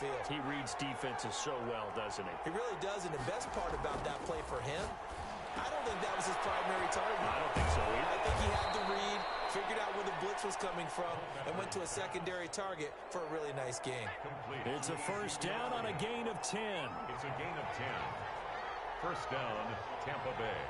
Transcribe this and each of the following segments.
field. He reads defenses so well, doesn't he? He really does, and the best part about that play for him, I don't think that was his primary target. I don't think so either. I think he had to read, figured out where the blitz was coming from, and went to a secondary target for a really nice gain. It's a first down on a gain of 10. It's a gain of 10. First down, Tampa Bay.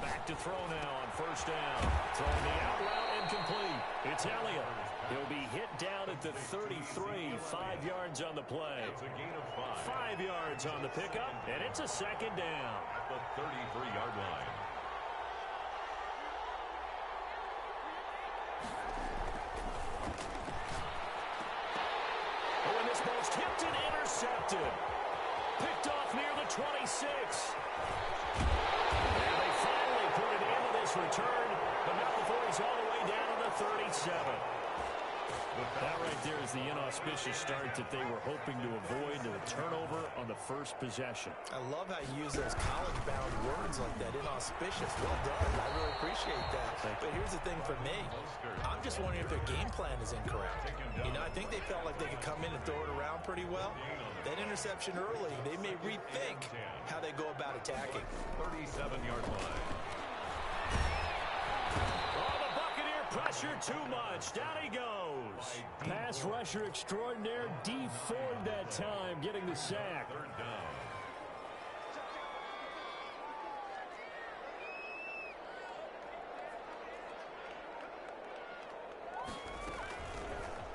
Back to throw now on first down. Throwing the out route incomplete. It's Elliott. He'll be hit down at the 33. 5 yards on the play. It's a gain of 5. 5 yards on the pickup, and it's a second down. At the 33-yard line. Oh, and this ball's tipped and intercepted. Picked off near the 26. And they finally put it into this return, but not before he's all the way down to the 37. That right there is the inauspicious start that they were hoping to avoid, the turnover on the first possession. I love how you use those college-bound words like that, inauspicious. Well done. I really appreciate that. But here's the thing for me. I'm just wondering if their game plan is incorrect. You know, I think they felt like they could come in and throw it around pretty well. That interception early, they may rethink how they go about attacking. 37-yard line. Pressure too much. Down he goes. Pass rusher extraordinaire. D Ford that time getting the sack. Third down.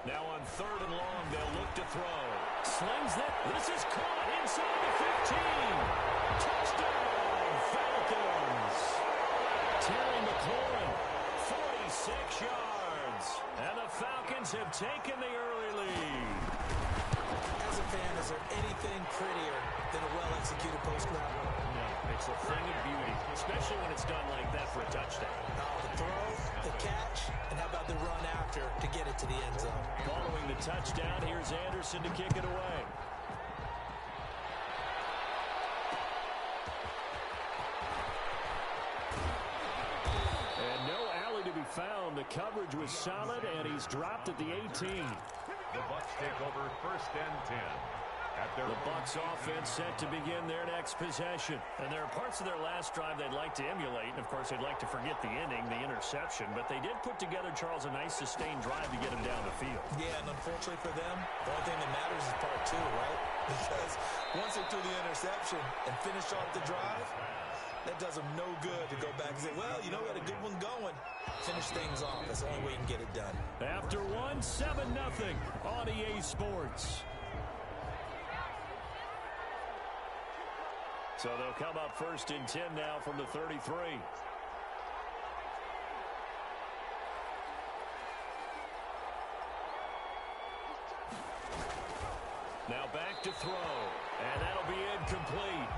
Now on third and long, they'll look to throw. Slings that. This is caught inside the 15. Touchdown, Falcons. Terry McLaurin. 46 yards. And the Falcons have taken the early lead. As a fan, is there anything prettier than a well-executed post route? No, it's a thing of beauty, especially when it's done like that for a touchdown. The throw, the catch, and how about the run after to get it to the end zone? Following the touchdown, here's Anderson to kick it away. Found. The coverage was solid, and he's dropped at the 18. The Bucs take over first and 10. The Bucs offense set to begin their next possession. And there are parts of their last drive they'd like to emulate. And, of course, they'd like to forget the ending, the interception. But they did put together, Charles, a nice sustained drive to get him down the field. Yeah, and unfortunately for them, the only thing that matters is part two, right? Because once they threw the interception and finished off the drive, that does them no good to go back and say, well, you know, we had a good one going. Finish things off. That's the only way you can get it done. After 7-0 on EA Sports. So they'll come up first and 10 now from the 33. Now back to throw. And that'll be incomplete.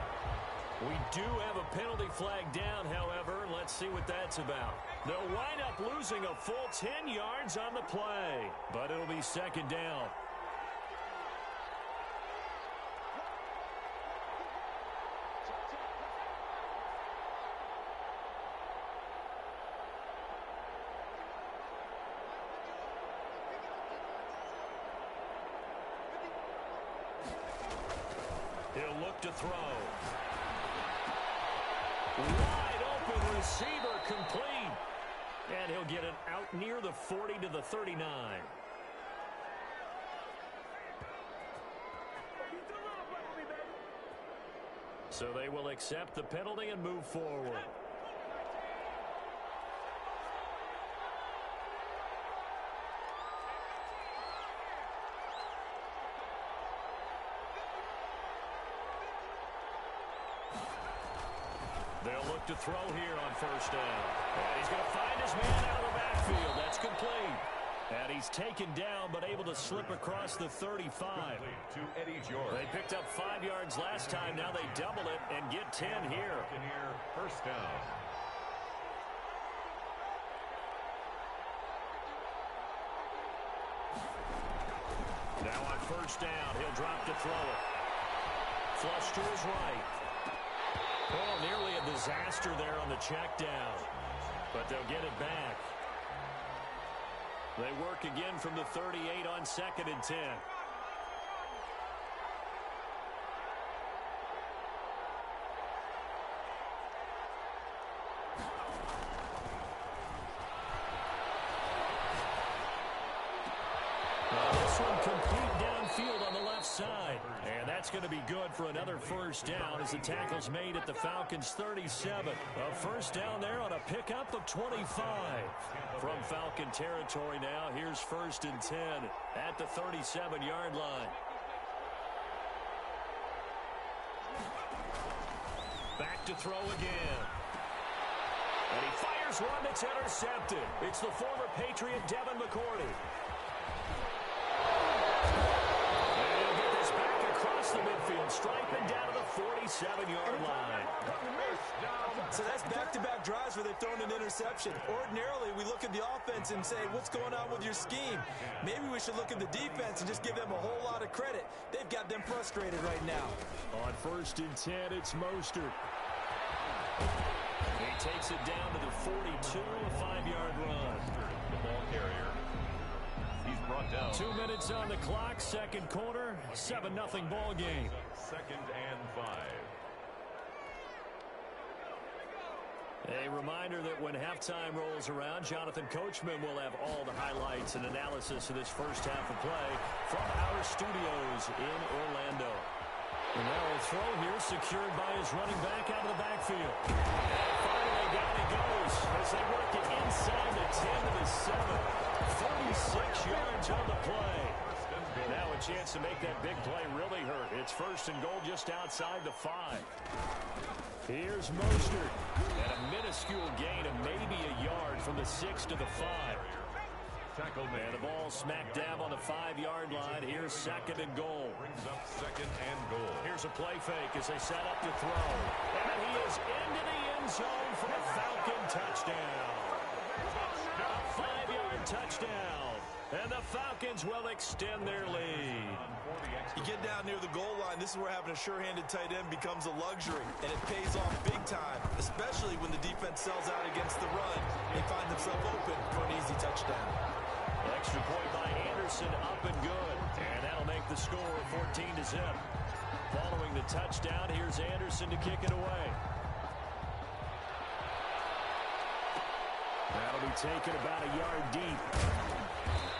We do have a penalty flag down, however. Let's see what that's about. They'll wind up losing a full 10 yards on the play, but it'll be second down. He'll look to throw. Wide open receiver complete. And he'll get it out near the 40 to the 39. So they will accept the penalty and move forward. They'll look to throw here on first down. And he's going to find his man out of the backfield. That's complete. And he's taken down but able to slip across the 35. To Eddie George. They picked up 5 yards last time. Now they double it and get 10 here. First down. Now on first down, he'll drop to throw it. Flush to his right. Oh, nearly a disaster there on the check down. But they'll get it back. They work again from the 38 on 2nd and 10. This one complete downfield on the left side. And that's going to be good for another first down as the tackle's made at the Falcons' 37. A first down there on a pickup of 25. From Falcon territory now, here's 1st and 10 at the 37-yard line. Back to throw again. And he fires one that's intercepted. It's the former Patriot Devin McCourty. Across the midfield, striping down to the 47-yard line. So that's back-to-back drives where they've thrown an interception. Ordinarily, we look at the offense and say, what's going on with your scheme? Maybe we should look at the defense and just give them a whole lot of credit. They've got them frustrated right now. On 1st and 10, it's Mostert. He takes it down to the 42, a 5-yard run. The ball carrier. He's brought down. 2 minutes on the clock, 2nd quarter, 7-0 ball game. 2nd and 5. A reminder that when halftime rolls around, Jonathan Coachman will have all the highlights and analysis of this first half of play from our studios in Orlando. And now a throw here secured by his running back out of the backfield. And finally down he goes as they work it inside the 10 to the 7. 36 yards on the play. Now a chance to make that big play really hurt. It's 1st and goal just outside the 5. Here's Mostert. And a minuscule gain of maybe a yard from the 6 to the 5. And the ball smack dab on the 5-yard line. Here's 2nd and goal. Brings up 2nd and goal. Here's a play fake as they set up to throw. And he is into the end zone for a Falcon touchdown. A 5-yard touchdown. And the Falcons will extend their lead. You get down near the goal line, this is where having a sure-handed tight end becomes a luxury, and it pays off big time, especially when the defense sells out against the run. They find themselves open for an easy touchdown. Extra point by Anderson, up and good. And that'll make the score 14-0. Following the touchdown, here's Anderson to kick it away. That'll be taken about a yard deep.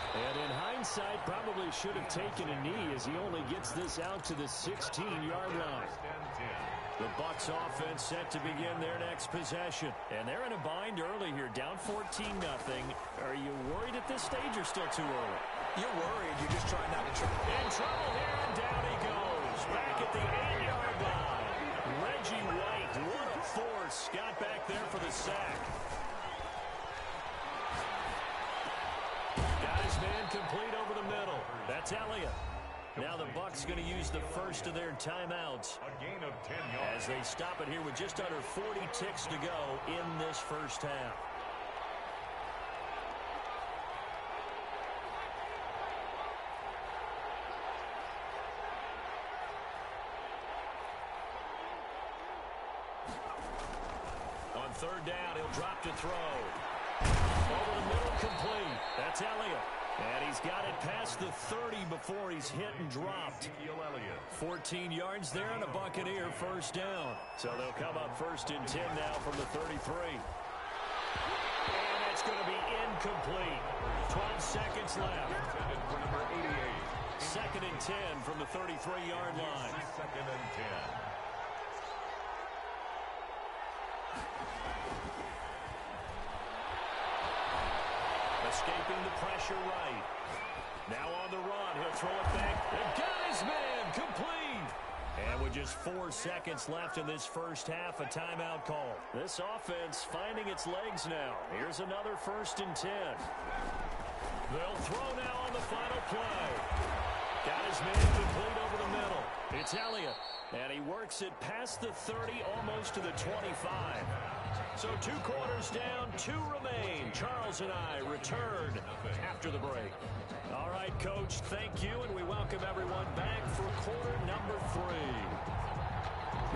And in hindsight, probably should have taken a knee as he only gets this out to the 16-yard line. The Bucs offense set to begin their next possession. And they're in a bind early here, down 14-0. Are you worried at this stage or still too early? You're worried. You're just trying not to trip. In trouble here, and down he goes. Back at the 8-yard line. Reggie White, what a force. Got back there for the sack. Got his man complete over the middle. That's Elliott. Now the Bucs going to use the first of their timeouts. A gain of 10 yards. As they stop it here with just under 40 ticks to go in this first half. On 3rd down, he'll drop to throw. Over the middle, complete. That's Elliott. And he's got it past the 30 before he's hit and dropped. 14 yards there and a Buccaneer first down. So they'll come up 1st and 10 now from the 33. And it's going to be incomplete. 12 seconds left. 2nd and 10 from the 33-yard line. 2nd and 10. Escaping the pressure right. Now on the run, he'll throw it back. And got his man, complete. And with just 4 seconds left in this first half, a timeout call. This offense finding its legs now. Here's another 1st and 10. They'll throw now on the final play. Got his man complete over the middle. It's Elliott. And he works it past the 30, almost to the 25. So 2 quarters down, 2 remain. Charles and I return after the break. All right, Coach, thank you, and we welcome everyone back for quarter number 3.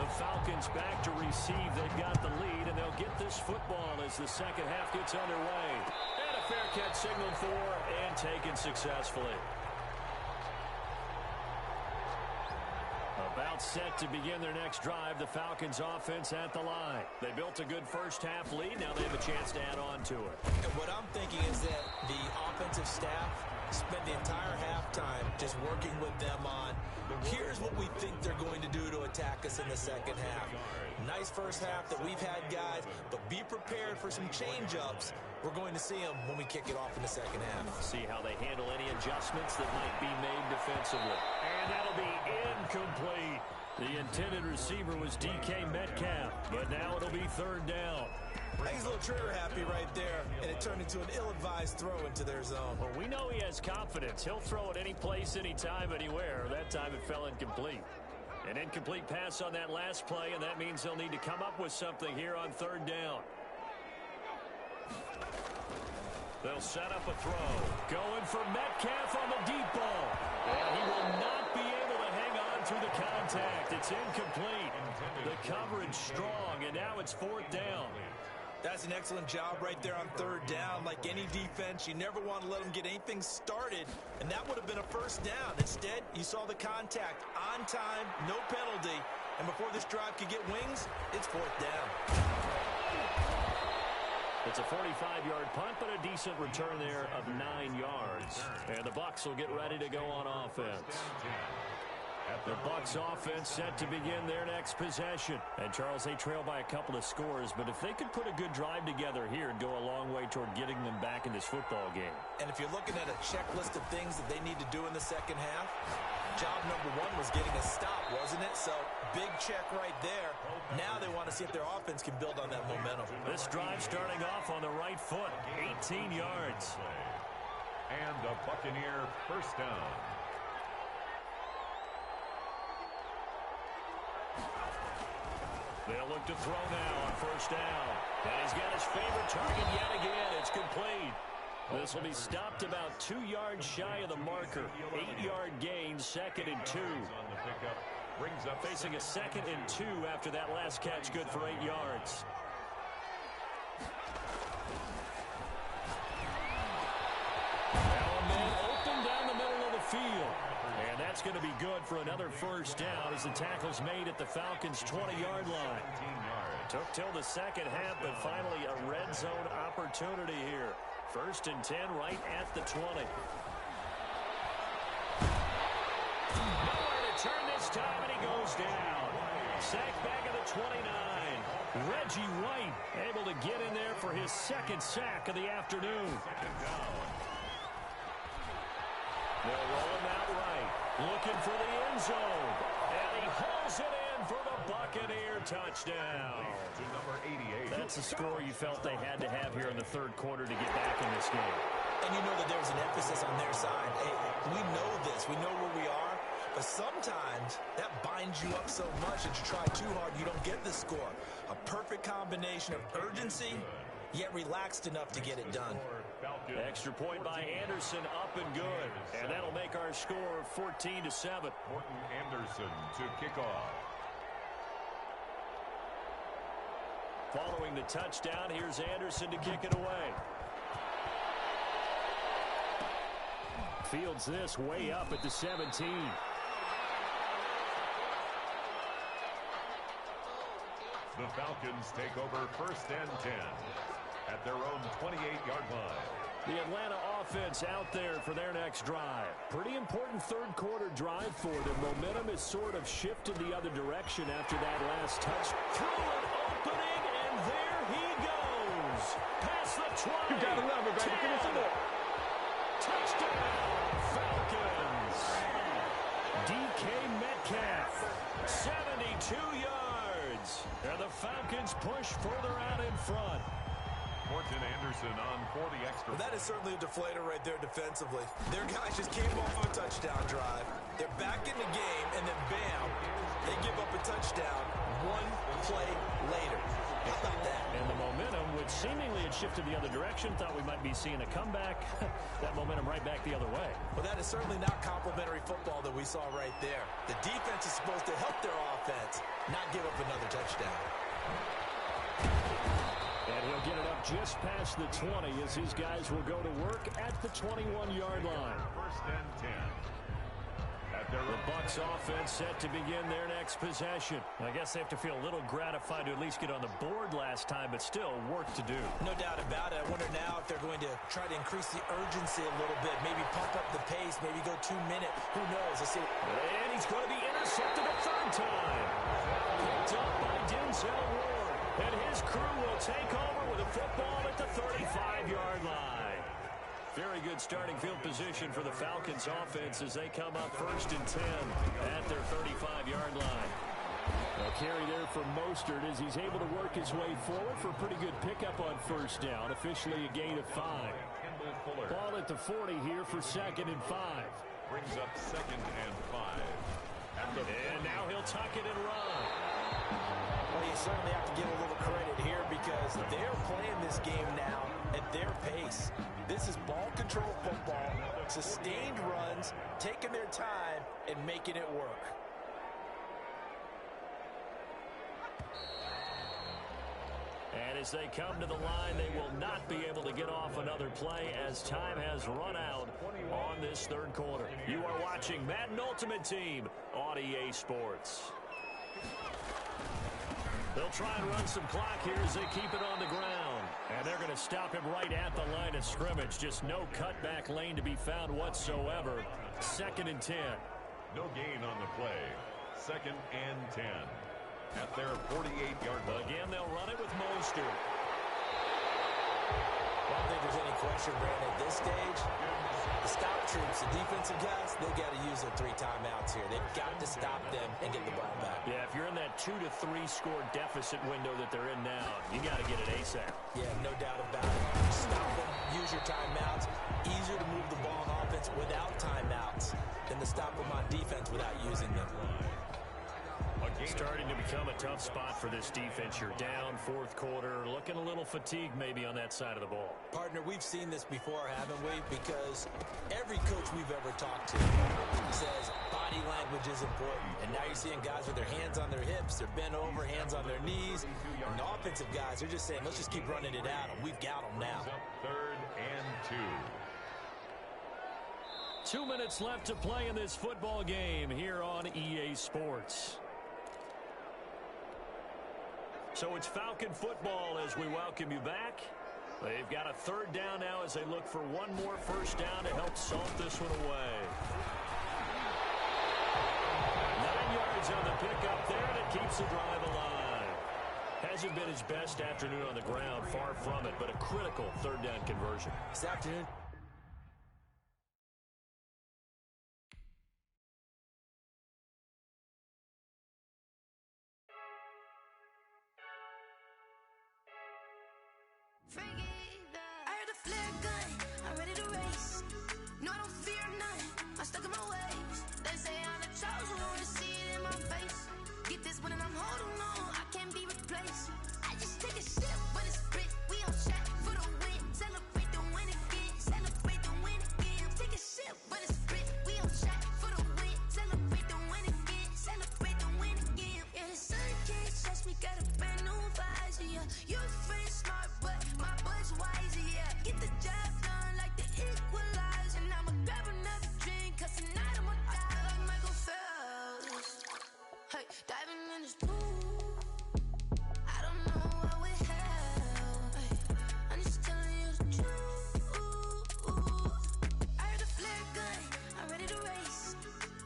The Falcons back to receive. They've got the lead, and they'll get this football as the second half gets underway. And a fair catch signaled for and taken successfully. About set to begin their next drive, the Falcons offense at the line. They built a good first-half lead. Now they have a chance to add on to it. And what I'm thinking is that the offensive staff spent the entire halftime just working with them on, here's what we think they're going to do to attack us in the second half. Nice first half that we've had, guys, but be prepared for some change-ups. We're going to see them when we kick it off in the second half. See how they handle any adjustments that might be made defensively. And that'll be incomplete. The intended receiver was DK Metcalf, but now it'll be third down. I think he's a little trigger happy right there, and it turned into an ill-advised throw into their zone. Well, we know he has confidence. He'll throw it any place, anytime, anywhere. That time it fell incomplete. An incomplete pass on that last play, and that means they'll need to come up with something here on third down. They'll set up a throw. Going for Metcalf on the deep ball. And he will not be able to hang on through the contact. It's incomplete. The coverage strong, and now it's fourth down. That's an excellent job right there on third down. Like any defense, you never want to let them get anything started, and that would have been a first down. Instead, you saw the contact on time, no penalty, and before this drive could get wings, it's fourth down. It's a 45-yard punt, but a decent return there of 9 yards. And the Bucs will get ready to go on offense. The Bucs offense set to begin their next possession. And, Charles, they trail by a couple of scores, but if they could put a good drive together here, it'd go a long way toward getting them back in this football game. And if you're looking at a checklist of things that they need to do in the second half, job number one was getting a stop, wasn't it? So, big check right there. Now they want to see if their offense can build on that momentum. This drive starting off on the right foot, 18 yards. And a Buccaneer first down. They'll look to throw now on first down. And he's got his favorite target yet again. It's complete. This will be stopped about 2 yards shy of the marker. 8-yard gain, 2nd and 2. Facing a 2nd and 2 after that last catch, good for 8 yards. Now a man open down the middle of the field. And that's going to be good for another first down as the tackle's made at the Falcons' 20-yard line. Took till the second half, but finally a red zone opportunity here. 1st and 10 right at the 20. Nowhere to turn this time, and he goes down. Sacked back at the 29. Reggie White able to get in there for his 2nd sack of the afternoon. They'll roll him out right. Looking for the end zone. And he hauls it in for the Buccaneer touchdown. To number 88. That's the score you felt they had to have here in the third quarter to get back in this game. And you know that there's an emphasis on their side. Hey, we know this. We know where we are. But sometimes that binds you up so much that you try too hard, you don't get the score. A perfect combination of urgency, yet relaxed enough to get it done. Extra point by Anderson, up and good. And that'll make our score 14-7. Morton Anderson to kick off. Following the touchdown, here's Anderson to kick it away. Fields this way up at the 17. The Falcons take over 1st and 10 at their own 28-yard line. The Atlanta offense out there for their next drive. Pretty important third quarter drive for them. Momentum has sort of shifted the other direction after that last touch. Through an opening, and there he goes. Past the 20. You gotta love it, baby. Finish it up. Touchdown, Falcons. DK Metcalf, 72 yards. And the Falcons push further out in front. Morton Anderson on for the extra. Well, that is certainly a deflator right there defensively. Their guys just came off of a touchdown drive. They're back in the game, and then bam, they give up a touchdown 1 play later. How about that? And the momentum, which seemingly had shifted the other direction, thought we might be seeing a comeback. That momentum right back the other way. Well, that is certainly not complimentary football that we saw right there. The defense is supposed to help their offense, not give up another touchdown. And he'll get it up just past the 20 as his guys will go to work at the 21-yard line. First and 10. The Bucs offense set to begin their next possession. I guess they have to feel a little gratified to at least get on the board last time, but still work to do. No doubt about it. I wonder now if they're going to try to increase the urgency a little bit, maybe pump up the pace, maybe go 2 minute. Who knows? Let's see. And he's going to be intercepted a third time. Picked up by Denzel Ward. And his crew will take over with a football at the 35-yard line. Very good starting field position for the Falcons offense as they come up first and 10 at their 35-yard line. A carry there for Mostert as he's able to work his way forward for a pretty good pickup on first down. Officially a gain of 5. Ball at the 40 here for second and 5. Brings up second and 5. And now he'll tuck it and run. Well, you certainly have to give a little credit here because they're playing this game now at their pace. This is ball control football, sustained runs, taking their time and making it work. And as they come to the line, they will not be able to get off another play as time has run out on this third quarter. You are watching Madden Ultimate Team on EA Sports. They'll try and run some clock here as they keep it on the ground. And they're going to stop him right at the line of scrimmage. Just no cutback lane to be found whatsoever. Second and 10. No gain on the play. Second and 10. At their 48-yard line. Again, they'll run it with Mostert. I don't think there's any question, Brandon, at this stage. The scout troops, the defensive guys, they've got to use their 3 timeouts here. They've got to stop them and get the ball back. Yeah, if you're in that 2 to 3 score deficit window that they're in now, you got to get it ASAP. Yeah, no doubt about it. Stop them, use your timeouts. Easier to move the ball on offense without timeouts than to stop them on defense without using them. Starting to become a tough spot for this defense. You're down fourth quarter, looking a little fatigued maybe on that side of the ball. Partner, we've seen this before, haven't we? Because every coach we've ever talked to says body language is important. And now you're seeing guys with their hands on their hips, they're bent over, hands on their knees. And the offensive guys, they're just saying, let's just keep running it out, and we've got them now. Third and 2. 2 minutes left to play in this football game here on EA Sports. So it's Falcon football as we welcome you back. They've got a third down now as they look for one more first down to help salt this one away. 9 yards on the pickup there, and it keeps the drive alive. Hasn't been his best afternoon on the ground, far from it, but a critical third down conversion. This afternoon. I heard a flare gun, I'm ready to race. No, I don't fear none, I'm stuck in my ways. They say I'm the chosen one, to see it in my face. Get this one and I'm holding on, I can't be replaced. I just take a sip, but it's split, we on track for the win. Celebrate the win again, celebrate the win again. Take a sip, but it's split, we on track for the win. Celebrate the win again, celebrate the win again. Yeah, the sun can't touch me, got a brand new visor, yeah. Your friend smart, but my bud's wiser, yeah. Get the job done like the equalizer. And I'ma grab another drink, cause tonight I'ma die like Michael Phelps. Hey, diving in this pool, I don't know how it held. Hey, I'm just telling you the truth. I heard a flare gun, I'm ready to race.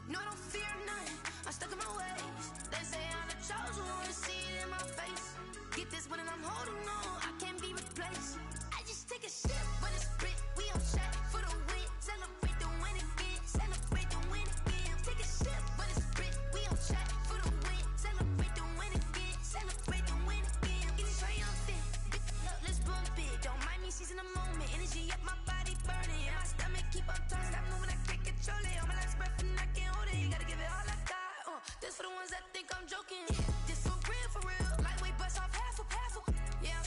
No, I don't fear none, I'm stuck in my ways. They say I'm the chosen one, to see it in my face. Get this one and I'm holding on, I can't be replaced. I just take a sip, but it's split, we on track for the win. Celebrate the win again, celebrate the win again. Take a sip, but it's split, we on track for the win. Celebrate the win again, celebrate the win again. Getting triumphant, look, let's bump it. Don't mind me seizing the moment, energy up my body burning. My stomach keep on turning, stop moving, I can't control it. On my last breath and I can't hold it, you gotta give it all I got. This for the ones that think I'm joking. This for real, lightweight bust off half a. Yeah, I'm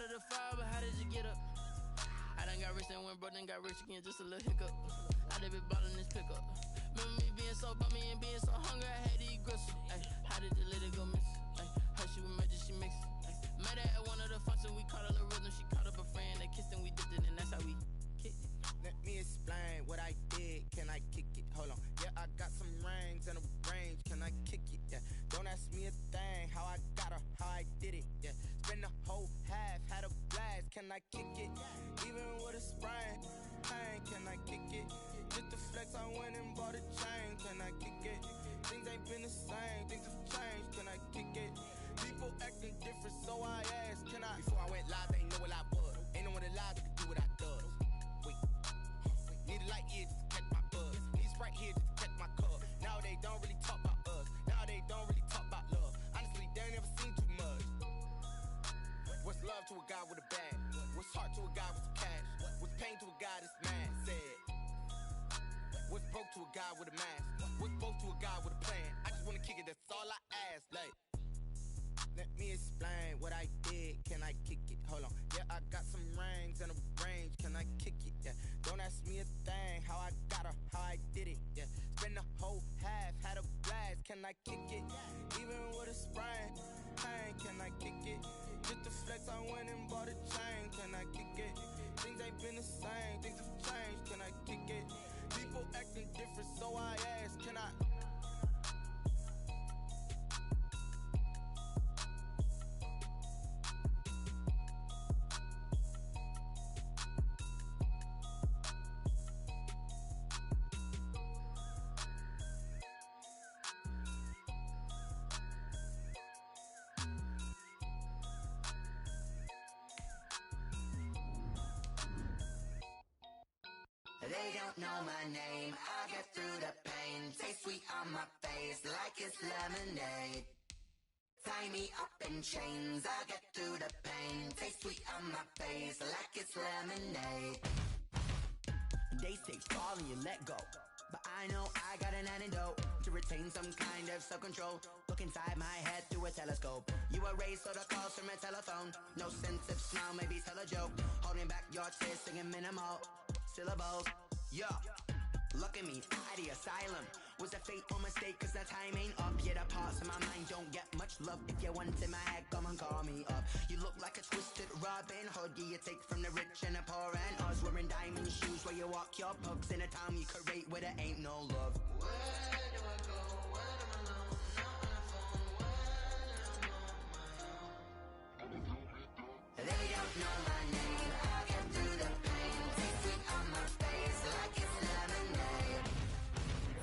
of the fire, but how did you get up? I done got rich and went broke, then got rich again, just a little hiccup. I done been ballin' this pickup. Remember me being so bummy and being so hungry, I had to eat gristle. Ay, how did you let it go miss? Ay, how she was magic, she mixed. Met her at one of the functions, we caught a little rhythm. She caught up a friend, they kissed and we dipped it, and that's how we kicked it. Let me explain what I did. Can I kick it? Hold on. Yeah, I got some rings and a range. Can I kick it? Yeah. Don't ask me a thing. How I got her, how I did it. Yeah. Spend the whole half, had a blast. Can I kick it? Even with a sprain. Pain. Can I kick it? Just to flex, I went and bought a chain. Can I kick it? Things ain't been the same. Things have changed. Can I kick it? People acting different, so I asked. Can I? Before I went live, they ain't know what I was. Ain't no one alive that could do what I does. Need a light here just to catch my buzz. Need Sprite here just to catch my cup. Now they don't really talk about us. Now they don't really talk about love. Honestly, they ain't never seen too much. What's love to a guy with a bag? What's heart to a guy with some cash? What's pain to a guy that's mad? Said. What's broke to a guy with a mask? What's both to a guy with a plan? I just wanna kick it, that's all I ask. Like, let me explain what I did. Can I kick it? Hold on. Yeah, I got some rings and a range. Can I kick it? Yeah. Don't ask me a thing. How I got her, how I did it. Yeah. Spend the whole half, had a blast. Can I kick it? Even with a sprain. Pain. Can I kick it? Just to flex, I went and bought a chain. Can I kick it? Things ain't been the same. Things have changed. Can I kick it? People acting different, so I ask. Can I? They don't know my name, I get through the pain. Taste sweet on my face like it's lemonade. Tie me up in chains, I get through the pain. Taste sweet on my face like it's lemonade. They say fall and you let go, but I know I got an antidote to retain some kind of self-control. Look inside my head through a telescope. You erase all the calls from a telephone. No sense of smile, maybe tell a joke. Holding back your tears, singing minimal syllables. Yeah, look at me, at the asylum. Was a fate or mistake, cause the time ain't up. Yeah, the parts of my mind don't get much love. If you want in my head, come and call me up. You look like a twisted Robin Hood. Yeah, you take from the rich and the poor and us. Wearing diamond shoes where you walk your pugs in a town you create where there ain't no love. Where do I go? Where am I alone? Not on the phone. When I'm on my own. They don't know my name. I get through the pain. Taste sweet on my face like it's lemonade.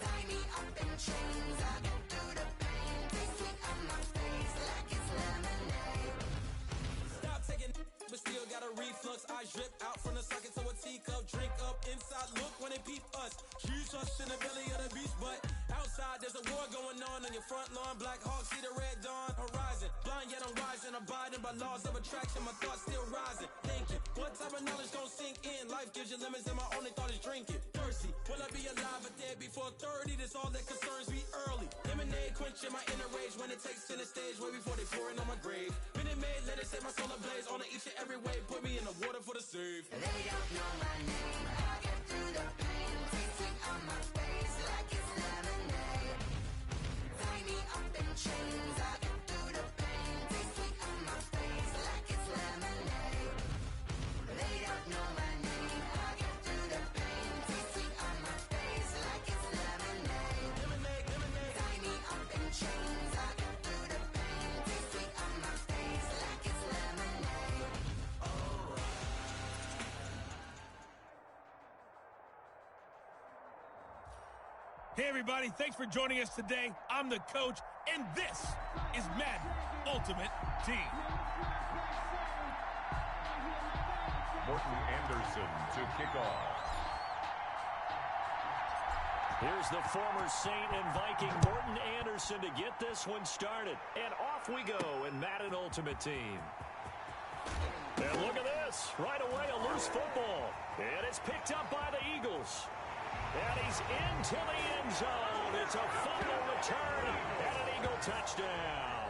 Tie me up in chains. I get through the pain. Taste sweet on my face like it's lemonade. Stop taking but still got a reflux. I drip out from the socket to a teacup. Drink up inside, look when they peep us. Choose us in the belly of the beast, but outside there's a war going on your front lawn. Black Hawk, see the red dawn horizon. Blind yet I'm rising, abiding by laws of attraction. My thoughts still rising, thinking what type of knowledge don't sink in? Life gives you limits and my only thought is drinking. Thirsty, will I be alive or dead before 30? That's all that concerns me early. Lemonade quenching my inner rage when it takes center stage way before they pouring on my grave. Minute Maid, let it set my soul ablaze on each and every way. Put me in the water for the save. They don't know my name. I get through the pain. Taste sweet on my face like it's lemonade. Tie me up in chains. I get through the pain. Taste sweet on my face like it's lemonade. They don't know my name. I get through the pain. Taste sweet on my face like it's lemonade. Lemonade, lemonade. Tie me up in chains. I get through the pain. Taste sweet on my face like it's lemonade. Hey everybody, thanks for joining us today. I'm the coach, and this is Madden Ultimate Team. Morton Anderson to kick off. Here's the former Saint and Viking Morton Anderson to get this one started. And off we go in Madden Ultimate Team. And look at this. Right away, a loose football. And it's picked up by the Eagles. And he's into the end zone. It's a fumble return and an Eagle touchdown.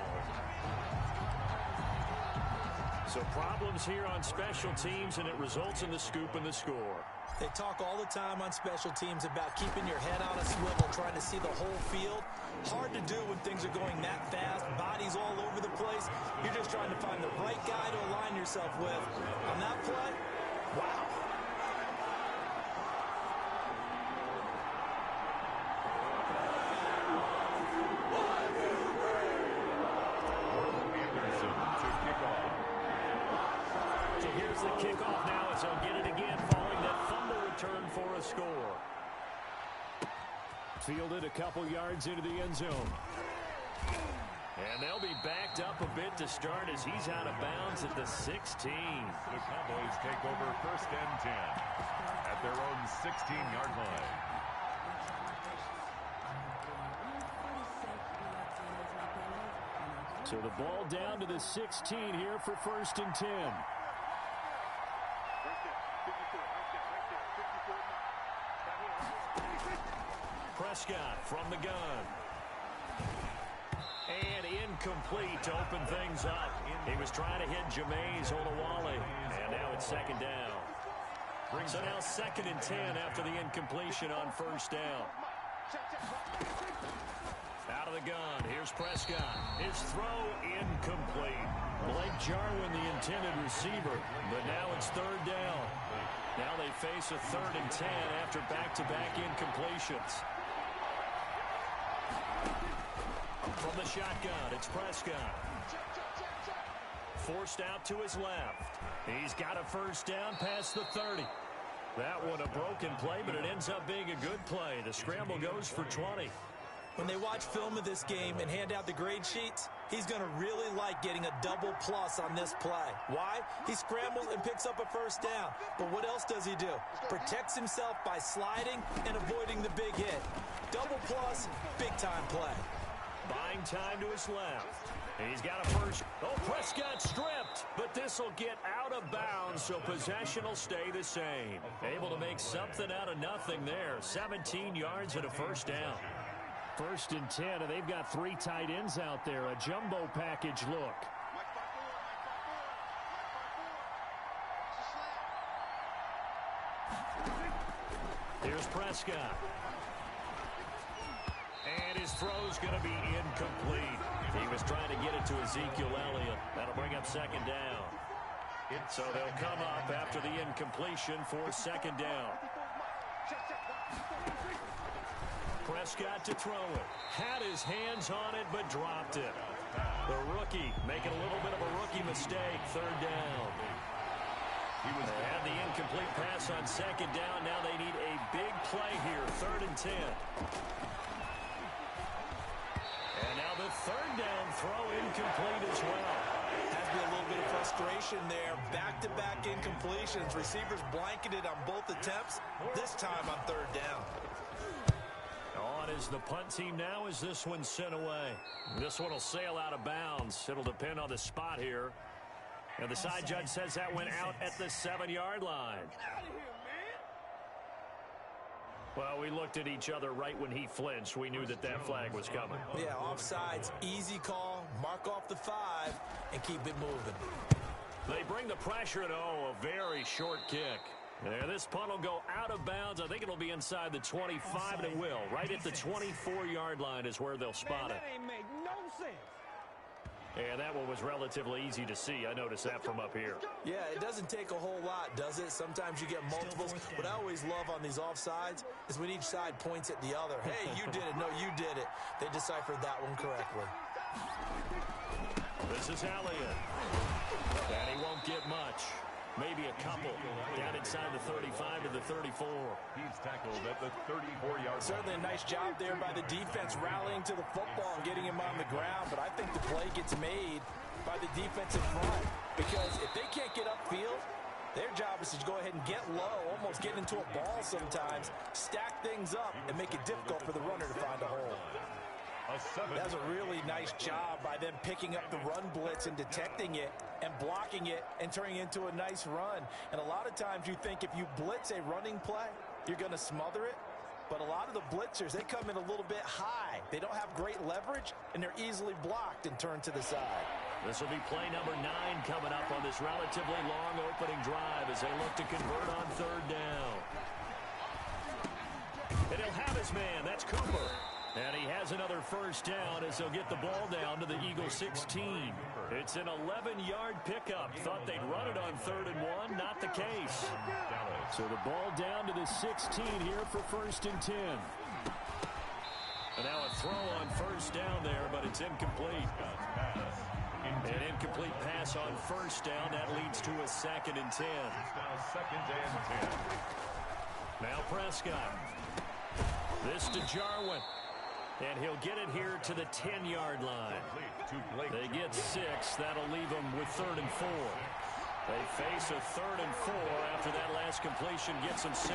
So problems here on special teams, and it results in the scoop and the score. They talk all the time on special teams about keeping your head on a swivel, trying to see the whole field. Hard to do when things are going that fast, bodies all over the place. You're just trying to find the right guy to align yourself with. On that play, wow. So here's the kickoff now as they'll get it again following that fumble return for a score. Fielded a couple yards into the end zone. And they'll be backed up a bit to start as he's out of bounds at the 16. The Cowboys take over first and 10 at their own 16-yard line. So the ball down to the 16 here for first and 10. Prescott from the gun. And incomplete to open things up. He was trying to hit Jameis Olawale. And now it's second down. So now second and 10 after the incompletion on first down. Out of the gun. Here's Prescott. His throw incomplete. Blake Jarwin, the intended receiver. But now it's third down. Now they face a third and 10 after back-to-back incompletions. From the shotgun, it's Prescott. Forced out to his left. He's got a first down past the 30. That one a broken play, but it ends up being a good play. The scramble goes for 20. When they watch film of this game and hand out the grade sheets, he's going to really like getting a double plus on this play. Why? He scrambles and picks up a first down. But what else does he do? Protects himself by sliding and avoiding the big hit. Double plus, big-time play. Buying time to his left. He's got a first. Oh, Prescott stripped. But this will get out of bounds, so possession will stay the same. Able to make something out of nothing there. 17 yards and a first down. First and 10, and they've got three tight ends out there. A jumbo package look. Here's Prescott. And his throw's going to be incomplete. He was trying to get it to Ezekiel Elliott. That'll bring up second down. So they'll come up after the incompletion for second down. Prescott to throw it. Had his hands on it, but dropped it. The rookie making a little bit of a rookie mistake. Third down. They had the incomplete pass on second down. Now they need a big play here. Third and 10. And now the third down throw incomplete as well. Has been a little bit of frustration there. Back-to-back incompletions. Receivers blanketed on both attempts. This time on third down. On is the punt team now as this one's sent away. This one will sail out of bounds. It'll depend on the spot here. And the side judge says that went out at the 7-yard line. Well, we looked at each other right when he flinched. We knew that that flag was coming. Yeah, offsides, easy call, mark off the 5, and keep it moving. They bring the pressure, and a very short kick. There, this punt will go out of bounds. I think it'll be inside the 25, and it will. Right at the 24-yard line is where they'll spot it. That ain't make no sense. And that one was relatively easy to see. I noticed that from up here. Yeah, it doesn't take a whole lot, does it? Sometimes you get multiples. What I always love on these offsides is when each side points at the other. Hey, you did it. No, you did it. They deciphered that one correctly. This is Elliott. And he won't get much. Maybe a couple down inside the 35 to the 34. He's tackled at the 34-yard line. Certainly a nice job there by the defense rallying to the football and getting him on the ground. But I think the play gets made by the defensive front. Because if they can't get upfield, their job is to go ahead and get low, almost get into a ball sometimes, stack things up, and make it difficult for the runner to find a hole. That's a really nice job by them picking up the run blitz and detecting it and blocking it and turning it into a nice run. And a lot of times you think if you blitz a running play, you're going to smother it. But a lot of the blitzers, they come in a little bit high. They don't have great leverage, and they're easily blocked and turned to the side. This will be play number 9 coming up on this relatively long opening drive as they look to convert on third down. And he'll have his man. That's Cooper. And he has another first down as they'll get the ball down to the Eagles 16. It's an 11-yard pickup. Thought they'd run it on 3rd and 1. Not the case. So the ball down to the 16 here for 1st and 10. And now a throw on first down there, but it's incomplete. An incomplete pass on first down. That leads to a 2nd and 10. Now 2nd and 10. Now Prescott. This to Jarwin. And he'll get it here to the 10-yard line. They get 6. That'll leave them with 3rd and 4. They face a 3rd and 4 after that last completion gets them 6.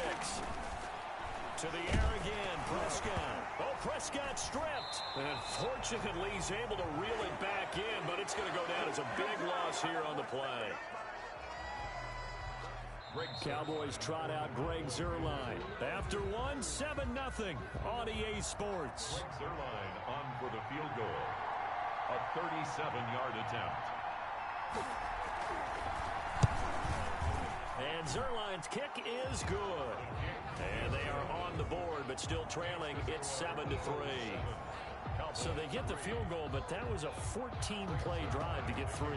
To the air again, Prescott. Oh, Prescott stripped. And fortunately, he's able to reel it back in, but it's going to go down as a big loss here on the play. Cowboys trot out Greg Zuerlein. After 1, 7-0 on EA Sports. Greg Zuerlein on for the field goal. A 37-yard attempt. And Zuerlein's kick is good. And they are on the board, but still trailing. It's 7-3. So they get the field goal, but that was a 14-play drive to get 3.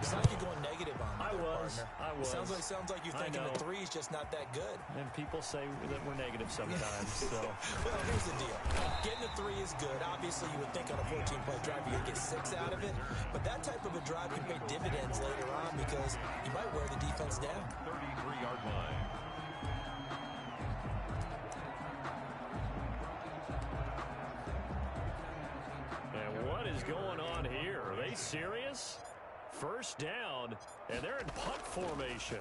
It's like you're going negative on me. I was. Sounds like you're thinking the 3 is just not that good. And people say that we're negative sometimes. So. Well, here's the deal. Getting a 3 is good. Obviously, you would think on a 14-play drive you're going to get 6 out of it. But that type of a drive can pay dividends later on because you might wear the defense down. 33-yard line. What is going on here? Are they serious? First down, and they're in punt formation.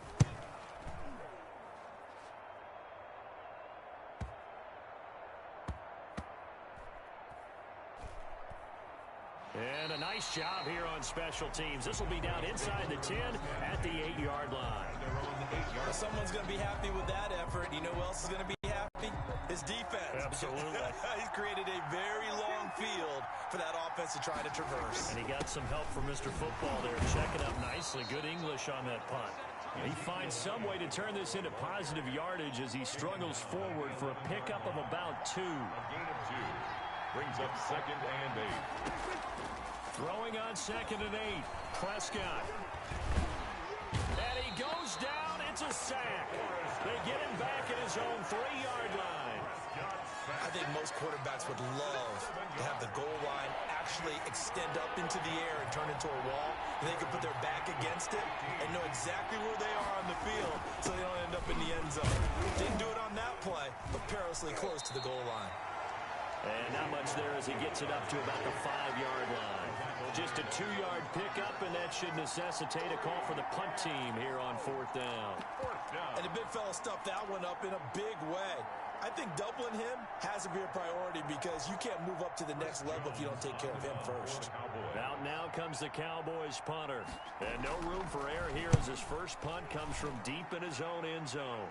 And a nice job here on special teams. This will be down inside the 10 at the 8-yard line. Well, someone's going to be happy with that effort. You know who else is going to be happy? His defense. Absolutely. He's created a very long field for that offense to try to traverse. And he got some help from Mr. Football there. Checking up nicely. Good English on that punt. He finds some way to turn this into positive yardage as he struggles forward for a pickup of about 2. A gain of 2. Brings up 2nd and 8. Throwing on 2nd and 8. Prescott. And he goes down. It's a sack. They get him back at his own 3-yard line. I think most quarterbacks would love to have the goal line actually extend up into the air and turn into a wall. And they can put their back against it and know exactly where they are on the field so they don't end up in the end zone. Didn't do it on that play, but perilously close to the goal line. And not much there as he gets it up to about the 5-yard line. Just a 2-yard pickup, and that should necessitate a call for the punt team here on 4th down. And the big fella stuffed that one up in a big way. I think doubling him has to be a priority because you can't move up to the next level if you don't take care of him first. Out now comes the Cowboys punter. And no room for error here as his first punt comes from deep in his own end zone.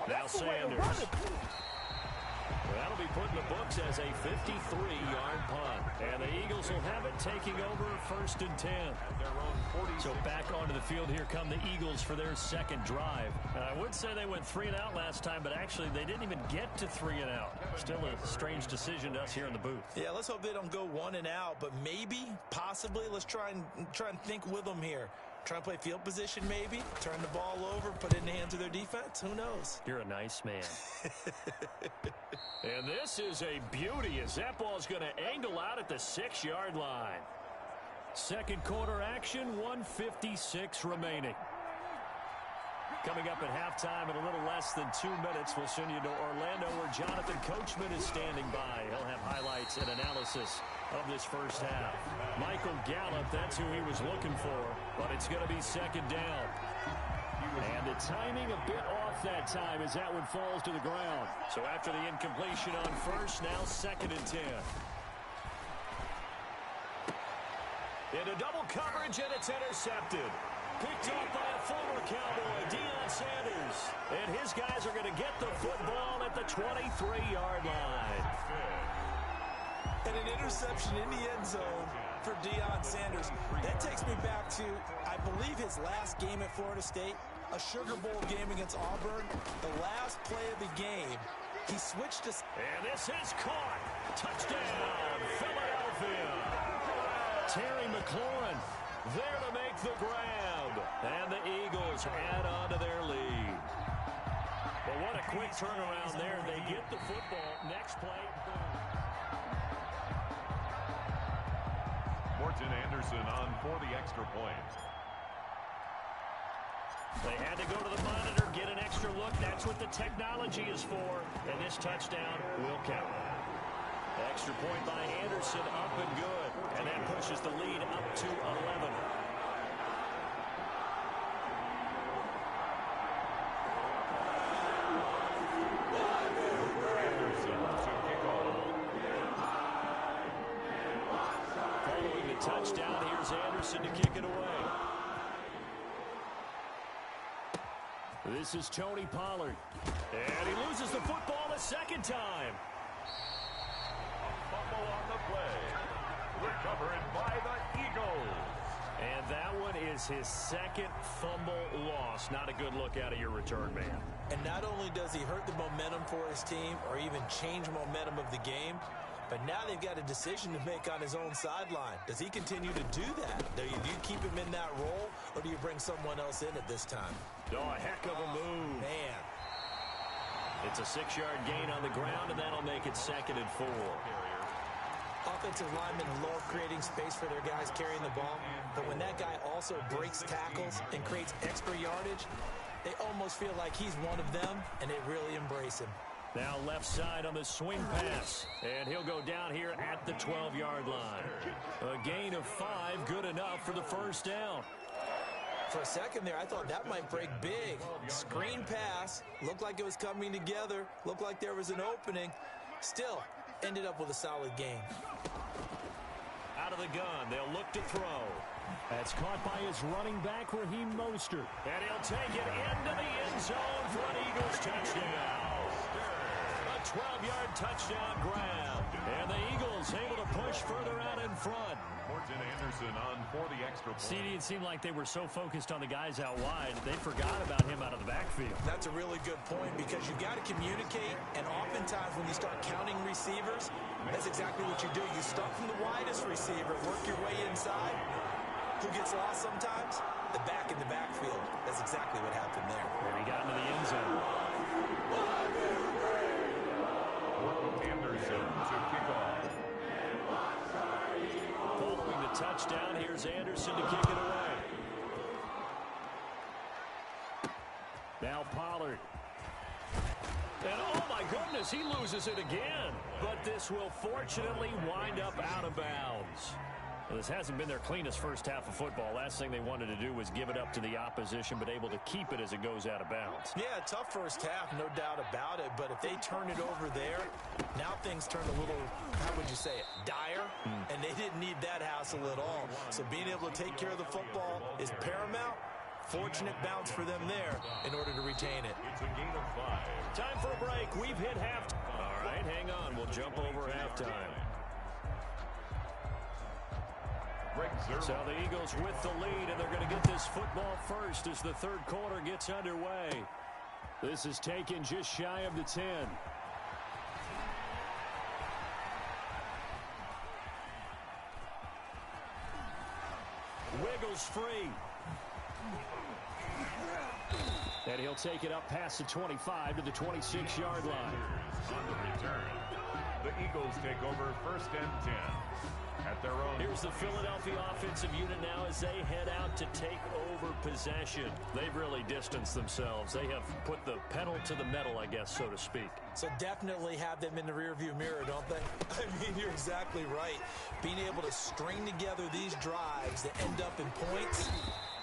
Now Sanders. That'll be put in the books as a 53-yard punt. And the Eagles will have it taking over 1st and 10. So back onto the field here come the Eagles for their 2nd drive. I would say they went 3 and out last time, but actually they didn't even get to 3 and out. Still a strange decision to us here in the booth. Yeah, let's hope they don't go 1 and out, but maybe, possibly, let's try and think with them here. Try and play field position maybe, turn the ball over, put it in the hands of their defense. Who knows? You're a nice man. And this is a beauty as that ball's going to angle out at the 6-yard line. Second quarter action, 1:56 remaining. Coming up at halftime in a little less than 2 minutes, we'll send you to Orlando where Jonathan Coachman is standing by. He'll have highlights and analysis of this first half. Michael Gallup, that's who he was looking for, but it's going to be 2nd down. And the timing a bit off that time as that one falls to the ground. So after the incompletion on first, now 2nd and 10. Into double coverage, and it's intercepted. Picked off by a former Cowboy, Deion Sanders. And his guys are going to get the football at the 23-yard line. And an interception in the end zone for Deion Sanders. That takes me back to, I believe, his last game at Florida State, a Sugar Bowl game against Auburn. The last play of the game, he switched to... And this is caught. Touchdown, Philadelphia. Terry McLaurin there to make the grab. And the Eagles add on to their lead. But what a quick turnaround there. They get the football. Next play. Morton Anderson on for the extra point. They had to go to the monitor, get an extra look. That's what the technology is for. And this touchdown will count. Extra point by Anderson, up and good. And that pushes the lead up to 11. Following the touchdown, here's Anderson to kick it away. This is Tony Pollard. And he loses the football a second time. Fumble on the play. Recovered by the Eagles. And that one is his second fumble loss. Not a good look out of your return man. And not only does he hurt the momentum for his team or even change momentum of the game, but now they've got a decision to make on his own sideline. Does he continue to do that? Do you keep him in that role, or do you bring someone else in at this time? Oh, a heck of a move. Man. It's a 6-yard gain on the ground, and that'll make it 2nd and 4. Offensive linemen love creating space for their guys carrying the ball, but when that guy also breaks tackles and creates extra yardage, they almost feel like he's one of them, and they really embrace him. Now left side on the swing pass, and he'll go down here at the 12-yard line. A gain of 5, good enough for the first down. For a second there, I thought that might break big. Screen pass, looked like it was coming together, looked like there was an opening. Still, ended up with a solid gain. Out of the gun, they'll look to throw. That's caught by his running back, Raheem Mostert. And he'll take it into the end zone for an Eagles touchdown. A 12-yard touchdown grab. And the Eagles able to push further out in front. Morton Anderson on for the extra point. CD, it seemed like they were so focused on the guys out wide, they forgot about him out of the backfield. That's a really good point because you've got to communicate, and oftentimes when you start counting receivers, that's exactly what you do. You start from the widest receiver, work your way inside. Who gets lost sometimes? The back in the backfield. That's exactly what happened there. And he got into the end zone. Anderson to kick off. Following the touchdown, here's Anderson to kick it away. Now Pollard. And oh my goodness, he loses it again. But this will fortunately wind up out of bounds. Well, this hasn't been their cleanest first half of football. Last thing they wanted to do was give it up to the opposition, but able to keep it as it goes out of bounds. Yeah, tough first half, no doubt about it. But if they turn it over there, now things turn a little, how would you say it, dire? And they didn't need that hassle at all. So being able to take care of the football is paramount. Fortunate bounce for them there in order to retain it. It's a gain of 5. Time for a break. We've hit halftime. All right, hang on. We'll jump over halftime. So the Eagles with the lead, and they're going to get this football first as the third quarter gets underway. This is taken just shy of the 10. Wiggles free. And he'll take it up past the 25 to the 26-yard line. On the return, the Eagles take over 1st and 10. At their own. Here's the Philadelphia offensive unit now as they head out to take over possession. They've really distanced themselves. They have put the pedal to the metal, I guess, so to speak. So definitely have them in the rearview mirror, don't they? I mean, you're exactly right. Being able to string together these drives that end up in points,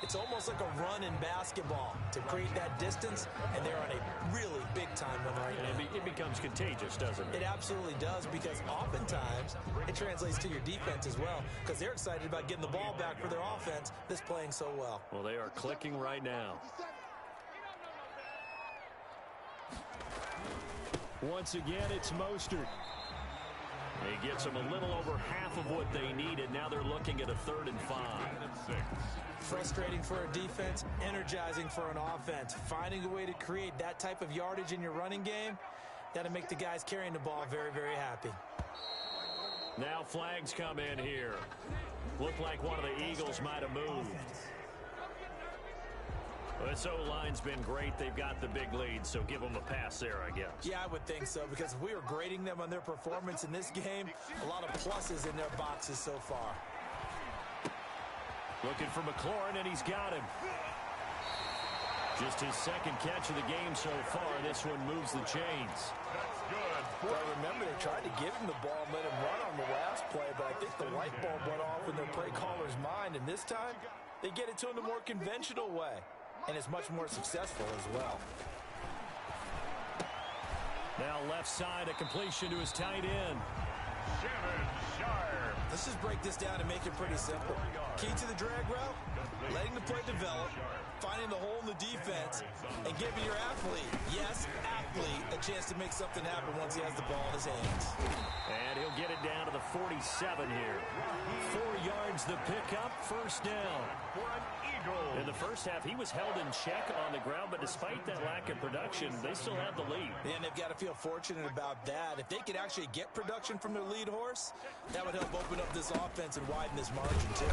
it's almost like a run in basketball to create that distance, and they're on a really big-time one right now. It becomes contagious, doesn't it? It absolutely does, because oftentimes it translates to your defense as well, because they're excited about getting the ball back for their offense that's playing so well. Well, they are clicking right now. Once again, it's Mostert. He gets them a little over half of what they needed. Now they're looking at a 3rd and 5. Frustrating for a defense, energizing for an offense. Finding a way to create that type of yardage in your running game, that'll make the guys carrying the ball very, very happy. Now flags come in here. Looked like one of the Eagles might have moved. Well, this O-line's been great. They've got the big lead, so give them a pass there, I guess. Yeah, I would think so, because if we were grading them on their performance in this game, a lot of pluses in their boxes so far. Looking for McLaurin, and he's got him. Just his 2nd catch of the game so far. This one moves the chains. That's good. Well, remember, they tried to give him the ball and let him run on the last play, but I think the light bulb went off in their play caller's mind, and this time, they get it to him the more conventional way. And it's much more successful as well. Now left side, a completion to his tight end. Shannon Sharp. Let's just break this down and make it pretty simple. Key to the drag route, letting the play develop, finding the hole in the defense, and giving your athlete, yes, athlete, a chance to make something happen once he has the ball in his hands. And he'll get it down to the 47 here. 4 yards the pickup, 1st down. For an Eagle. In the first half, he was held in check on the ground, but despite that lack of production, they still have the lead. And they've got to feel fortunate about that. If they could actually get production from their lead horse, that would help open up this offense and widen this margin, too.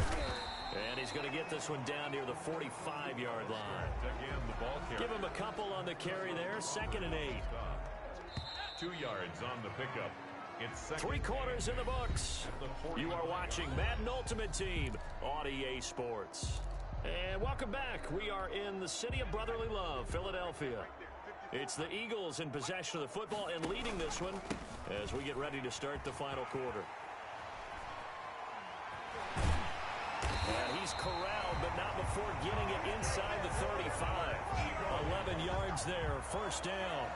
And he's going to get this one down near the 45-yard line. Again, the ball carrier. Give him a couple on the carry there, 2nd and 8. 2 yards on the pickup. It's 3 quarters in the books. You are watching Madden Ultimate Team on EA Sports. And welcome back. We are in the city of brotherly love, Philadelphia. It's the Eagles in possession of the football and leading this one as we get ready to start the final quarter. And he's corralled, but not before getting it inside the 35. 11 yards there, 1st down.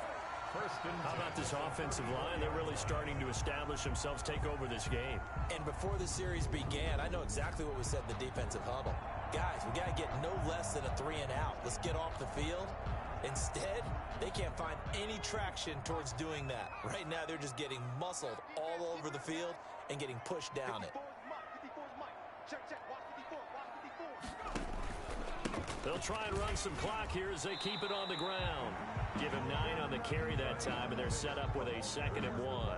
How about this offensive line? They're really starting to establish themselves, take over this game. And before the series began, I know exactly what was said in the defensive huddle. Guys, we got to get no less than a 3 and out. Let's get off the field. Instead, they can't find any traction towards doing that. Right now, they're just getting muscled all over the field and getting pushed down it. They'll try and run some clock here as they keep it on the ground. Give him 9 on the carry that time, and they're set up with a 2nd and 1.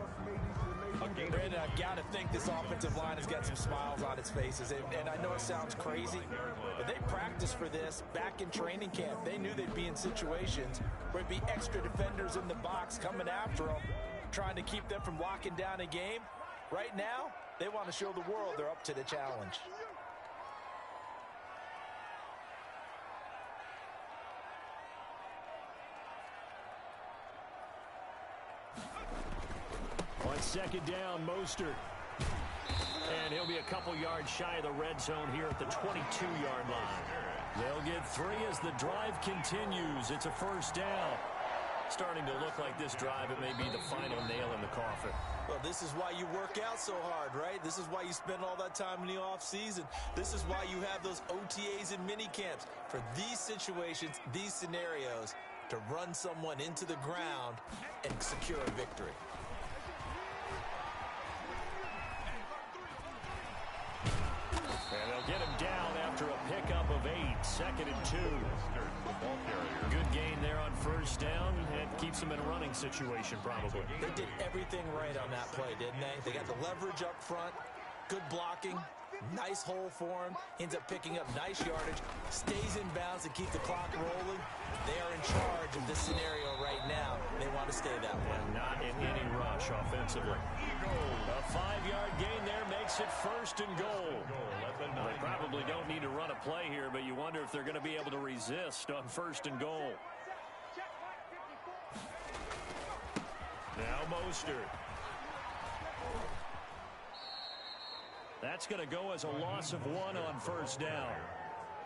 Brandon, I've got to think this offensive line has got some smiles on its faces. And I know it sounds crazy, but they practiced for this back in training camp. They knew they'd be in situations where it'd be extra defenders in the box coming after them, trying to keep them from locking down a game. Right now, they want to show the world they're up to the challenge. On 2nd down, Mostert. And he'll be a couple yards shy of the red zone here at the 22-yard line. They'll get 3 as the drive continues. It's a 1st down. Starting to look like this drive, it may be the final nail in the coffin. Well, this is why you work out so hard, right? This is why you spend all that time in the offseason. This is why you have those OTAs and mini camps. For these situations, these scenarios, to run someone into the ground and secure a victory. And they'll get him down after a pickup of 8, 2nd and 2. Good gain there on 1st down, and keeps them in a running situation probably. They did everything right on that play, didn't they? They got the leverage up front, good blocking, nice hole for him, ends up picking up nice yardage, stays in bounds and keep the clock rolling. They are in charge of this scenario right now. They want to stay that way. And not in any rush offensively. A 5-yard gain there makes it 1st and goal. They probably don't need to run a play here, but you wonder if they're going to be able to resist on 1st and goal. Now Mostert. That's going to go as a loss of 1 on 1st down.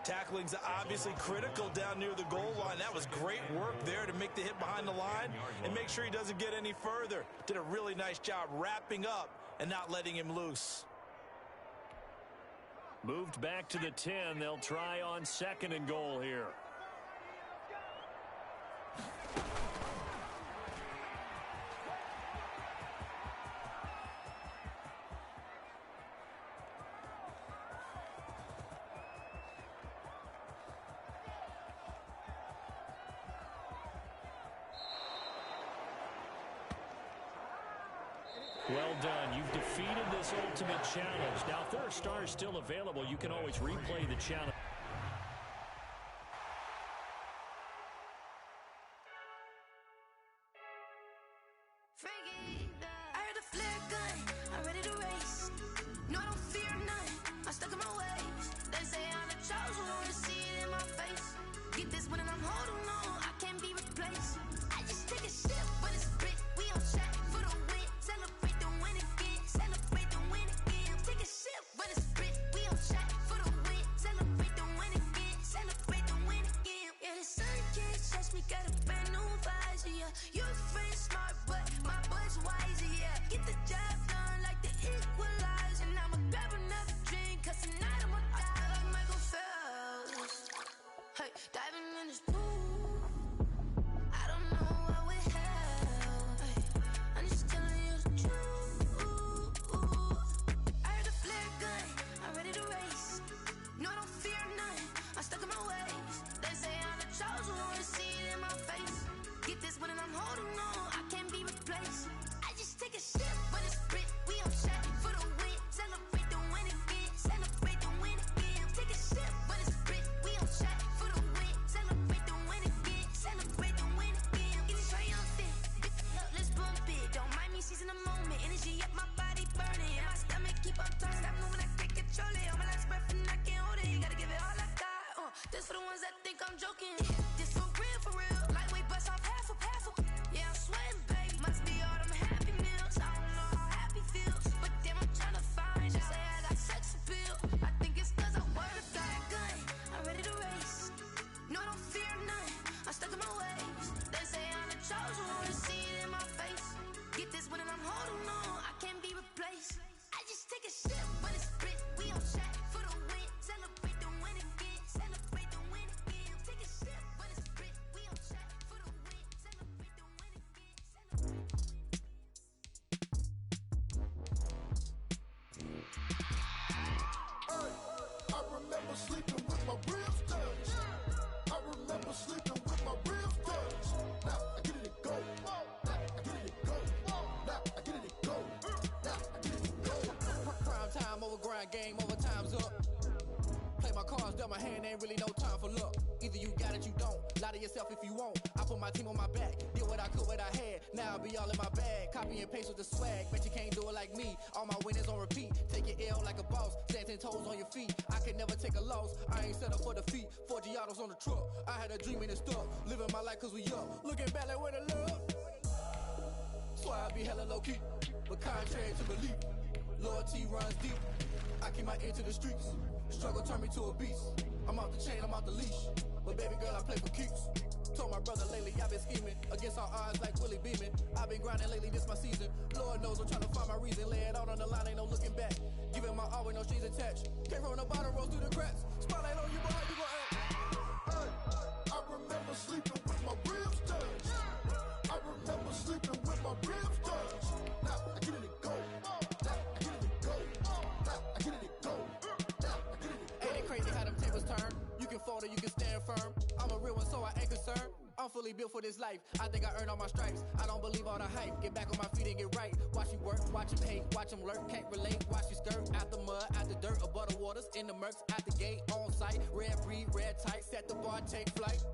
Tackling's obviously critical down near the goal line. That was great work there to make the hit behind the line and make sure he doesn't get any further. Did a really nice job wrapping up and not letting him loose. Moved back to the 10. They'll try on 2nd and goal here. Well done. You've defeated this ultimate challenge. Now, if there are stars still available, you can always replay the challenge. Frankie, I heard a flare gun, I'm ready to race. No, I don't fear none, I'm stuck in my ways. They say I'm the chosen one, see it in my face. Get this one and I'm holding on, I can't be replaced. I just take a sip, but it's spit, we on track for the win. Celebrate the win again, celebrate the win again. Take a sip, but it's spit, we on track for the win. Celebrate the win again, celebrate the win again. Yeah, the sun can't touch me, got a brand new visor, yeah. Your friend's smart, but my boy's wiser, yeah. Get the job done like the equalizer. And I'ma grab another drink, cause tonight I'ma die like Michael Phelps. Hey, diving in this pool, I don't know what would help. Hey, I'm just telling you the truth. I heard a flare gun, I'm ready to race. No, I don't fear none, I'm stuck in my ways. They say I'm the chosen one, see it in my face. Get this one and I'm holding on, I can't be replaced. I just take a sip, but it's spit, we on track for the win. Celebrate the win again, celebrate the win again. Take a sip, but it's spit, we on track for the win. Celebrate the win again, celebrate the win again. Get it triumphant, look, let's bump it. Don't mind me seizing the moment, energy up my body burning. And my stomach keep on turning, stop moving, I can't control it. On my last breath and I can't hold it, you gotta give it all I got. This for the ones that think I'm joking. This for real, lightweight bust off half a. Yeah, I'm sweating, babe, must be all them happy meals. I don't know how happy feels, but damn, I'm tryna find you. Say I got sex appeal, I think it's cause I work a gun, I'm ready to race. No, I don't fear none, I'm stuck in my ways. They say I'm the chosen one, see it in my face. Get this one and I'm holding on, I can't be replaced. I just take a sip, but it's spit, we on track for the win. Celebrate the win again, celebrate the win again. Take a sip, but it's spit, we on track for the win. Celebrate the win again, celebrate the win. I remember sleeping with my ribs touched. I remember sleeping with my ribs touched. Now I get it go. Now I get it go. Now I get it go. Now I get it go. Prime time over grind game, overtime's up. Play my cards, dealt my hand, ain't really no time for luck. Either you got it, you don't. Lie to yourself if you won't. I put my team on my back, did what I could, what I had. Now I'll be all in my bag. Copy and paste with the swag. Bet you can't do it like me. All my winners on repeat. Take your L like a boss. Stand 10 toes on your feet. I can never take a loss. I ain't set up for defeat. 4 Giottos on the truck. I had a dream and it stuck. Living my life cause we up. Looking back like where the love. Swear I be hella low key. But contrary to belief, loyalty runs deep. I keep my ear to the streets. Struggle turned me to a beast. I'm off the chain, I'm off the leash. But baby girl, I play for keeps. Told my brother lately I've been scheming against all odds like Willie Beeman. I've been grinding lately, this my season. Lord knows I'm trying to find my reason. Lay it out on the line, ain't no looking back. Giving my all with no strings attached. Came from the bottom, rose through the cracks. Spotlight on you, boy, you gon' act. I remember sleeping with my ribs touched. I remember sleeping with my ribs touched. Now I get it go. Now I get it go. Now I get it go. Now I get it go. Ain't it crazy how them tables turn? You can fold or you can stand firm. I'm a real one, so I ain't concerned. I'm fully built for this life. I think I earned all my stripes. I don't believe all the hype. Get back on my feet and get right. Watch you work, watch him hate, watch him lurk. Can't relate, watch you skirt. Out the mud, out the dirt, above the waters, in the murks, out the gate, on site. Red breed, red tight, set the bar, take flight.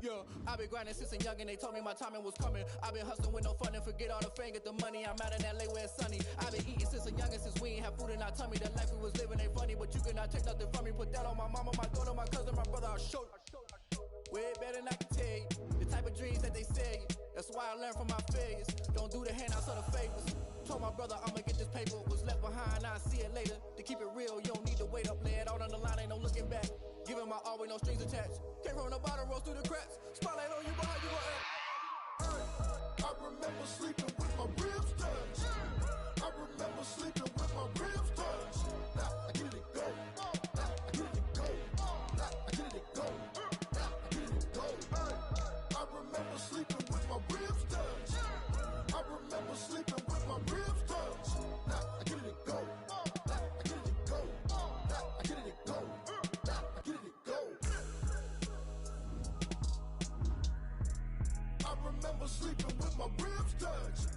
Yeah, I've been grinding since a young and they told me my timing was coming. I've been hustling with no fun and forget all the fame, get the money. I'm out in LA where it's sunny. I've been eating since a young and since we ain't have food in our tummy. The life we was living ain't funny, but you cannot take nothing from me. Put that on my mama, my daughter, my cousin, my brother, I'll show you. Way better than I can tell you. The type of dreams that they sell you. That's why I learned from my failures. Don't do the handouts or the favors. Told my brother I'ma get this paper. Was left behind, I'll see it later. To keep it real, you don't need to wait up. Lay it out on the line, ain't no looking back. Giving my all with no strings attached. Came from the bottom, rose through the cracks. Spotlight on you, boy, you gon' act. I remember sleeping with my ribs touched. I remember sleeping with my ribs touched. Now I get it go. Now I get it go. Now I get it go. Now I get it go. I remember sleeping with my ribs touched. I remember sleeping with my ribs touched. Now I get it go. Now I get it go. Now I get it go. Now I get it go. I remember sleeping with my ribs touched.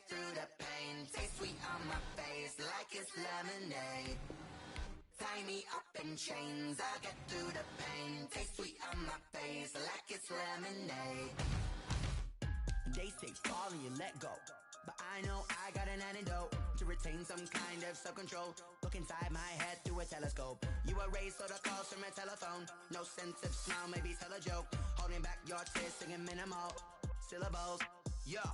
through the pain. Taste sweet on my face like it's lemonade. Tie me up in chains, I'll get through the pain. Taste sweet on my face like it's lemonade. They say fall and you let go, but I know I got an antidote to retain some kind of self-control. Look inside my head through a telescope. You erase all the calls from a telephone. No sense of smile, maybe tell a joke. Holding back your tears, singing minimal syllables. Yeah,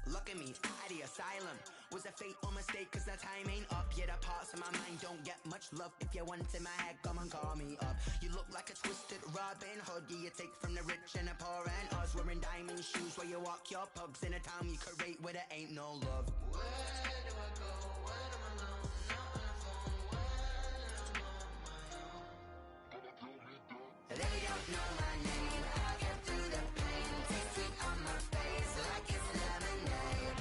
look at me, at the asylum. Was a fate or mistake, cause the time ain't up. Yeah, the parts of my mind don't get much love. If you want in my head, come and call me up. You look like a twisted Robin Hood. Yeah, you take from the rich and the poor and us. Wearing diamond shoes where you walk your pugs in a town you create where there ain't no love. Where do I go? When I'm alone? Not on the phone. When I'm on my own. They don't know my name. I'll get through the pain. Taste sweet on my face like it's lemonade.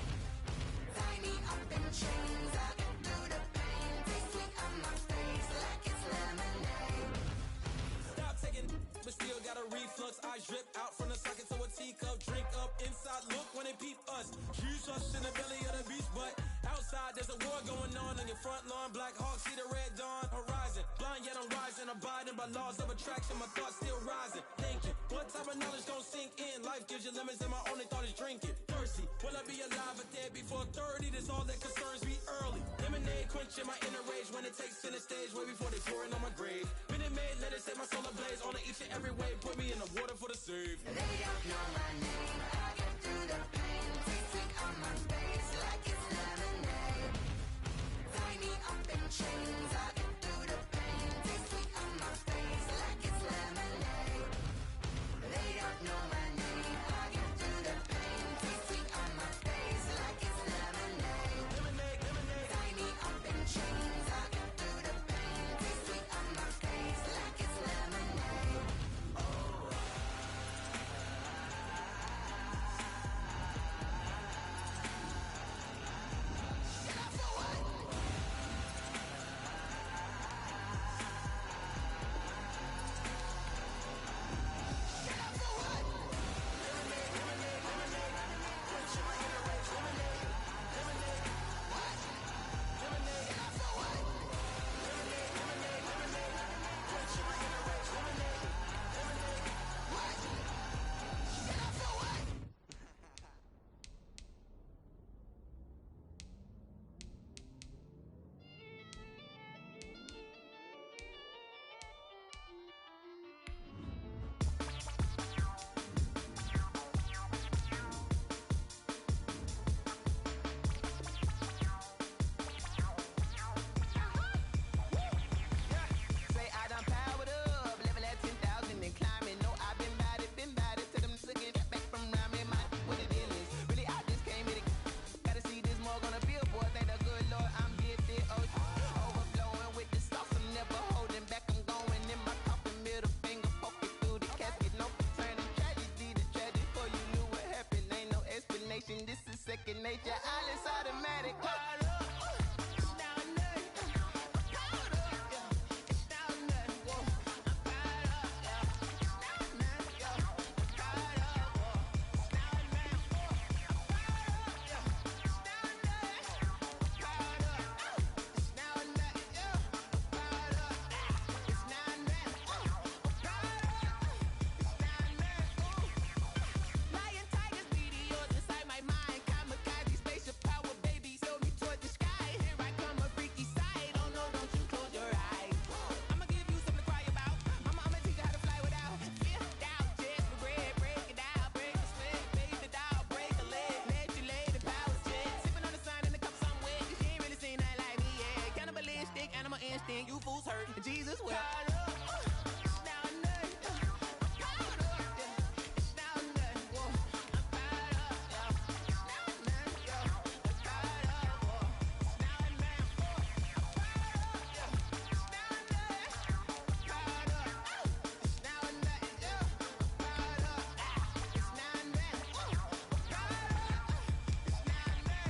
Tie me up in chains. I'll get through the pain. Taste sweet on my face like it's lemonade. Stop taking, but still got a reflux. I drip out from the socket to a teacup. Drink up inside, look when they peep us. Huge us in the belly of the beast, but outside there's a war going on your front lawn. Black Hawk, see the red dawn horizon. Blind yet I'm rising, abiding by laws of attraction. My thoughts still rising. Thinking, what type of knowledge gon' sink in? Life gives you lemons and my only thought is drinking. Thirsty, will I be alive or dead before 30? That's all that concerns me early. Lemonade quenching my inner rage when it takes center stage way before they pour it on my grave. Minute Maid, let it set my soul ablaze. On each and every way, put me in the water for the save. They don't know my name. I'll get through the pain. Taste sweet on my face like it's lemonade. Tie me up in chains. I'll get through the pain. Taste sweet on my face like it's lemonade. They don't know my name. I'll get through the pain. Taste sweet on my face like it's lemonade. Lemonade, lemonade. Tie me up in chains. I'll get through the pain. Taste sweet on my face like it's lemonade. Say I done powered up, level at 10,000 and climbing. No, I've been bad it to them looking back from around me. My what the deal is, really I just came here to gotta see this more gonna feel, boy. Thank the good Lord I'm gifted. Oh, overflowing with the sauce, I'm never holding back. I'm going in my coffin, middle finger poking through the casket. No turning tragedy to tragic. For you knew what happened, ain't no explanation. This is second nature. All is automatic. Caught up. It's down there. Caught up. It's down there. Whoa. I'm caught up. It's down there. Yo. Caught up. It's down there. I'm caught up. Yo. It's down there. Caught up. It's down there. Yo. Caught up. It's down there. Caught up. It's down there. Lion, tigers, meteors inside my mind. Kamikaze, spaceship power, baby, sail me toward the sky. Here I come, a freaky side. Oh no, don't you close your eyes. I'ma give you something to cry about. I'ma teach you how to fly without fear, doubt, just regret. Break it out, break the sweat, baby, the doll, break a leg. Let you lay the power jet. Sipping on the sun in the cup somewhere. You ain't really seen that like me, yeah. Cannibalistic, animal instinct, you fools hurt. Jesus will. It's down there. Caught up. It's down there. Whoa. I'm caught up. It's down there. Yo. Caught up. Whoa. It's down there. Caught up. Yo. It's down there. Caught up. It's down there. Yo. Caught up. It's down there. Caught up. It's down there.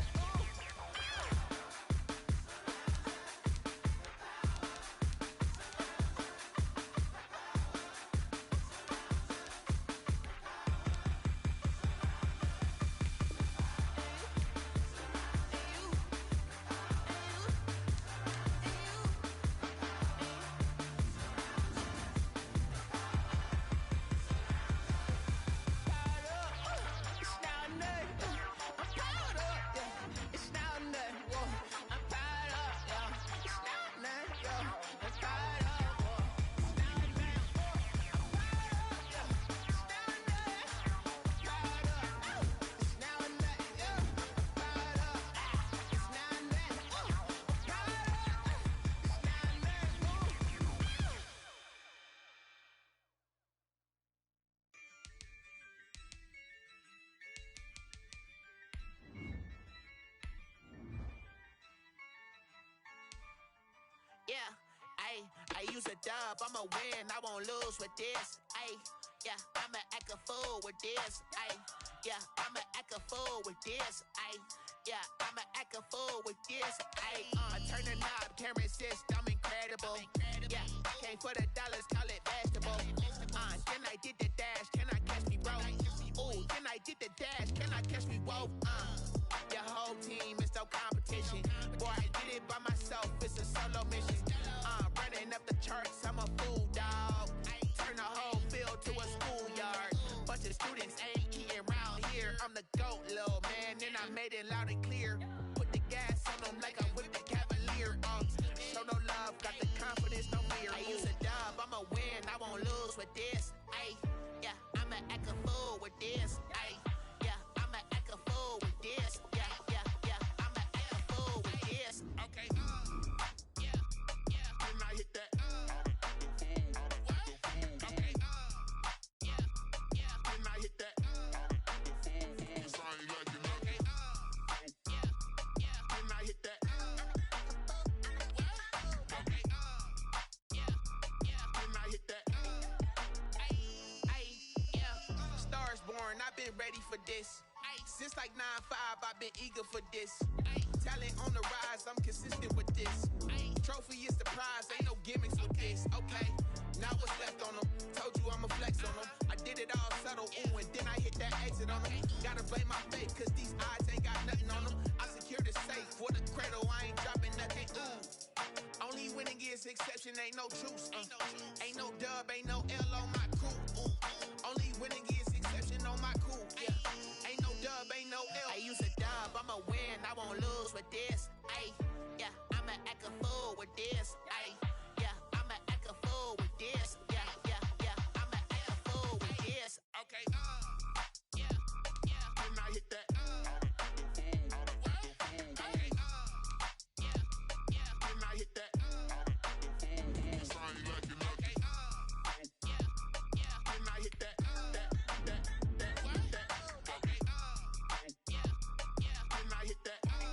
Ayy, I use a dub, I'ma win, I won't lose with this. Ayy, yeah, I'ma act a fool with this. Ayy, yeah, I'ma act a fool with this. Ayy, yeah, I'ma act a fool with this. Ayy, I turn the knob, can't resist, I'm incredible. Yeah, came for the dollars, call it vegetable. Then I did the dash, can I catch me, bro? Ooh, then I did the dash, can I catch me, whoa? Your whole team is no competition. Boy, I did it by myself, it's a solo mission. Running up the charts, I'm a fool, dog. Turn the whole field to a schoolyard. Bunch of students ain't eating round here. I'm the GOAT, little man, and I made it loud and clear. Put the gas on them like I whipped the Cavalier. Show no love, got the confidence, no fear. I use a dub, I'ma win, I won't lose with this. Ay, yeah, I'ma act a fool with this. Ay, yeah, I'ma act a fool with this. Yeah, yeah, yeah, I'ma act a fool with this. Okay, yeah, yeah. Then I hit that. Okay, yeah, yeah. Then I hit that. Cause I ain't like it, okay. Yeah, yeah. Then I hit that. Okay, yeah, yeah. Then I hit that. Stars born, I've been ready for this. Since like 9-5, I've been eager for this. Talent on the rise, I'm consistent with this. Trophy is the prize, ain't no gimmicks with this. Okay, now what's left on them? Told you I'ma flex on them. I did it all subtle, ooh, and then I hit that exit on them. Gotta blame my fate, cause these odds ain't got nothing on them. I secured the safe for the cradle, I ain't dropping nothing, ooh. Only winning is exception, ain't no truce. Ain't no dub, ain't no L on my crew. Only winning is exception on my crew. Yeah. Ain't no dub, ain't no L. I use a dub, I'ma win, I won't lose with this. Ay, yeah, I'ma act a fool with this. Ay, yeah, I'ma act a fool with this. Yeah, yeah, yeah, I'ma act a fool with this. Okay, yeah, yeah. Then I hit that. Okay, yeah, yeah. Then I hit that. Cause I ain't like it, okay. Yeah, yeah. Then I hit that. Okay. Yeah, yeah. Then I hit that. Then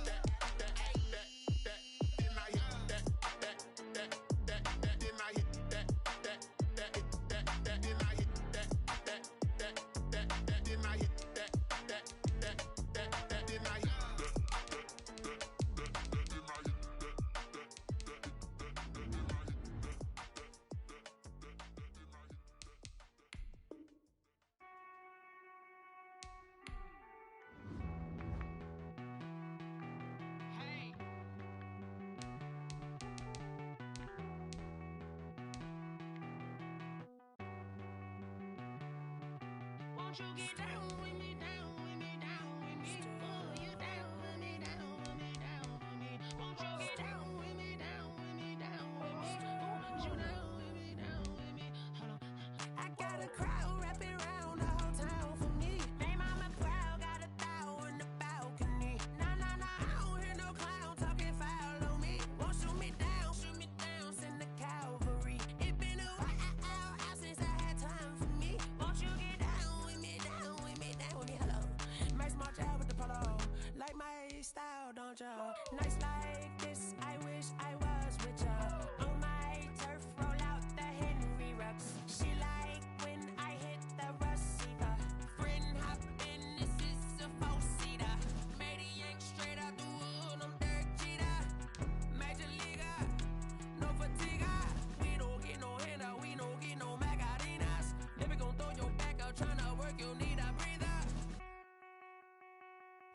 I hit that. Then I hit that. Then I hit that. Then I hit that. Then I hit Won't you get down with me, down with me, down with me? Oh, you down with me, down with me, down with me. Won't you get down with me, down with me, down with me? Oh, you down with me, down with me? Hold on. I got a crowd wrapping around the whole town for me. They mama proud, got a thou in the balcony. Nah, nah, nah, I don't hear no clown talking foul on me. Won't shoot me down, send the cavalry. It been a while since I had time for me. Won't you get down with me, down with me, down with me? Hello, nice march out with the polo. Like my style, don't ya? Nice like this, I wish I was with ya. On my turf, roll out the Henry Rux. She like when I hit the receiver. Friend hop in, this is a four-seater. Made a yank straight out the wood, I'm dirt cheater. Major leaguer, no fatigue. We don't get no handout, we don't get no Magarinas. Never gon' throw your back out, tryna work, you need a breather.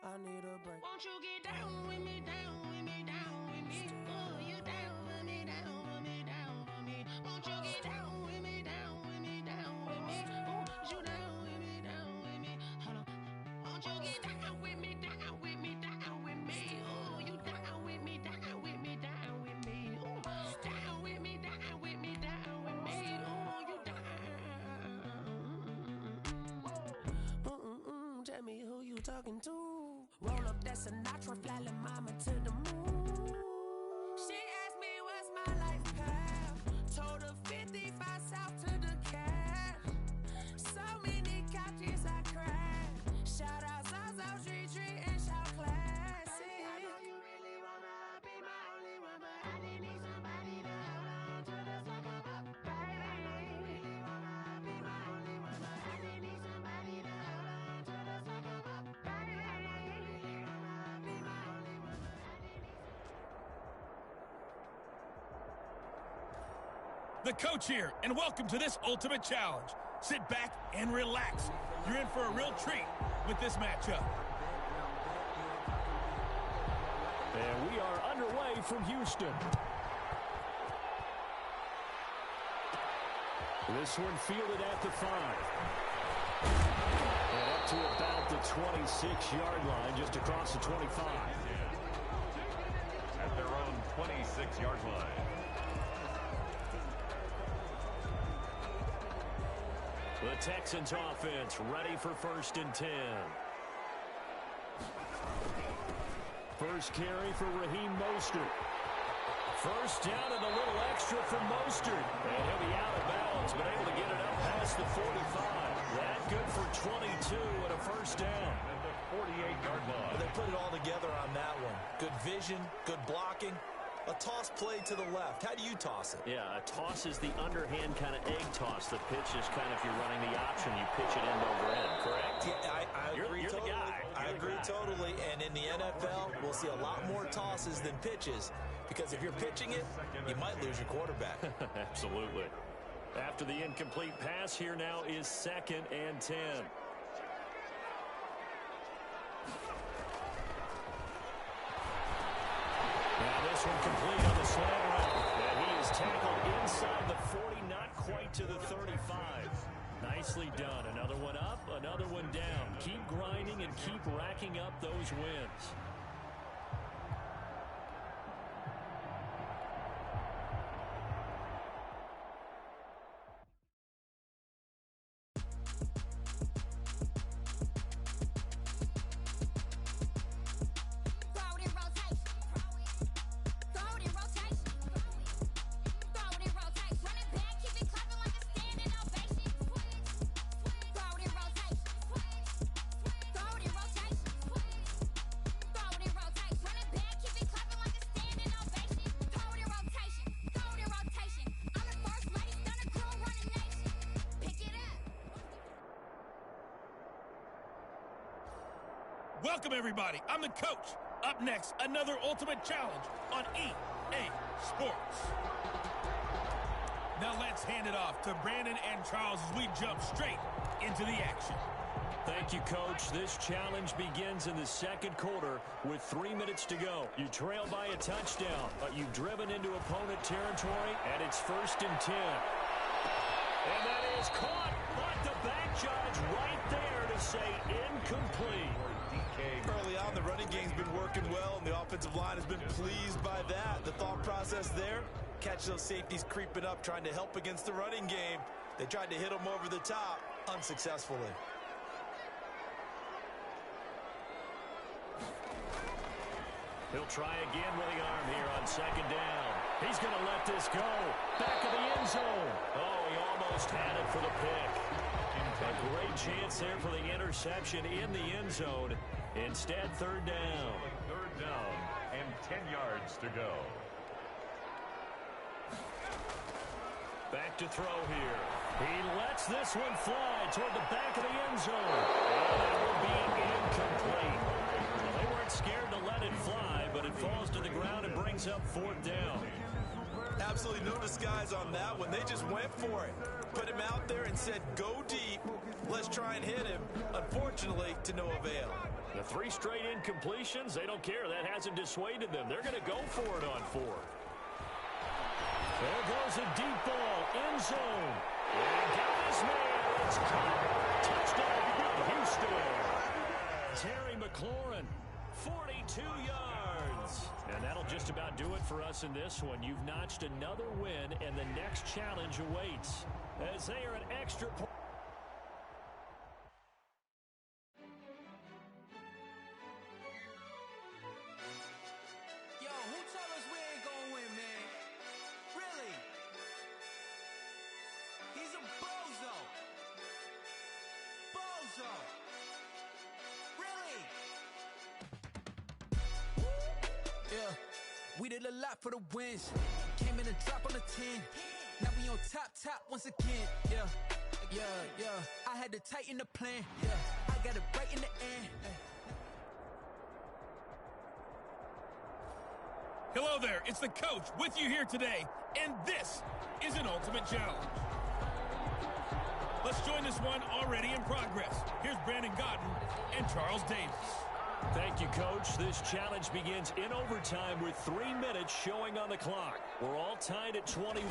I need a break. Won't you get down with me, down with me, down with me? Oh, you down with me, down with me, down with me? Won't you get down with me, down with me, down with me? Oh, you down with me, down with me? Hold on. Won't you get down with me, down with me, down with me? Oh, you down with me, down with me, down with me? Oh, down with me, down with me, down with me? Oh, you down. Tell me who you talking to. Roll up that Sinatra, fly la mama to the moon. She asked me what's my life path. Told her 55 south to the cat. So many couches I cried. Shout out South Street Tree and shout classic. I know you really wanna be my only one, but I didn't need somebody to hold on to the The coach here, and welcome to this Ultimate Challenge. Sit back and relax. You're in for a real treat with this matchup. And we are underway from Houston. This one fielded at the 5. And up to about the 26-yard line, just across the 25. At their own 26-yard line. The Texans offense ready for 1st and 10. First carry for Raheem Mostert. First down and a little extra for Mostert. And he'll be out of bounds, but able to get it up past the 45. That good for 22 and a first down. At the 48-yard line. They put it all together on that one. Good vision, good blocking. A toss play to the left. How do you toss it? Yeah, a toss is the underhand kind of egg toss. The pitch is kind of, if you're running the option, you pitch it end over end, correct? Yeah, I agree you're totally. The guy. I agree totally. And in the NFL, we'll see a lot more tosses than pitches. Because if you're pitching it, you might lose your quarterback. Absolutely. After the incomplete pass, here now is 2nd and 10. Now this one complete on the slant route. And he is tackled inside the 40, not quite to the 35. Nicely done. Another one up, another one down. Keep grinding and keep racking up those wins. Welcome, everybody. I'm the coach. Up next, another Ultimate Challenge on EA Sports. Now let's hand it off to Brandon and Charles as we jump straight into the action. Thank you, Coach. This challenge begins in the 2nd quarter with 3 minutes to go. You trail by a touchdown, but you've driven into opponent territory, and it's 1st and 10. And that is caught, but the back judge right there to say incomplete. Early on, the running game's been working well, and the offensive line has been pleased by that. The thought process there, catch those safeties creeping up, trying to help against the running game. They tried to hit them over the top, unsuccessfully. He'll try again with the arm here on 2nd down. He's going to let this go. Back of the end zone. Oh, he almost had it for the pick. A great chance there for the interception in the end zone. Instead, 3rd down. 3rd down and 10 yards to go. Back to throw here. He lets this one fly toward the back of the end zone. And that will be incomplete. They weren't scared to let it fly, but it falls to the ground and brings up 4th down. Absolutely no disguise on that one. They just went for it. Put him out there and said, go deep. Let's try and hit him. Unfortunately, to no avail. The 3 straight incompletions, they don't care. That hasn't dissuaded them. They're going to go for it on 4th. There goes a deep ball, end zone. And got his man. It's caught. Touchdown, Houston. Terry McLaurin, 42 yards. And that'll just about do it for us in this one. You've notched another win, and the next challenge awaits as they are an extra point. Yo, who told us we ain't gonna win, man? Really? He's a bozo. Bozo. Really? Yeah, we did a lot for the wins. Came in and dropped on the 10. Now we on top once again. Yeah, yeah, yeah. I had to tighten the plan. Yeah, I got it right in the end. Hello there, it's the coach with you here today, and this is an Ultimate Challenge. Let's join this one already in progress. Here's Brandon Godden and Charles Davis. Thank you, Coach. This challenge begins in overtime with 3 minutes showing on the clock. We're all tied at 21.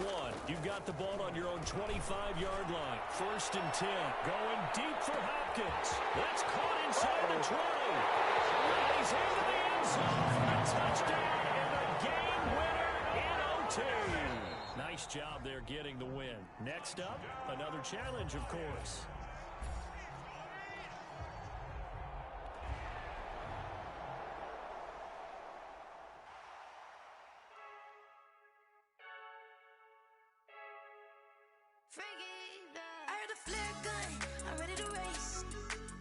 You've got the ball on your own 25-yard line. 1st and 10. Going deep for Hopkins. That's caught inside the 20. And he's into the end zone for a touchdown and a game winner in OT. Nice job there getting the win. Next up, another challenge, of course. I heard the flare gun, I'm ready to race.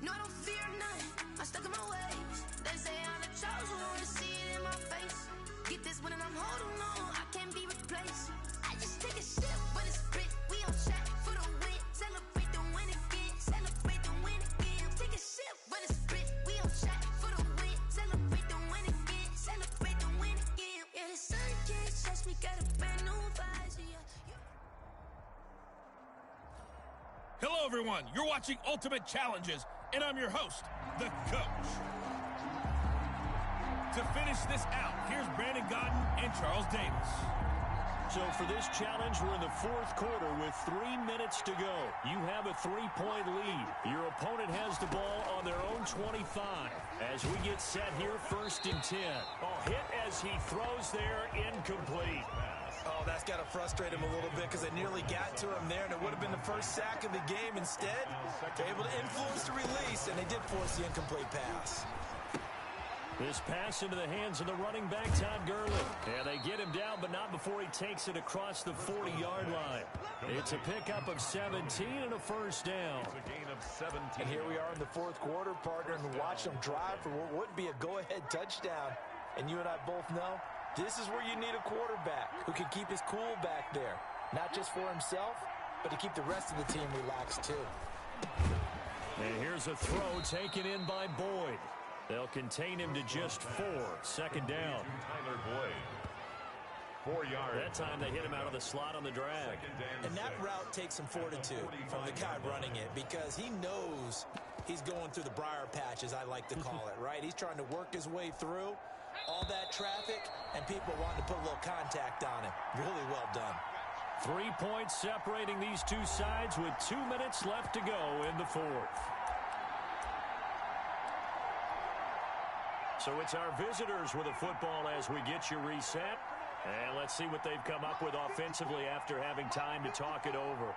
No, I don't fear none, I'm stuck in my ways. They say I'm the chosen one, to see it in my face. Get this one and I'm holding on, I can't be replaced. I just take a sip, but it's split. We on track for the win. Celebrate the win again, celebrate the win again. Take a sip, but it's split. We on track for the win. Celebrate the win again, celebrate the win again. Yeah, the sun can't touch me, got a brand new visor, yeah. Hello, everyone. You're watching Ultimate Challenges, and I'm your host, the coach. To finish this out, here's Brandon Godden and Charles Davis. So for this challenge, we're in the 4th quarter with 3 minutes to go. You have a 3-point lead. Your opponent has the ball on their own 25. As we get set here, 1st and 10. Oh, hit as he throws there, incomplete. Oh, that's got to frustrate him a little bit because they nearly got to him there, and it would have been the first sack of the game. Instead, they're able to influence the release, and they did force the incomplete pass. This pass into the hands of the running back, Todd Gurley. And they get him down, but not before he takes it across the 40-yard line. It's a pickup of 17 and a 1st down. It's a gain of 17. And here we are in the 4th quarter, partner, and watch them drive for what would be a go-ahead touchdown. And you and I both know this is where you need a quarterback who can keep his cool back there. Not just for himself, but to keep the rest of the team relaxed, too. And here's a throw taken in by Boyd. They'll contain him to just 4. 2nd down. Tyler Boyd. 4 yards. That time they hit him out of the slot on the drag. And that route takes some fortitude from the guy running it because he knows he's going through the briar patch, as I like to call it, right? He's trying to work his way through all that traffic, and people wanting to put a little contact on him. Really well done. 3 points separating these two sides with 2 minutes left to go in the 4th. So it's our visitors with a football as we get you reset. And let's see what they've come up with offensively after having time to talk it over.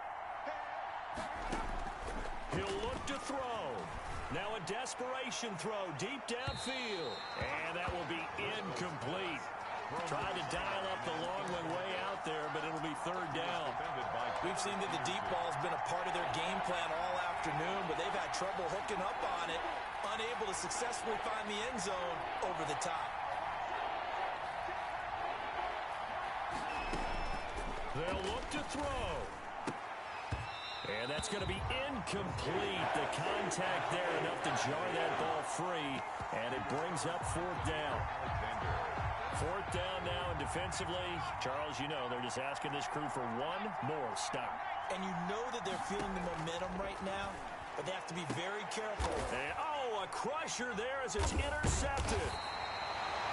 He'll look to throw. Now a desperation throw deep downfield. And that will be incomplete. Tried to dial up the long one way out there, but it'll be 3rd down. We've seen that the deep ball has been a part of their game plan all afternoon, but they've had trouble hooking up on it, unable to successfully find the end zone over the top. They'll look to throw. And that's going to be incomplete. The contact there enough to jar that ball free, and it brings up 4th down. 4th down now, and defensively, Charles, you know, they're just asking this crew for one more stop. And you know that they're feeling the momentum right now, but they have to be very careful. And, a crusher there as it's intercepted.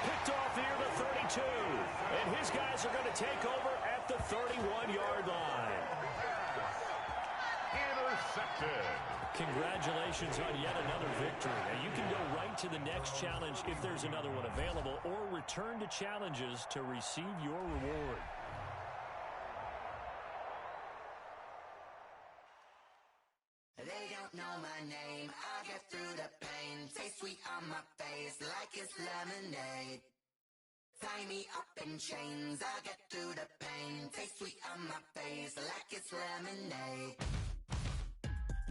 Picked off near the 32. And his guys are going to take over at the 31-yard line. Intercepted. Congratulations on yet another victory. Now you can go right to the next challenge if there's another one available, or return to challenges to receive your reward. They don't know my name, I get through the pain. Taste sweet on my face like it's lemonade. Tie me up in chains, I get through the pain. Taste sweet on my face like it's lemonade.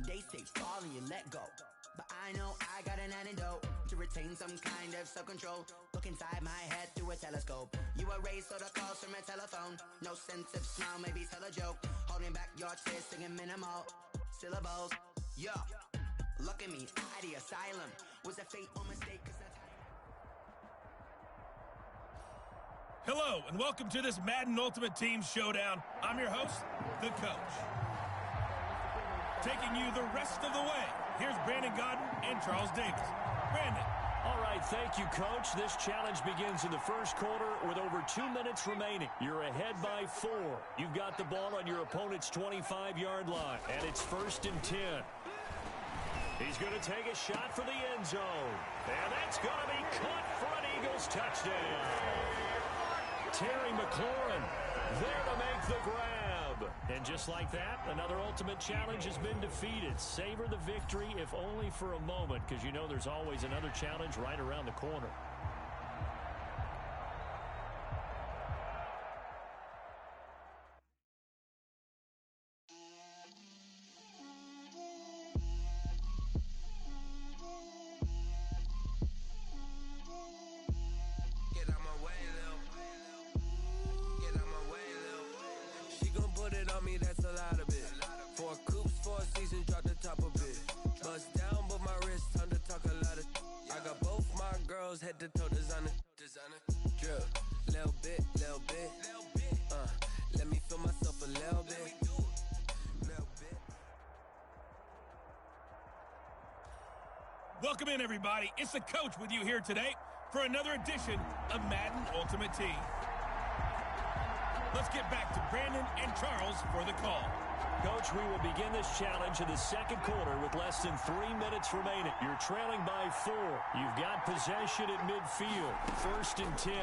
They say fall and you let go, but I know I got an antidote to retain some kind of self-control. Look inside my head through a telescope. You erase all the calls from a telephone. No sense of smile, maybe tell a joke. Holding back your tears, singing minimal syllables. Yo, look at me, out the asylum. Was a fate or mistake? 'Cause that's Hello, and welcome to this Madden Ultimate Team Showdown. I'm your host, the coach. Taking you the rest of the way, here's Brandon Godden and Charles Davis. Brandon. All right, thank you, Coach. This challenge begins in the first quarter with over 2 minutes remaining. You're ahead by 4. You've got the ball on your opponent's 25-yard line, and it's 1st and 10. He's going to take a shot for the end zone, and that's going to be caught for an Eagles touchdown. Terry McLaurin there to make the grab. And just like that, another ultimate challenge has been defeated. Savor the victory, if only for a moment, because you know there's always another challenge right around the corner. Head to toe designer, drip, little bit, let me feel myself a little bit. Welcome in, everybody. It's the coach with you here today for another edition of Madden Ultimate Team. Let's get back to Brandon and Charles for the call. Coach, we will begin this challenge in the second quarter with less than 3 minutes remaining. You're trailing by 4. You've got possession at midfield. 1st and 10.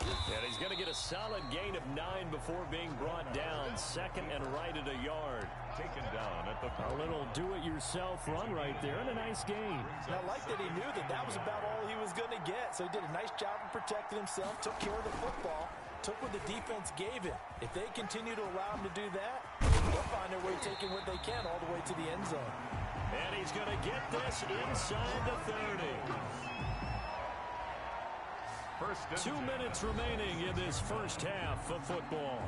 And he's going to get a solid gain of 9 before being brought down. 2nd and right at a yard. Taken down at the a little do-it-yourself run right there and a nice gain. Now, I like that he knew that that was about all he was going to get. So he did a nice job of protecting himself, took care of the football, took what the defense gave him. If they continue to allow him to do that, they'll find their way taking what they can all the way to the end zone. And he's going to get this inside the 30. 2 minutes remaining in this first half of football.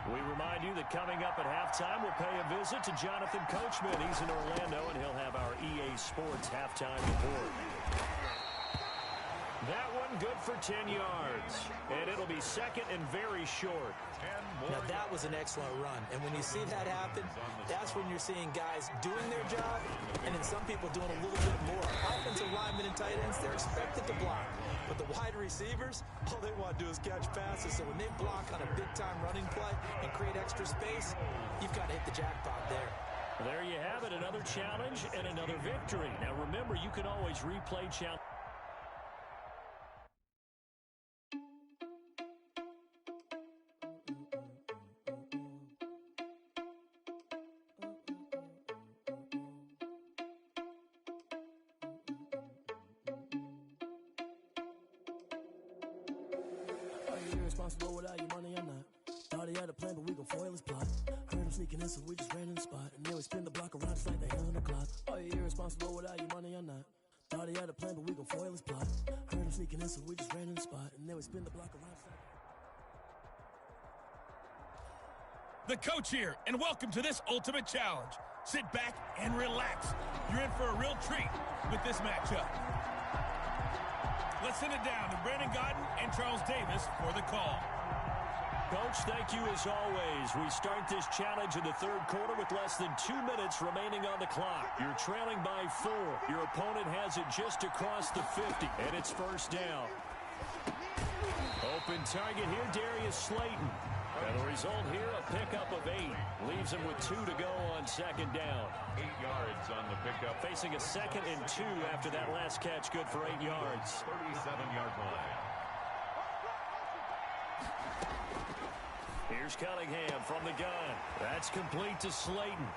We remind you that coming up at halftime, we'll pay a visit to Jonathan Coachman. He's in Orlando, and he'll have our EA Sports halftime report. That one good for 10 yards, and it'll be 2nd and very short. Now, that was an excellent run, and when you see that happen, that's when you're seeing guys doing their job, and then some people doing a little bit more. Offensive linemen and tight ends, they're expected to block, but the wide receivers, all they want to do is catch passes, so when they block on a big-time running play and create extra space, you've got to hit the jackpot there. There you have it, another challenge and another victory. Now, remember, you can always replay challenge. Irresponsible without your money or not. Thought he had a plan, but we gon' foil his plot. Heard him sneaking in, so we just ran in the spot. And then we spin the block around just like the hand on the clock. Are you irresponsible without your money or not? Thought he had a plan, but we gon' foil his plot. Heard him sneaking in, so we just ran in the spot. And then we spin the block around just like... The coach here, and welcome to this ultimate challenge. Sit back and relax. You're in for a real treat with this matchup. Let's send it down to Brandon Godden and Charles Davis for the call. Coach, thank you as always. We start this challenge in the third quarter with less than 2 minutes remaining on the clock. You're trailing by 4. Your opponent has it just across the 50, and it's 1st down. Open target here, Darius Slayton. And the result here, a pickup of 8. Leaves him with 2 to go on 2nd down. 8 yards on the pickup. Facing a 2nd and 2 after that last catch, good for 8 yards. 37-yard line. Here's Cunningham from the gun. That's complete to Slayton.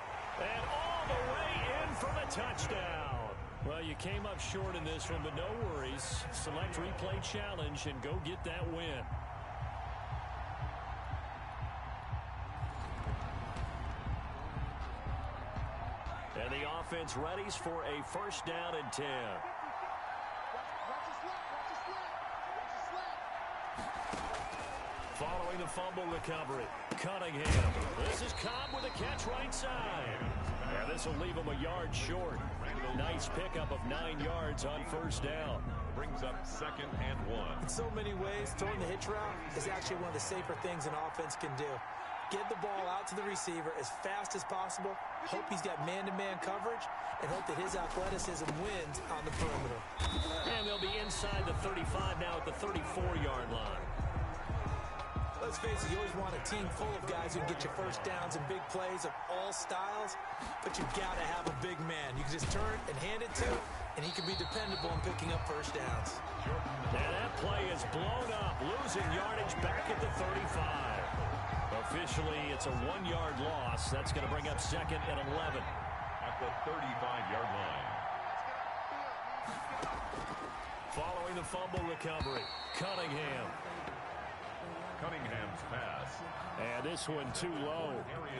And all the way in for the touchdown. Well, you came up short in this one, but no worries. Select replay challenge and go get that win. And the offense readies for a 1st down and 10. Following the fumble recovery, Cunningham. This is Cobb with a catch right side. And this will leave him a yard short. Nice pickup of 9 yards on first down. Brings up 2nd and 1. In so many ways, throwing the hitch route is actually one of the safer things an offense can do. Get the ball out to the receiver as fast as possible, hope he's got man-to-man coverage, and hope that his athleticism wins on the perimeter. And they'll be inside the 35 now at the 34-yard line. Let's face it, you always want a team full of guys who can get you first downs and big plays of all styles, but you've got to have a big man. You can just turn and hand it to, and he can be dependable in picking up first downs. And that play is blown up, losing yardage back at the 35. Officially, it's a 1-yard loss. That's going to bring up 2nd and 11. At the 35-yard line. Following the fumble recovery, Cunningham. Cunningham's pass. And this one too low.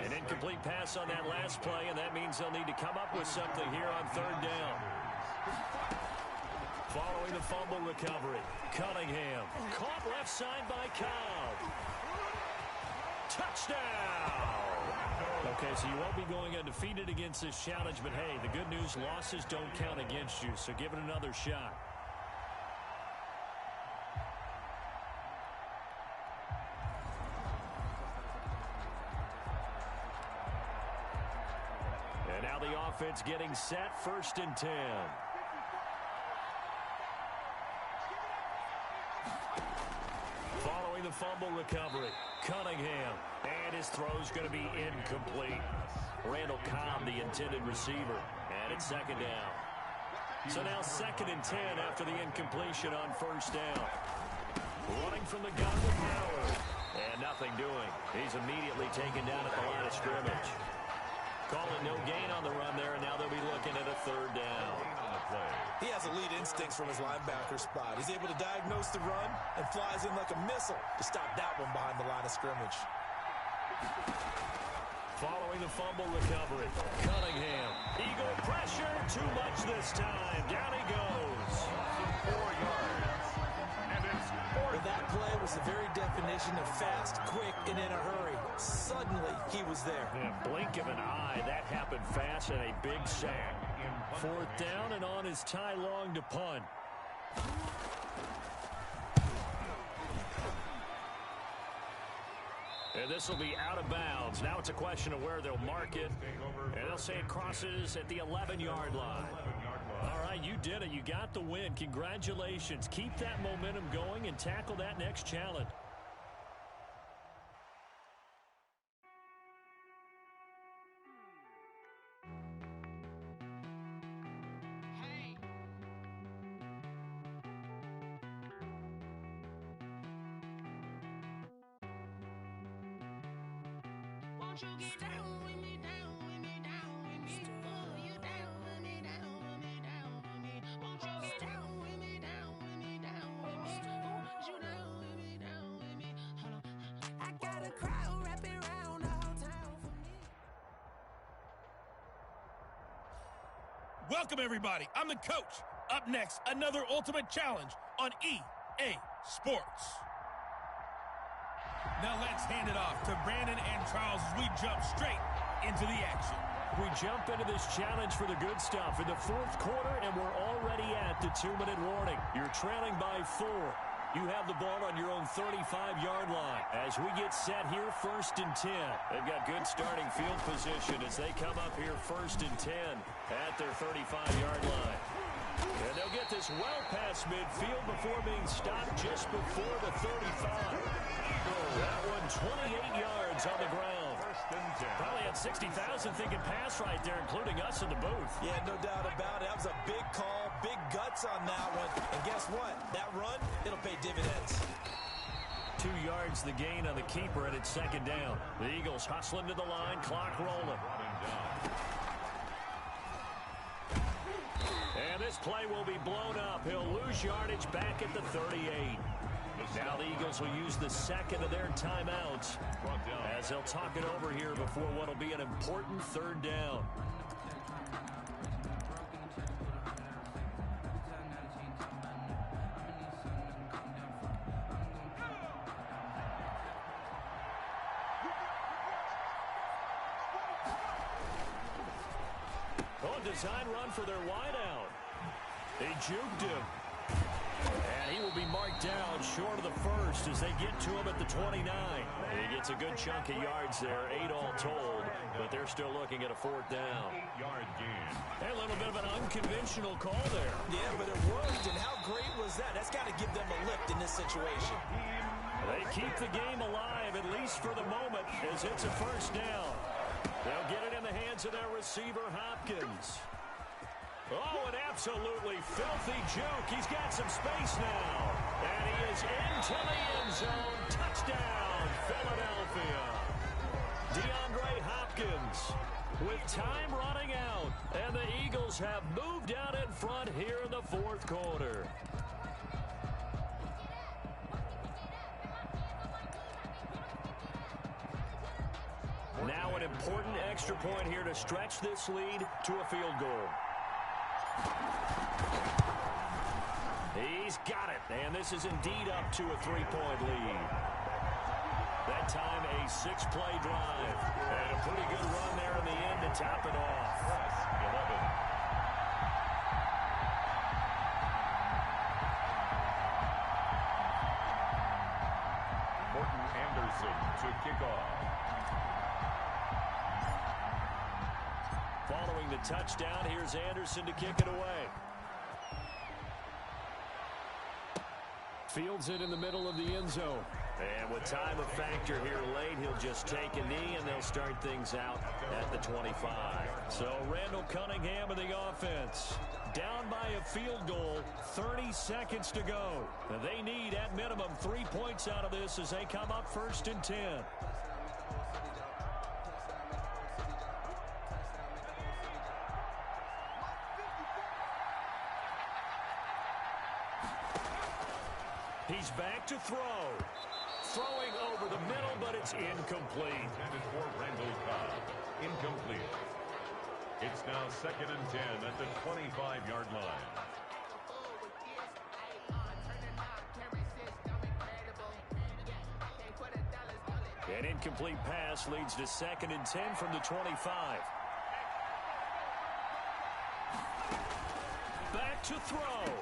An incomplete pass on that last play, and that means they'll need to come up with something here on 3rd down. Following the fumble recovery, Cunningham. Caught left side by Cobb. Touchdown! Okay, so you won't be going undefeated against this challenge, but hey, the good news, losses don't count against you, so give it another shot. And now the offense getting set, 1st and 10. Following the fumble recovery, Cunningham. And his throw's going to be incomplete. Randall Cobb, the intended receiver. And it's 2nd down. So now 2nd and 10 after the incompletion on 1st down. Running from the gun with Howard. And nothing doing. He's immediately taken down at the line of scrimmage. Calling no gain on the run there, and now they'll be looking at a 3rd down. He has elite instincts from his linebacker spot. He's able to diagnose the run and flies in like a missile to stop that one behind the line of scrimmage. Following the fumble recovery, Cunningham. Eagle pressure, too much this time. Down he goes. 4 yards. And it's 4th. Well, that play was the very definition of fast, quick, and in a hurry. Suddenly, he was there. In a blink of an eye, that happened fast and a big sack. 4th down, and on is Ty Long to punt. And this will be out of bounds. Now it's a question of where they'll mark it. And they'll say it crosses at the 11-yard line. All right, you did it. You got the win. Congratulations. Keep that momentum going and tackle that next challenge. Won't you get down with me, down with me, down with me? Oh, you down with me, down with me, down with me? Won't you get down with me, down with me, down with me? Oh, you down with me, down with me? Hold on. I got a crowd wrapping around the whole town for me. Welcome, everybody. I'm the coach. Up next, another Ultimate Challenge on EA Sports. Now let's hand it off to Brandon and Charles as we jump straight into the action. We jump into this challenge for the good stuff in the 4th quarter, and we're already at the 2-minute warning. You're trailing by 4. You have the ball on your own 35-yard line. As we get set here, 1st and 10. They've got good starting field position as they come up here 1st and 10 at their 35-yard line. And they'll get this well past midfield before being stopped just before the 35. That one 28 yards on the ground. Probably had 60,000 thinking pass right there, including us in the booth. Yeah, no doubt about it. That was a big call, big guts on that one. And guess what? That run, it'll pay dividends. 2 yards the gain on the keeper, and it's 2nd down. The Eagles hustling to the line, clock rolling. And this play will be blown up. He'll lose yardage back at the 38. Now the Eagles will use the 2nd of their timeouts as they'll talk it over here before what will be an important 3rd down. a design run for their wideout. They juked him. And he will be marked down short of the first as they get to him at the 29. He gets a good chunk of yards there, 8 all told, but they're still looking at a 4th down. 8-yard gain. A little bit of an unconventional call there. Yeah, but it worked, and how great was that? That's got to give them a lift in this situation. They keep the game alive, at least for the moment, as it's a 1st down. They'll get it in the hands of their receiver, Hopkins. Oh, an absolutely filthy juke. He's got some space now. And he is into the end zone. Touchdown, Philadelphia. DeAndre Hopkins with time running out. And the Eagles have moved out in front here in the 4th quarter. Now an important extra point here to stretch this lead to a field goal. He's got it, and this is indeed up to a 3-point lead. That time a 6-play drive, and a pretty good run there in the end to top it off. 11. Morton Anderson to kick off. Following the touchdown, here's Anderson to kick it away. Fields it in the middle of the end zone. And with time a factor here late, he'll just take a knee, and they'll start things out at the 25. So Randall Cunningham and the offense down by a field goal, 30 seconds to go. They need, at minimum, 3 points out of this as they come up 1st and 10. He's back to throw. Throwing over the middle, but it's incomplete. Intended for Randall Cobb. Incomplete. It's now 2nd and 10 at the 25-yard line. An incomplete pass leads to 2nd and 10 from the 25. Back to throw.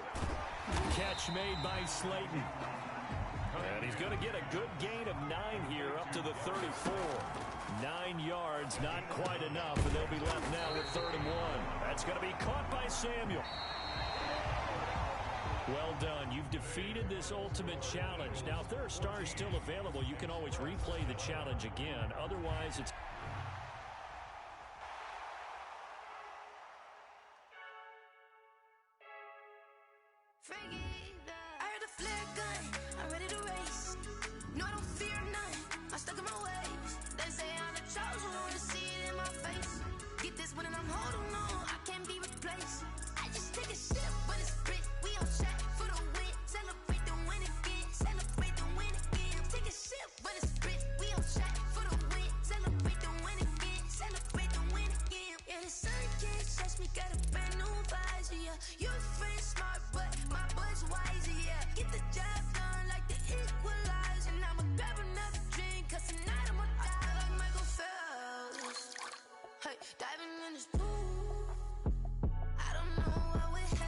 Catch made by Slayton. And he's going to get a good gain of 9 here up to the 34. 9 yards, not quite enough, and they'll be left now with 3rd and 1. That's going to be caught by Samuel. Well done. You've defeated this ultimate challenge. Now, if there are stars still available, you can always replay the challenge again. Otherwise, it's... I heard the flare gun, I'm ready to race. No, I don't fear none, I'm stuck in my ways. They say I'm the chosen one, to see it in my face. Get this one and I'm holding on, I can't be replaced. I just take a sip, but it's spit, we on track for the win. Celebrate the win again, celebrate the win again. Take a sip, but it's spit, we on track for the win. Celebrate the win again, celebrate the win again. Yeah, the sun can't touch me, got a brand new visor, yeah. You're a friend smart, but my boy's wiser, yeah. Get the job done like the equalizer. And I'ma grab another drink, cause tonight I'ma die like Michael Phelps. Hey, diving in this pool, I don't know what would happen.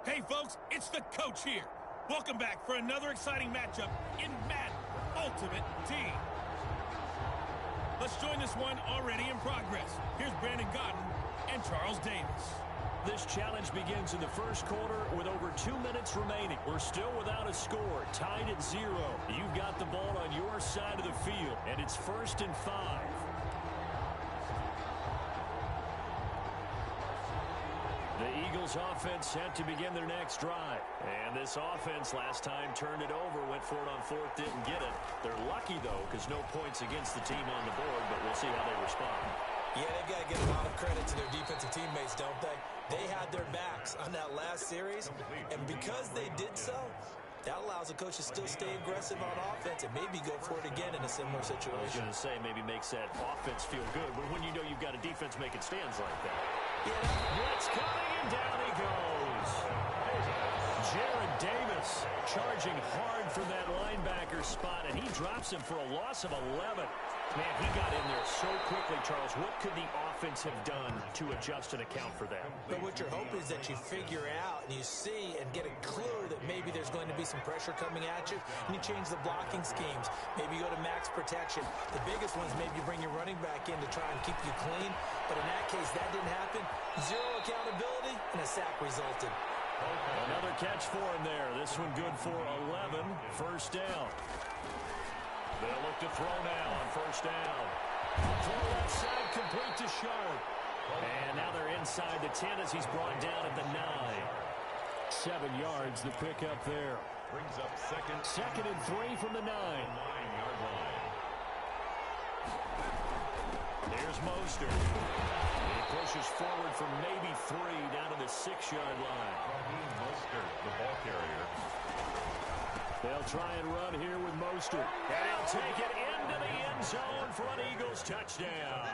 Hey, folks, it's the coach here. Welcome back for another exciting matchup in Madden Ultimate Team. Let's join this one already in progress. Here's Brandon Godden and Charles Davis. This challenge begins in the first quarter with over 2 minutes remaining. We're still without a score, tied at 0. You've got the ball on your side of the field, and it's 1st and 5. The Eagles offense set to begin their next drive. And this offense last time turned it over, went for it on 4th, didn't get it. They're lucky, though, because no points against the team on the board, but we'll see how they respond. Yeah, they've got to give a lot of credit to their defensive teammates, don't they? They had their backs on that last series, and because they did so, that allows the coach to still stay aggressive on offense and maybe go for it again in a similar situation. I was going to say maybe makes that offense feel good, but when you know you've got a defense making stands like that. Yeah, Blitz coming, and down he goes. Jared Davis charging hard for that linebacker spot, and he drops him for a loss of 11. Man, he got in there so quickly, Charles. What could the offense have done to adjust and account for that? But what you're hoping is that you figure out and you see and get a clue that maybe there's going to be some pressure coming at you, and you change the blocking schemes. Maybe you go to max protection. The biggest one is maybe you bring your running back in to try and keep you clean. But in that case, that didn't happen. 0 accountability, and a sack resulted. Another catch for him there. This one good for 11. 1st down. They'll look to throw now on 1st down. Throw left side, complete to Sharp. And now they're inside the 10 as he's brought down at the 9. 7 yards, the pickup there. Brings up second and 3 from the 9. 9-yard line. There's Mostert. He pushes forward for maybe 3 down to the 6-yard line. Mostert, the ball carrier. They'll try and run here with Mostert. And he'll take it into the end zone for an Eagles touchdown.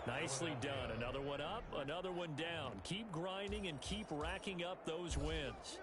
Nicely done. Another one up, another one down. Keep grinding and keep racking up those wins.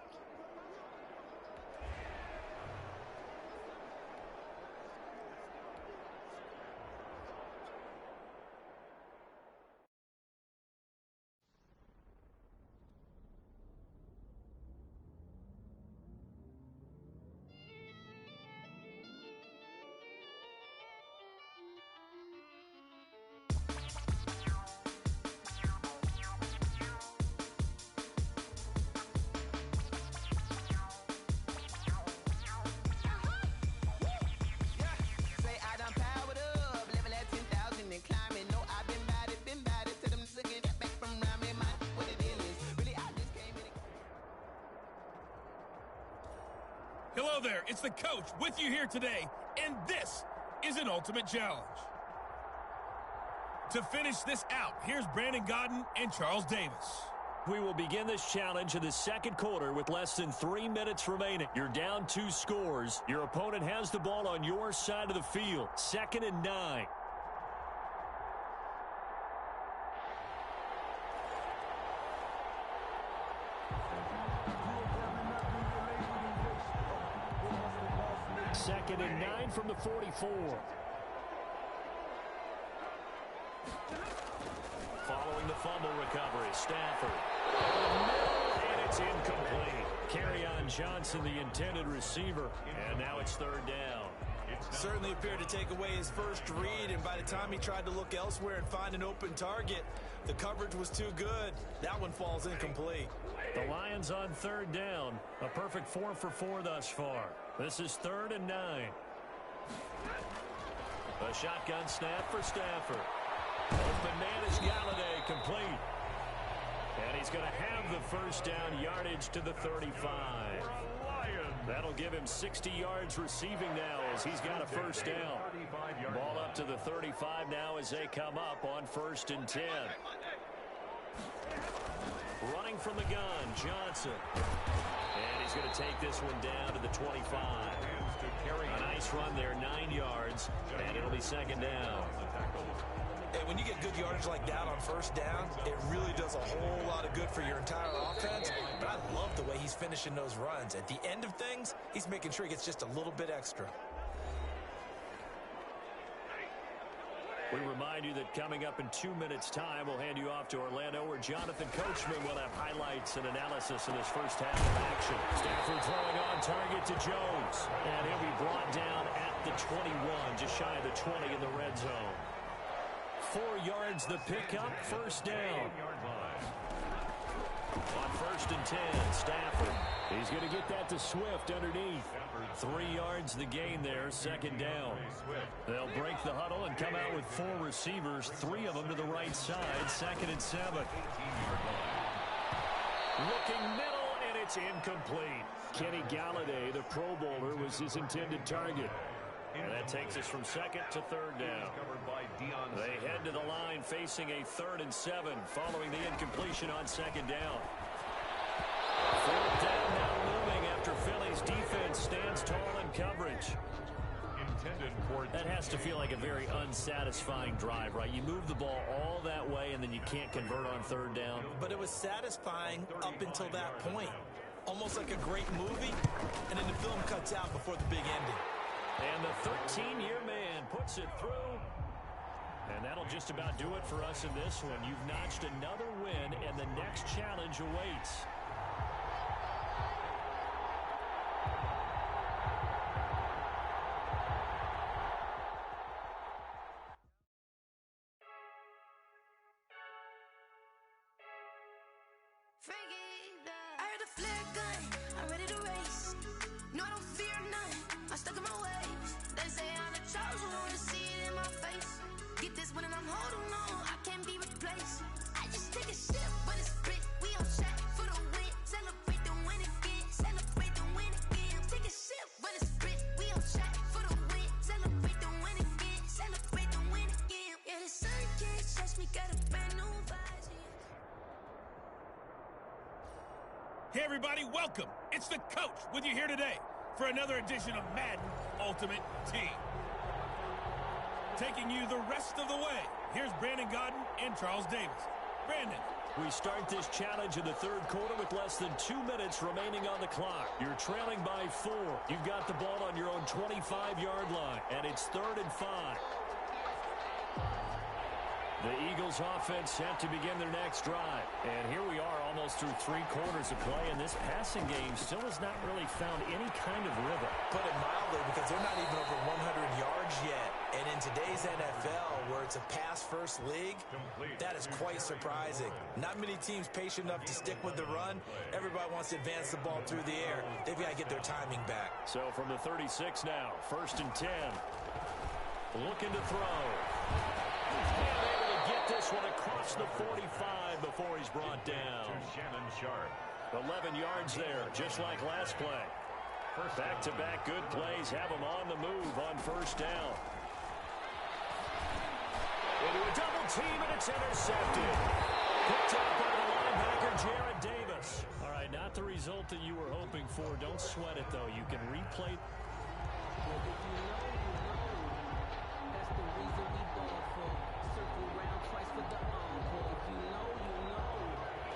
Hello there, it's the coach with you here today, and this is an Ultimate Challenge. To finish this out, here's Brandon Godden and Charles Davis. We will begin this challenge in the second quarter with less than 3 minutes remaining. You're down 2 scores. Your opponent has the ball on your side of the field. 2nd and 9. Second and 9 from the 44. Following the fumble recovery, Stafford. And it's incomplete. Kerryon Johnson, the intended receiver. And now it's 3rd down. Certainly appeared to take away his first read, and by the time he tried to look elsewhere and find an open target, the coverage was too good. That one falls incomplete. The Lions on 3rd down. A perfect 4 for 4 thus far. This is 3rd and 9. A shotgun snap for Stafford. Open man is Galladay, complete. And he's going to have the 1st down, yardage to the 35. That'll give him 60 yards receiving now as he's got a 1st down. Ball up to the 35 now as they come up on 1st and 10. Running from the gun, Johnson. And he's going to take this one down to the 25. A nice run there, 9 yards, and it'll be 2nd down. And when you get good yardage like that on 1st down, it really does a whole lot of good for your entire offense. But I love the way he's finishing those runs. At the end of things, he's making sure he gets just a little bit extra. We remind you that coming up in 2 minutes' time, we'll hand you off to Orlando, where Jonathan Coachman will have highlights and analysis in this first half of action. Stafford throwing on target to Jones. And he'll be brought down at the 21, just shy of the 20 in the red zone. 4 yards the pickup, first down. On 1st and 10, Stafford. He's going to get that to Swift underneath. 3 yards the gain there, second down. They'll break the huddle and come out with 4 receivers, 3 of them to the right side, 2nd and 7. Looking middle, and it's incomplete. Kenny Galladay, the Pro Bowler, was his intended target. And that takes us from 2nd to 3rd down. They head to the line facing a 3rd and 7 following the incompletion on 2nd down. 4th down now looming after Philly's defense stands tall in coverage. That has to feel like a very unsatisfying drive, right? You move the ball all that way and then you can't convert on 3rd down. But it was satisfying up until that point. Almost like a great movie, and then the film cuts out before the big ending. And the 13-year man puts it through. And that'll just about do it for us in this one. You've notched another win, and the next challenge awaits. I heard a flare gun, I'm ready to race. No, I don't fear none, I'm stuck in my ways. They say I'm the chosen one, to see it in my face. Get this one and I'm holding on, I can't be replaced. I just take a sip, but it's split, we on track for the win. Celebrate the win again, celebrate the win again. Take a sip, but it's split, we on track for the win. Celebrate the win again, celebrate the win again. Yeah, the sun can't touch me, got a brand new visor. Hey everybody, welcome. It's the coach with you here today for another edition of Madden Ultimate Team. Taking you the rest of the way, here's Brandon Godden and Charles Davis. Brandon. We start this challenge in the 3rd quarter with less than 2 minutes remaining on the clock. You're trailing by 4. You've got the ball on your own 25-yard line, and it's 3rd and 5. The Eagles offense set to begin their next drive. And here we are almost through 3 quarters of play, and this passing game still has not really found any kind of rhythm. Put it mildly, because they're not even over 100 yards yet. And in today's NFL, where it's a pass-first league, that is quite surprising. Not many teams patient enough to stick with the run. Everybody wants to advance the ball through the air. They've got to get their timing back. So from the 36 now, 1st and 10. Looking to throw. And able to get this one across the 45 before he's brought down. Shannon Sharp. 11 yards there, just like last play. Back-to-back good plays have him on the move on 1st down. Into a double team, and it's intercepted. Picked up by the linebacker, Jared Davis. All right, not the result that you were hoping for. Don't sweat it, though. You can replay.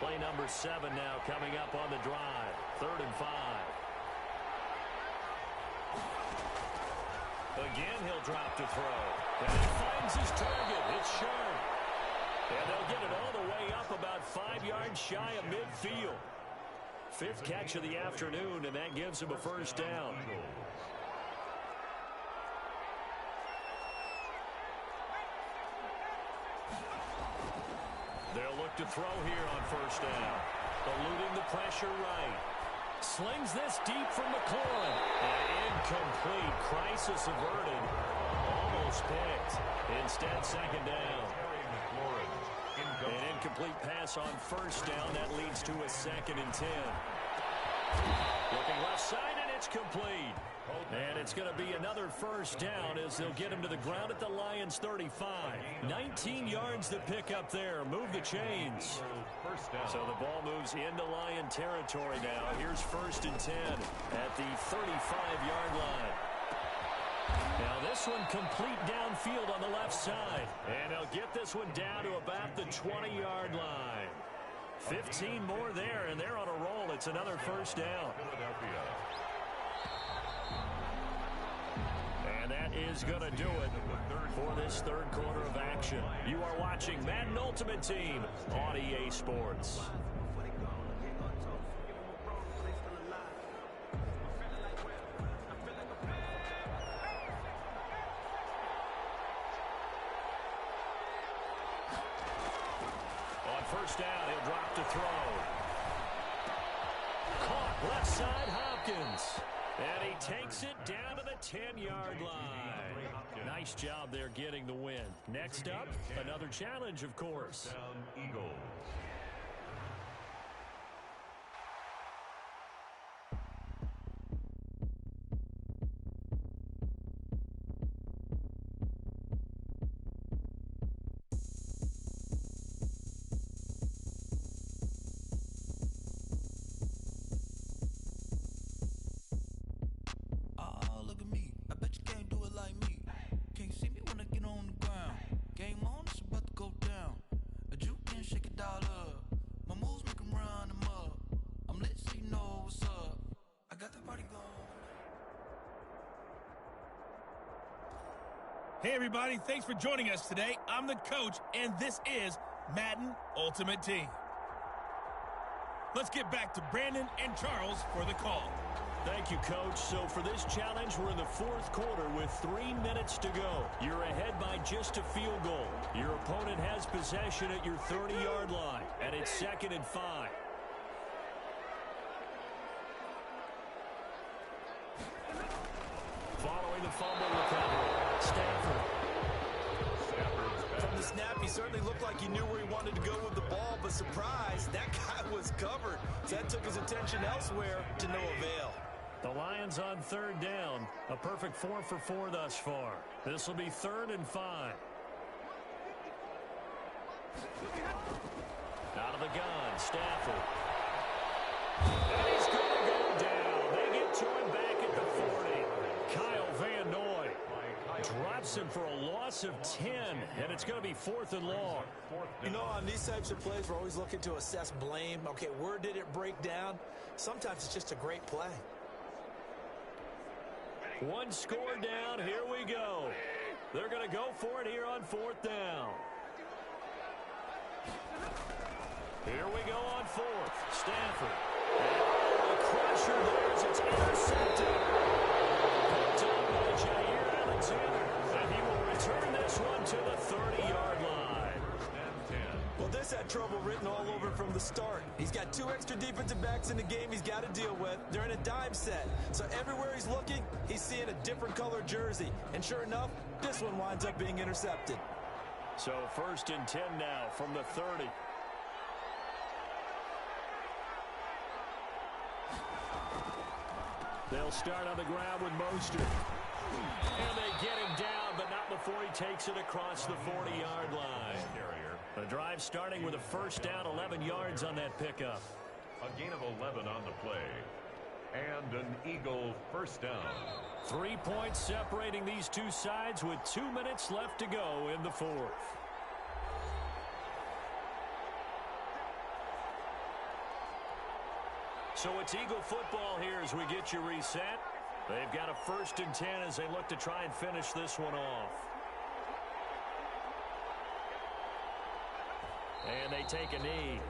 Play number 7 now coming up on the drive. 3rd and 5. Again, he'll drop to throw. And he finds his target. It's Sharp. And they'll get it all the way up about 5 yards shy of midfield. 5th catch of the afternoon, and that gives him a 1st down. They'll look to throw here on 1st down. Eluding the pressure right. Slings this deep from McLaurin. And incomplete. Crisis averted. Almost picked. Instead, 2nd down. An incomplete pass on 1st down. That leads to a 2nd and 10. Looking left side, and it's complete. And it's going to be another 1st down as they'll get him to the ground at the Lions' 35. 19 yards to pick up there. Move the chains. So the ball moves into Lion territory now. Here's 1st and 10 at the 35-yard line. Now this one complete downfield on the left side. And they'll get this one down to about the 20-yard line. 15 more there, and they're on a roll. It's another 1st down. And that is going to do it for this third quarter of action. You are watching Madden Ultimate Team on EA Sports. On first down, he'll drop to throw. Caught left side, Hopkins. And he takes it down to the 10-yard line. Nice job there getting the win. Next up, another challenge, of course. Eagles. Hey, everybody. Thanks for joining us today. I'm the coach, and this is Madden Ultimate Team. Let's get back to Brandon and Charles for the call. Thank you, Coach. So for this challenge, we're in the fourth quarter with 3 minutes to go. You're ahead by just a field goal. Your opponent has possession at your 30-yard line, and it's 2nd and 5. Following the fumble recovery, Stafford. From the snap, he certainly looked like he knew where he wanted to go with the ball, but surprise, that guy was covered. So that took his attention elsewhere to no avail. The Lions on third down. A perfect 4 for 4 thus far. This will be 3rd and 5. Out of the gun, Stafford. And he's going to go down. They get to him back at the 40. Kyle Van Noy drops him for a loss of 10, and it's going to be 4th and long. You know, on these types of plays, we're always looking to assess blame. Okay, where did it break down? Sometimes it's just a great play. One score down. Here we go. They're going to go for it here on 4th down. Here we go on 4th. Stafford. And a crusher there as it's intercepted. Picked up by Jair Alexander. And he will return this one to the 30-yard line. Well, this had trouble written all over from the start. He's got 2 extra defensive backs in the game he's got to deal with. They're in a dime set. So everywhere he's looking, he's seeing a different color jersey. And sure enough, this one winds up being intercepted. So 1st and 10 now from the 30. They'll start on the ground with Mostert. And they get him down, but not before he takes it across the 40-yard line. The drive starting with a first down, 11 yards on that pickup. A gain of 11 on the play. And an Eagle first down. 3 points separating these two sides with 2 minutes left to go in the 4th. So it's Eagle football here as we get you reset. They've got a 1st and 10 as they look to try and finish this one off. And they take a knee.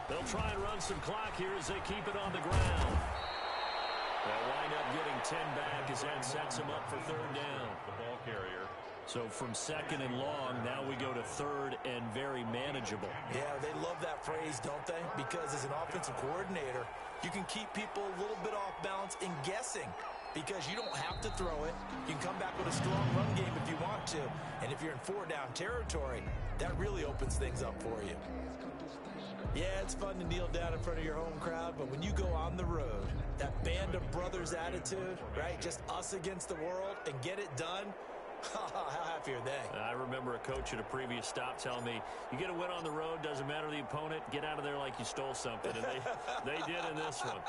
They'll try and run some clock here as they keep it on the ground. They'll wind up getting 10 back as that sets them up for 3rd down. The ball carrier. So from 2nd and long, now we go to 3rd and very manageable. Yeah, they love that phrase, don't they? Because as an offensive coordinator, you can keep people a little bit off balance and guessing because you don't have to throw it. You can come back with a strong run game if you want to. And if you're in 4-down territory, that really opens things up for you. Yeah, it's fun to kneel down in front of your home crowd, but when you go on the road, that band of brothers attitude, right? Just us against the world and get it done. How happy are they? I remember a coach at a previous stop telling me, you get a win on the road, doesn't matter the opponent, get out of there like you stole something. And they did in this one.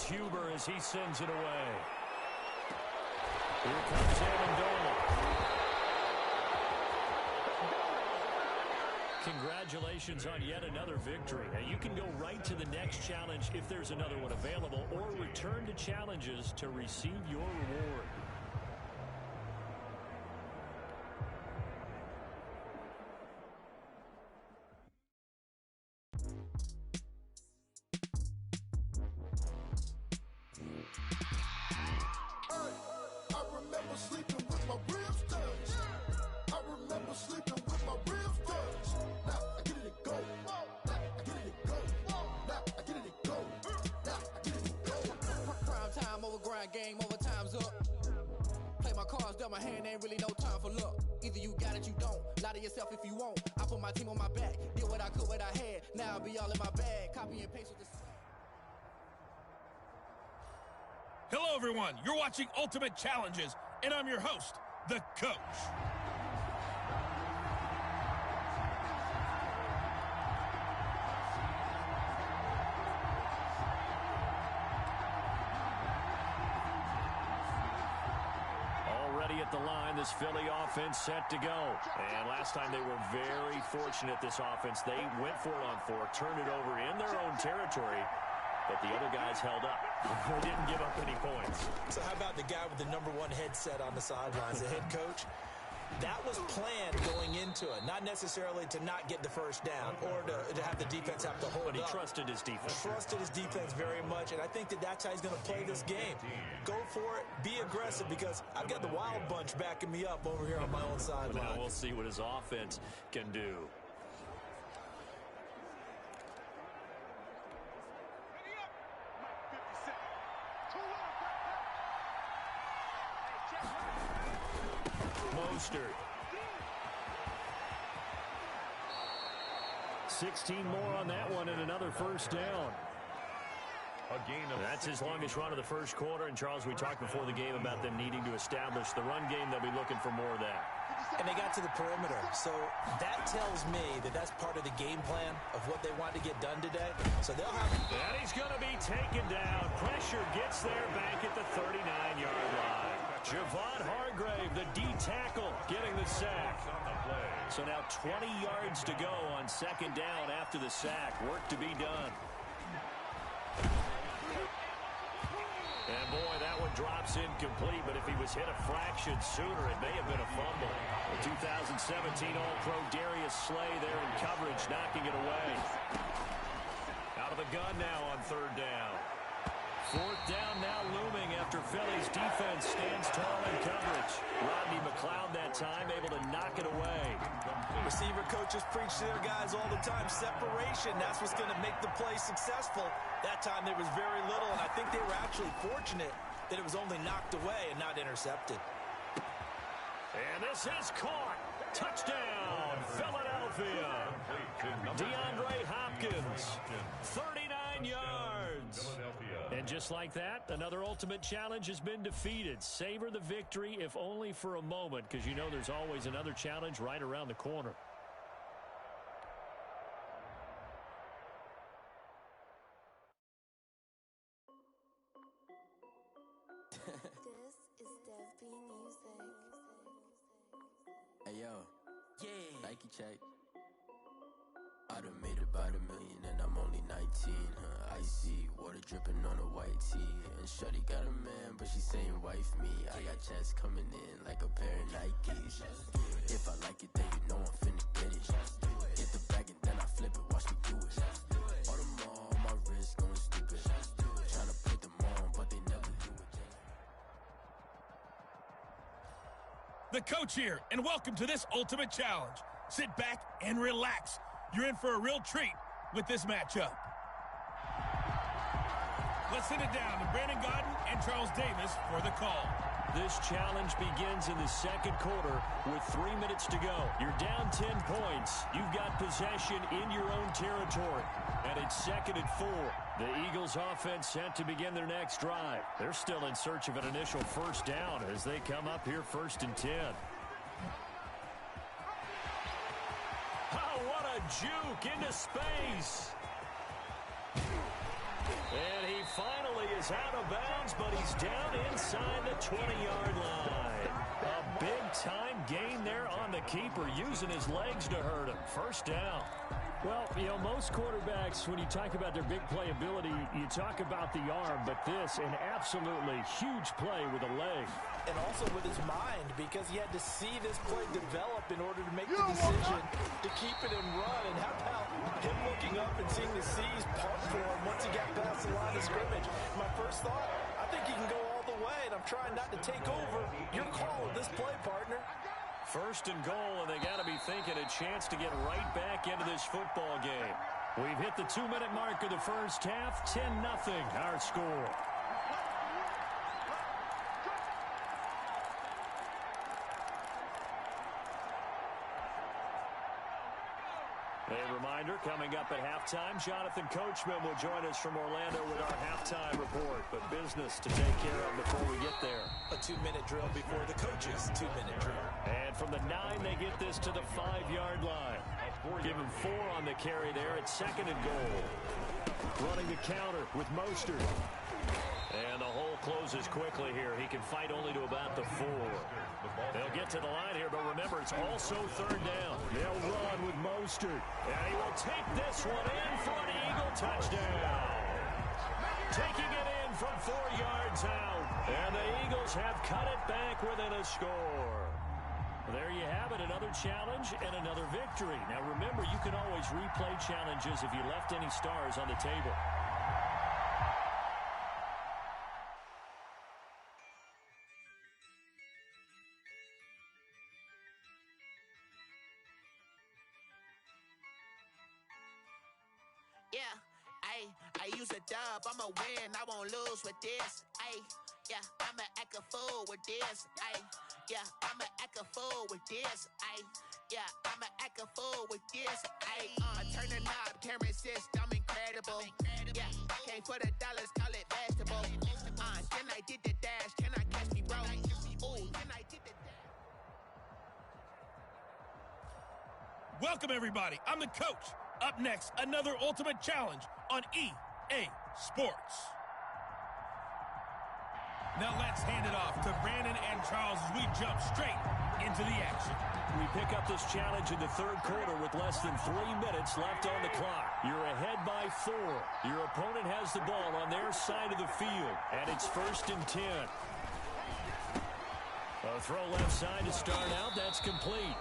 Huber as he sends it away. Here comes Amendola. Congratulations on yet another victory. Now, you can go right to the next challenge if there's another one available, or return to challenges to receive your reward. I remember sleeping with my ribs touched. I remember sleeping with my ribs touched. Now I get it go. Now I get it go. Now I get it go. Now I get it go. Prime time over grind game, overtime's up. Play my cards, dealt my hand, ain't really no time for luck. Either you got it, you don't. Lie to yourself if you won't. I put my team on my back, did what I could, what I had. Now I'll be all in my bag. Copy and paste with the. Hello, everyone. You're watching Ultimate Challenges, and I'm your host, the Coach. Already at the line, this Philly offense set to go. And last time they were very fortunate, this offense. They went for it on 4, turned it over in their own territory, but the other guys held up. They didn't give up any points. So how about the guy with the #1 headset on the sidelines, the head coach? That was planned going into it, not necessarily to not get the first down or to have the defense have to hold up. But he trusted his defense. Trusted his defense very much, and I think that's how he's going to play this game. Go for it, be aggressive, because I've got the wild bunch backing me up over here on my own sideline. Now we'll see what his offense can do. Mostert. 16 more on that one and another first down. That's his longest run of the first quarter. And, Charles, we talked before the game about them needing to establish the run game. They'll be looking for more of that. And they got to the perimeter. So that tells me that that's part of the game plan of what they want to get done today. So they'll have... And he's going to be taken down. Pressure gets there back at the 39-yard line. Javon Hargrave, the D tackle, getting the sack. So now 20 yards to go on second down after the sack. Work to be done. And, boy, that one drops incomplete, but if he was hit a fraction sooner, it may have been a fumble. The 2017 All-Pro Darius Slay there in coverage, knocking it away. Out of the gun now on third down. Fourth down now looming after Philly's defense stands tall in coverage. Rodney McLeod that time able to knock it away. Receiver coaches preach to their guys all the time. Separation, that's what's going to make the play successful. That time there was very little, and I think they were actually fortunate that it was only knocked away and not intercepted. And this is caught. Touchdown, Philadelphia. DeAndre Hopkins, 39 yards. And just like that, another ultimate challenge has been defeated. Savor the victory, if only for a moment, because you know there's always another challenge right around the corner. This is Dev B Music. Hey yo, yeah, Nike check. I done made about $1 million and I'm only 19, huh? Icy, water dripping on a white tee. And shorty got a man, but she saying wife me. I got checks coming in like a pair of Nikes. If I like it, then you know I'm finna get it. Get the bag and then I flip it, watch me do it. All them all on my wrist going stupid. Tryna put them on, but they never do it. The coach here, and welcome to this Ultimate Challenge. Sit back and relax. You're in for a real treat with this matchup. Let's send it down to Brandon Gaudin and Charles Davis for the call. This challenge begins in the second quarter with 3 minutes to go. You're down 10 points. You've got possession in your own territory. And it's 2nd and 4. The Eagles offense set to begin their next drive. They're still in search of an initial first down as they come up here 1st and 10. Oh, what a juke into space. And he finally is out of bounds, but he's down inside the 20-yard line. A big-time gain there on the keeper, using his legs to hurt him. First down. Well, you know, most quarterbacks, when you talk about their big playability, you talk about the arm, but this, an absolutely huge play with a leg. And also with his mind, because he had to see this play develop in order to make the decision to keep it and run. And how about him looking up and seeing the C's punt for him once he got past the line of scrimmage? My first thought, I think he can go all the way, and I'm trying not to take over. Your call with this play, partner. First and goal, and they got to be thinking a chance to get right back into this football game. We've hit the 2-minute mark of the first half. 10-0 our score. A reminder, coming up at halftime, Jonathan Coachman will join us from Orlando with our halftime report. But business to take care of before we get there. A 2-minute drill before the coaches' 2-minute drill. And from the 9, they get this to the 5-yard line. Give him 4 on the carry there at 2nd and goal. Running the counter with Mostert. And the hole closes quickly here. He can fight only to about the 4. They'll get to the line here, but remember, it's also 3rd down. They'll run with Mostert. And he will take this one in for an Eagle touchdown. Taking it in from 4 yards out. And the Eagles have cut it back within a score. There you have it, another challenge and another victory. Now remember, you can always replay challenges if you left any stars on the table. Yeah, I use a dub, I'ma win, I won't lose with this. Yeah, I'ma act a fool with this. Yeah, I'ma act a fool with this. Yeah, I'ma act a fool with this. Turn the knob, camera assist, I'm incredible. Yeah, came for the dollars, call it vegetable. Then I did the dash, can I catch me, bro? Ooh, then I did the dash. Welcome, everybody. I'm the coach. Up next, another ultimate challenge on EA Sports. Now let's hand it off to Brandon and Charles as we jump straight into the action. We pick up this challenge in the 3rd quarter with less than 3 minutes left on the clock. You're ahead by 4. Your opponent has the ball on their side of the field, and it's 1st and 10. A throw left side to start out. That's complete.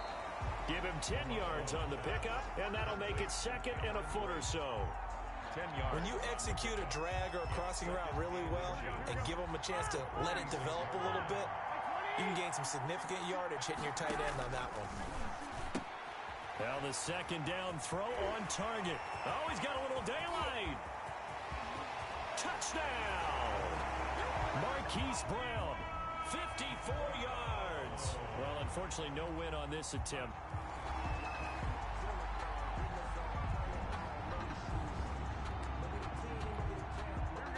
Give him 10 yards on the pickup, and that'll make it 2nd and a foot or so. 10 yards. When you execute a drag or a crossing route really well and give them a chance to let it develop a little bit, you can gain some significant yardage hitting your tight end on that one. Well, the 2nd down throw on target. Oh, he's got a little daylight. Touchdown! Marquise Brown, 54 yards. Well, unfortunately, no win on this attempt.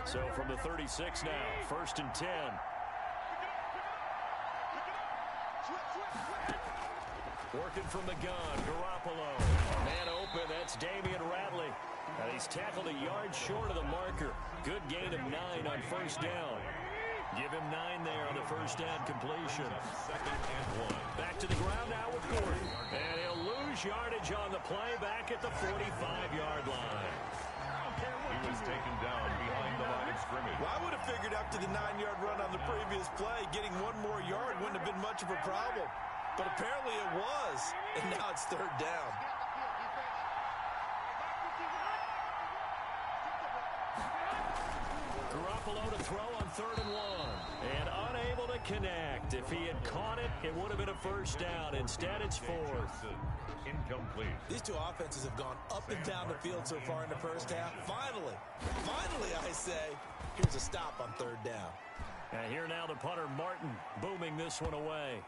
So from the 36 now, 1st and 10. Working from the gun, Garoppolo. Man open, that's Damian Ratley. And he's tackled a yard short of the marker. Good gain of 9 on 1st down. Give him 9 there on the 1st down completion. 2nd and 1. Back to the ground now with Gordon. And he'll lose yardage on the play back at the 45-yard line. He was taken down behind the line of scrimmage. Well, I would have figured after the 9-yard run on the previous play, getting 1 more yard wouldn't have been much of a problem. But apparently it was, and now it's 3rd down. Garoppolo to throw on 3rd and 1. And unable to connect. If he had caught it, it would have been a 1st down. Instead, it's 4th. Incomplete. These two offenses have gone up and down the field so far in the first half. Finally, I say, here's a stop on 3rd down. And here now the punter, Martin, booming this one away.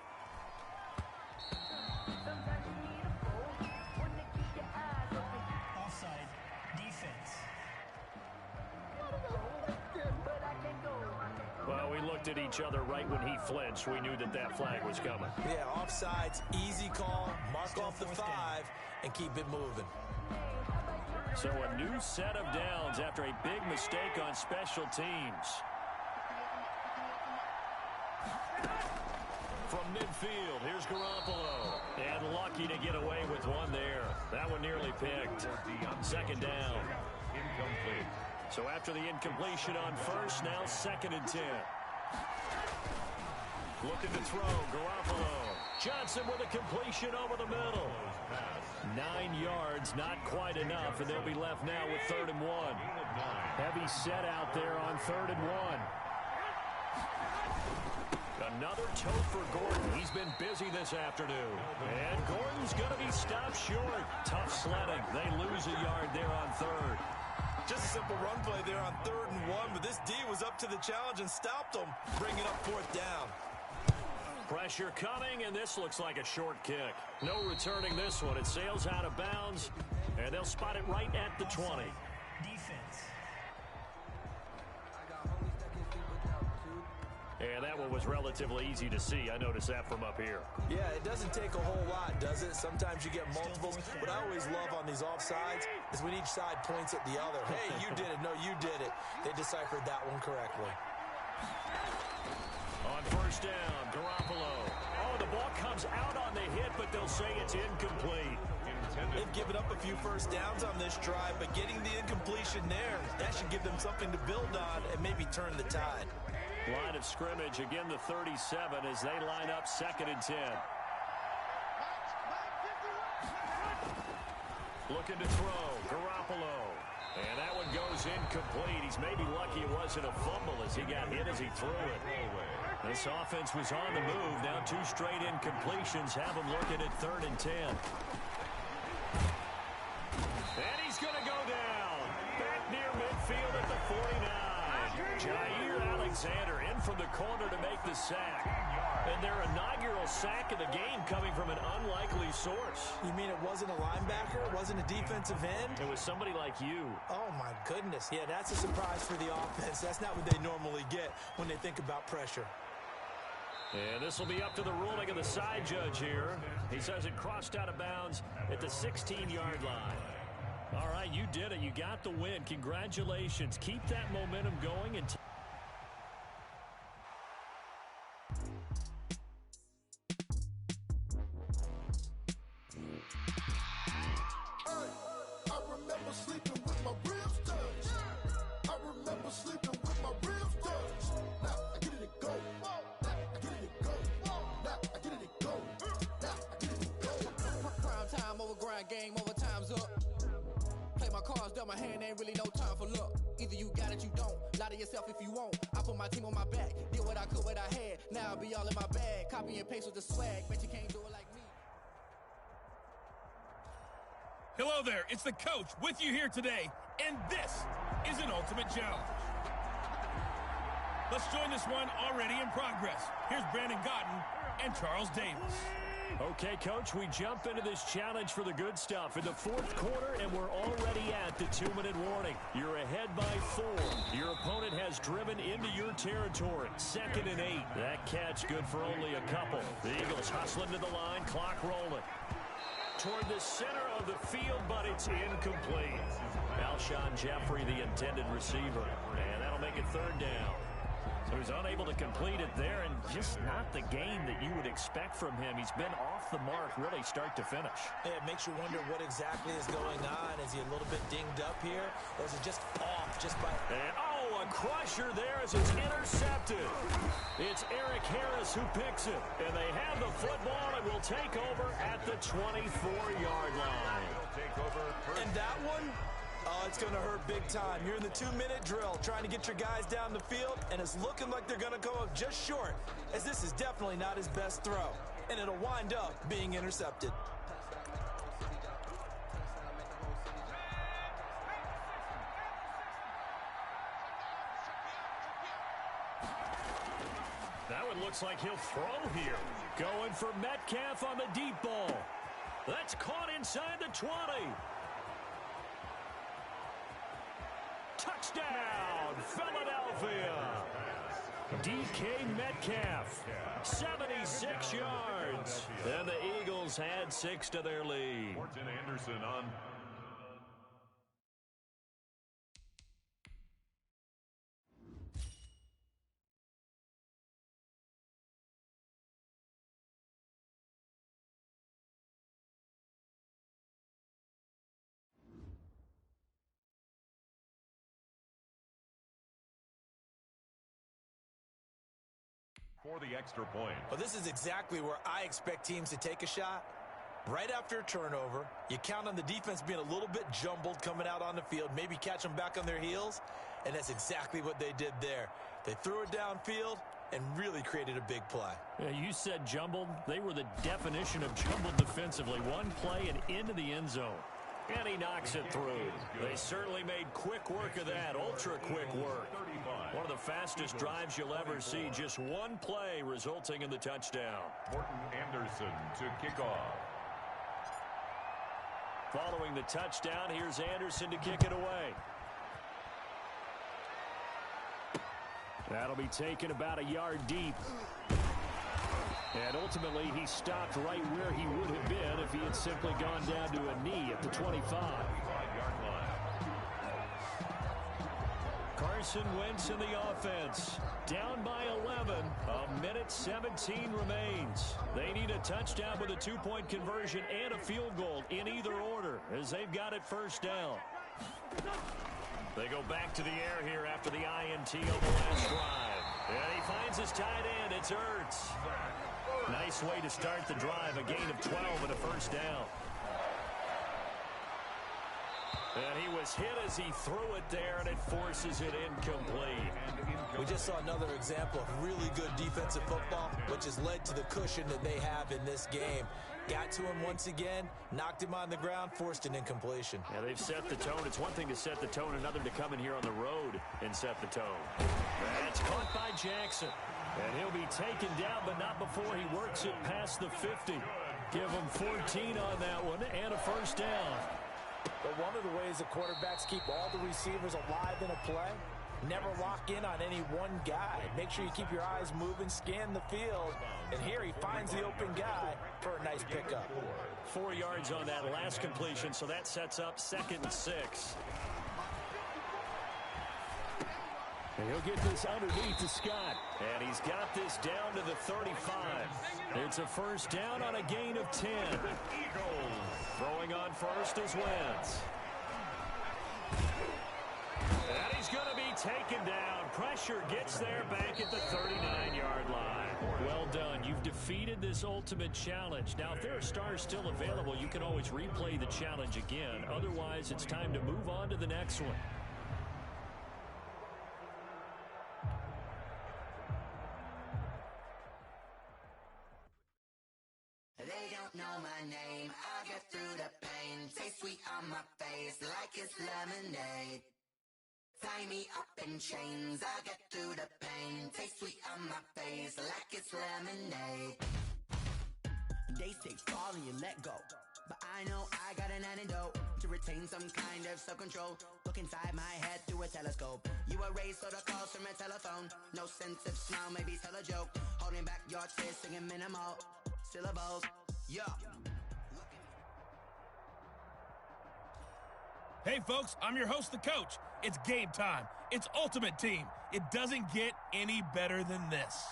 Offside, defense. Well, we looked at each other right when he flinched. We knew that that flag was coming. Yeah, offsides, easy call, mark off the 5, and keep it moving. So a new set of downs after a big mistake on special teams. From midfield, here's Garoppolo. And lucky to get away with one there. That one nearly picked. Second down. Incomplete. So after the incompletion on first, now 2nd and 10. Looking to throw, Garoppolo. Johnson with a completion over the middle. 9 yards, not quite enough, and they'll be left now with 3rd and 1. Heavy set out there on 3rd and 1. Another tote for Gordon. He's been busy this afternoon. And Gordon's going to be stopped short. Tough sledding. They lose a yard there on 3rd. Just a simple run play there on 3rd and 1, but this D was up to the challenge and stopped them, bringing up 4th down. Pressure coming, and this looks like a short kick. No returning this one. It sails out of bounds, and they'll spot it right at the 20. Defense. And that one was relatively easy to see. I noticed that from up here. Yeah, it doesn't take a whole lot, does it? Sometimes you get multiples. What I always love on these offsides is when each side points at the other. Hey, you did it. No, you did it. They deciphered that one correctly. On first down, Garoppolo. Oh, the ball comes out on the hit, but they'll say it's incomplete. They've given up a few first downs on this drive, but getting the incompletion there, that should give them something to build on and maybe turn the tide. Line of scrimmage, again the 37 as they line up 2nd and 10. Looking to throw, Garoppolo. And that one goes incomplete. He's maybe lucky it wasn't a fumble as he got hit as he threw it. This offense was on the move. Now 2 straight incompletions have him looking at 3rd and 10. And he's going to go down. Back near midfield at the 49. Jair Alexander in from the corner to make the sack. And their inaugural sack of the game coming from an unlikely source. You mean it wasn't a linebacker? It wasn't a defensive end? It was somebody like you. Oh, my goodness. Yeah, that's a surprise for the offense. That's not what they normally get when they think about pressure. And this will be up to the ruling of the side judge here. He says it crossed out of bounds at the 16-yard line. All right, you did it. You got the win. Congratulations. Keep that momentum going. And I remember sleeping with my ribs touched. I remember sleeping with my ribs touched. Now I get it and go. Now I get it and go. Now I get it and go. Now I get it and go. Prime time over grind game, over time's up. Play my cards, dealt my hand, ain't really no time for luck. Either you got it, you don't. Lie to yourself if you won't. I put my team on my back, did what I could, what I had. Now I'll be all in my bag. Copy and paste with the swag. Bet you can't do it like me. Hello there, it's the coach with you here today, and this is an ultimate challenge. Let's join this one already in progress. Here's Brandon Gotten and Charles Davis. Okay, Coach, we jump into this challenge for the good stuff in the 4th quarter, and we're already at the 2-minute warning. You're ahead by 4. Your opponent has driven into your territory. 2nd and 8. That catch good for only a couple. The Eagles hustling to the line, clock rolling. Toward the center of the field, but it's incomplete. Alshon Jeffrey, the intended receiver, and that'll make it 3rd down. So he's unable to complete it there, and just not the game that you would expect from him. He's been off the mark really start to finish. Yeah, it makes you wonder what exactly is going on. Is he a little bit dinged up here, or is it just off just by... And, oh, a crusher there as it's intercepted. It's Eric Harris who picks it, and they have the football and will take over at the 24-yard line. And that one... Oh, it's going to hurt big time. You're in the 2-minute drill trying to get your guys down the field, and it's looking like they're going to go up just short, as this is definitely not his best throw, and it'll wind up being intercepted. That one looks like he'll throw here. Going for Metcalf on the deep ball. That's caught inside the 20. Touchdown, Philadelphia. DK Metcalf, 76 yards. And the Eagles had 6 to their lead. Morton Anderson on For the extra point. Well, this is exactly where I expect teams to take a shot. Right after a turnover, you count on the defense being a little bit jumbled coming out on the field, maybe catch them back on their heels, and that's exactly what they did there. They threw it downfield and really created a big play. Yeah, you said jumbled. They were the definition of jumbled defensively. One play and into the end zone. And he knocks it through. They certainly made quick work of that, ultra-quick work. One of the fastest drives you'll ever see. Just one play resulting in the touchdown. Morton Anderson to kick off. Following the touchdown, here's Anderson to kick it away. That'll be taken about a yard deep. And ultimately, he stopped right where he would have been if he had simply gone down to a knee at the 25-yard line. Carson Wentz in the offense. Down by 11. A minute 17 remains. They need a touchdown with a two-point conversion and a field goal in either order as they've got it first down. They go back to the air here after the INT on the last drive. And he finds his tight end. It's Ertz. Nice way to start the drive. A gain of 12 and a first down. And he was hit as he threw it there, and it forces it incomplete. We just saw another example of really good defensive football, which has led to the cushion that they have in this game. Got to him once again, knocked him on the ground, forced an incompletion. Yeah, they've set the tone. It's one thing to set the tone, another to come in here on the road and set the tone. That's caught by Jackson. And he'll be taken down, but not before he works it past the 50. Give him 14 on that one and a first down. But one of the ways the quarterbacks keep all the receivers alive in a play, never lock in on any one guy. Make sure you keep your eyes moving, scan the field, and here he finds the open guy for a nice pickup. 4 yards on that last completion, so that sets up 2nd and 6. And he'll get this underneath to Scott. And he's got this down to the 35. It's a first down on a gain of 10. Eagles. Throwing on first is Wentz. And he's going to be taken down. Pressure gets there back at the 39-yard line. Well done. You've defeated this ultimate challenge. Now, if there are stars still available, you can always replay the challenge again. Otherwise, it's time to move on to the next one. They don't know my name. I get through the pain. Taste sweet on my face like it's lemonade. Tie me up in chains. I get through the pain. Taste sweet on my face like it's lemonade. They say fall and you let go, but I know I got an antidote to retain some kind of self-control. Look inside my head through a telescope. You erase all the calls from a telephone. No sense of smile, maybe tell a joke. Holding back your tears, singing minimal syllables. Yeah. Hey, folks, I'm your host, the coach. It's game time. It's Ultimate Team. It doesn't get any better than this.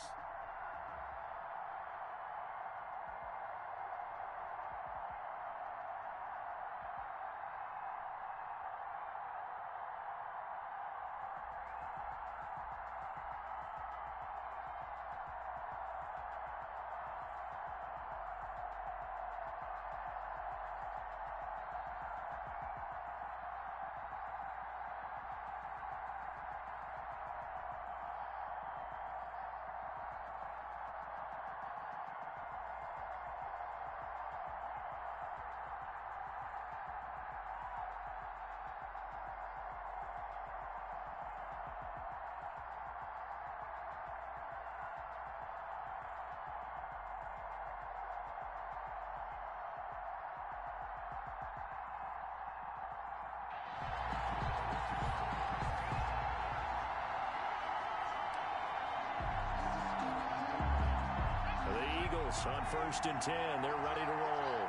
On 1st and 10, they're ready to roll.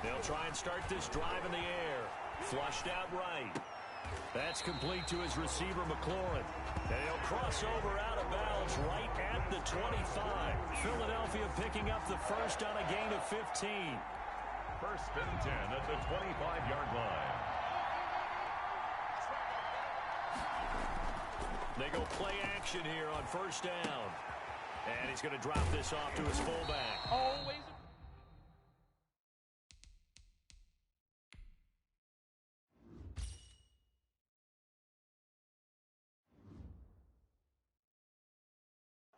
They'll try and start this drive in the air. Flushed out right. That's complete to his receiver, McLaurin. And he'll cross over out of bounds right at the 25. Philadelphia picking up the first on a gain of 15. 1st and 10 at the 25-yard line. They go play action here on first down. And he's going to drop this off to his fullback. Always.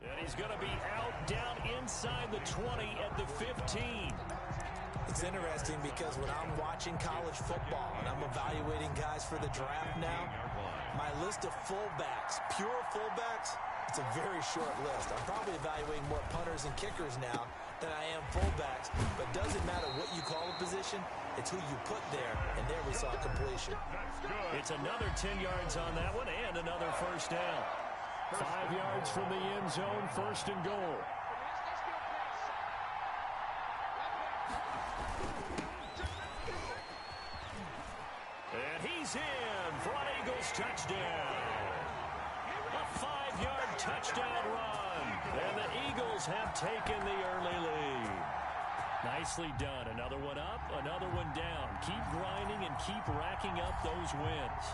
And he's going to be out down inside the 20 at the 15. It's interesting because when I'm watching college football and I'm evaluating guys for the draft now, my list of fullbacks, pure fullbacks, it's a very short list. I'm probably evaluating more punters and kickers now than I am fullbacks, but it doesn't matter what you call a position, it's who you put there, and there we saw completion. It's another 10 yards on that one and another first down. 5 yards from the end zone, first and goal. And he's in for an Eagles touchdown. A 5-yard touchdown run. And the Eagles have taken the early lead. Nicely done. Another one up, another one down. Keep grinding and keep racking up those wins.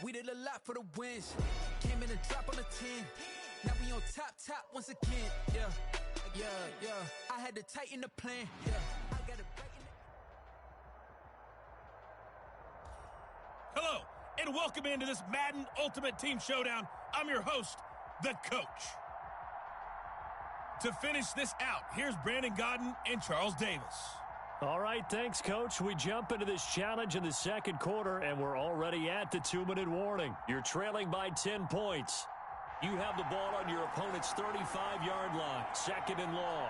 We did a lot for the wins. Came in and drop on the 10. Now we on top once again. Yeah. I had to tighten the plan. Yeah. I got to brighten it. Hello, and welcome into this Madden Ultimate Team Showdown. I'm your host, the Coach. To finish this out, here's Brandon Godden and Charles Davis. All right, thanks, Coach. We jump into this challenge in the second quarter, and we're already at the 2-minute warning. You're trailing by 10 points. You have the ball on your opponent's 35-yard line, second and long.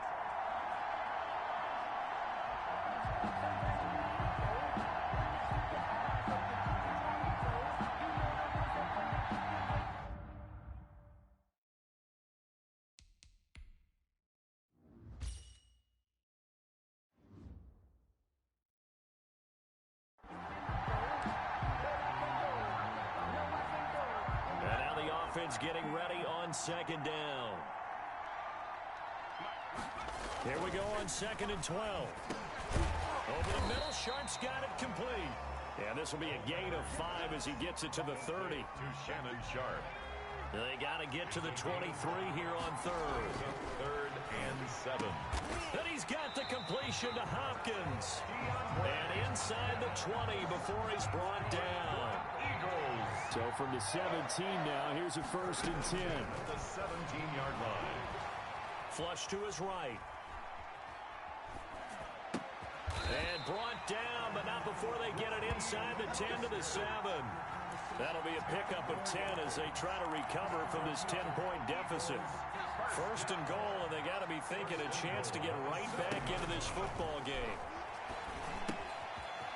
Getting ready on second down. Here we go on second and 12. Over the middle, Sharp's got it complete. And this will be a gain of 5 as he gets it to the 30. To Shannon Sharp. They got to get to the 23 here on third. 3rd and 7. Then he's got the completion to Hopkins. And inside the 20 before he's brought down. So from the 17 now, here's a 1st and 10. The 17-yard line. Flush to his right. And brought down, but not before they get it inside the 10 to the 7. That'll be a pickup of 10 as they try to recover from this 10-point deficit. 1st and goal, and they got to be thinking a chance to get right back into this football game.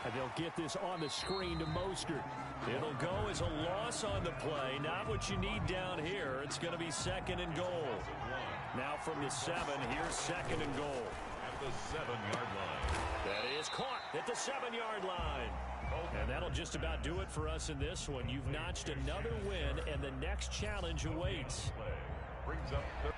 And they'll get this on the screen to Mostert. It'll go as a loss on the play. Not what you need down here. It's going to be 2nd and goal. Now from the 7, here's 2nd and goal. At the 7-yard line. That is caught at the 7-yard line. And that'll just about do it for us in this one. You've notched another win, and the next challenge awaits. Brings up the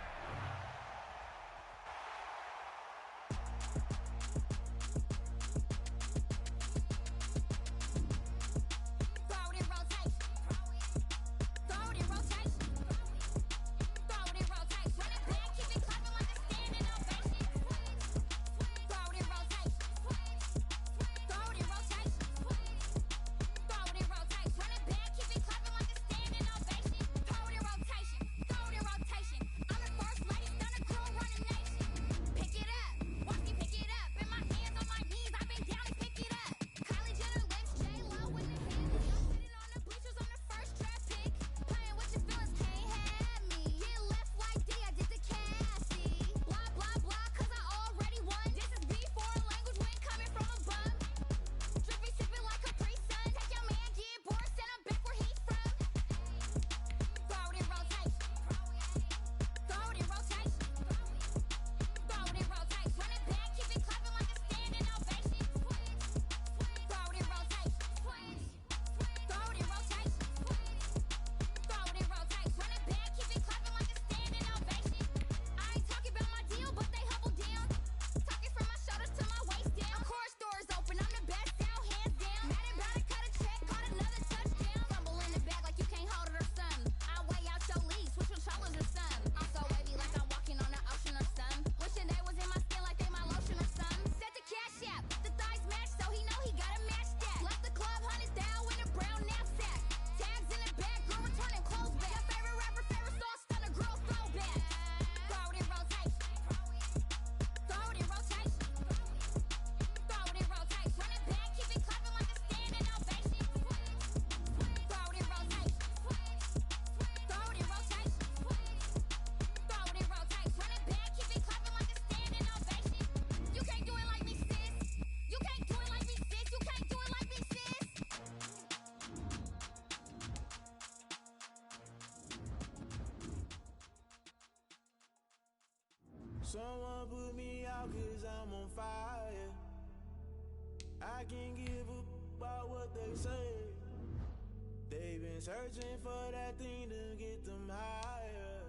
Someone put me out 'cause I'm on fire. I can't give up about what they say. They've been searching for that thing to get them higher.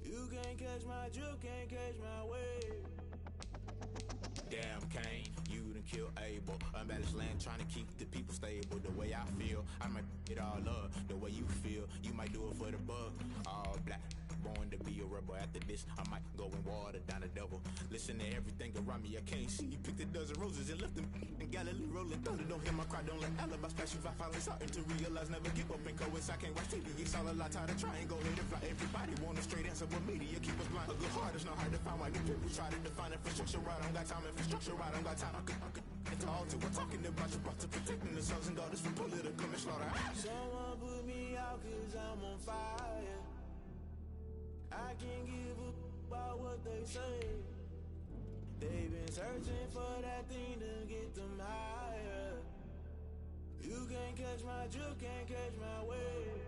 You can't catch my drift, can't catch my wave. Damn, Kane, you done killed Abel. Unbalanced land trying to keep the people stable. The way I feel, I might it all up. The way you feel, you might do it for the bug. All black, born to be a rebel. After this, I might go and water down the devil. Listen to everything around me, I can't see. Picked a dozen roses and left them in Galilee rolling thunder. Don't hear my cry, don't let alibis pass you. I finally starting to realize, never give up and coincide. I can't watch TV, it's all a lot. Tired of trying, go ahead and fly. Everybody want a straight answer, but media keep us blind. A good heart is not hard to find. Why the people try to define infrastructure right? I don't got time, infrastructure right? I don't got time. I could it's all to we're talking about you, about to protecting the sons and daughters from political and slaughter. Someone put me out 'cause I'm on fire. I can't give up about what they say. They've been searching for that thing to get them higher. You can't catch my drift, can't catch my wave.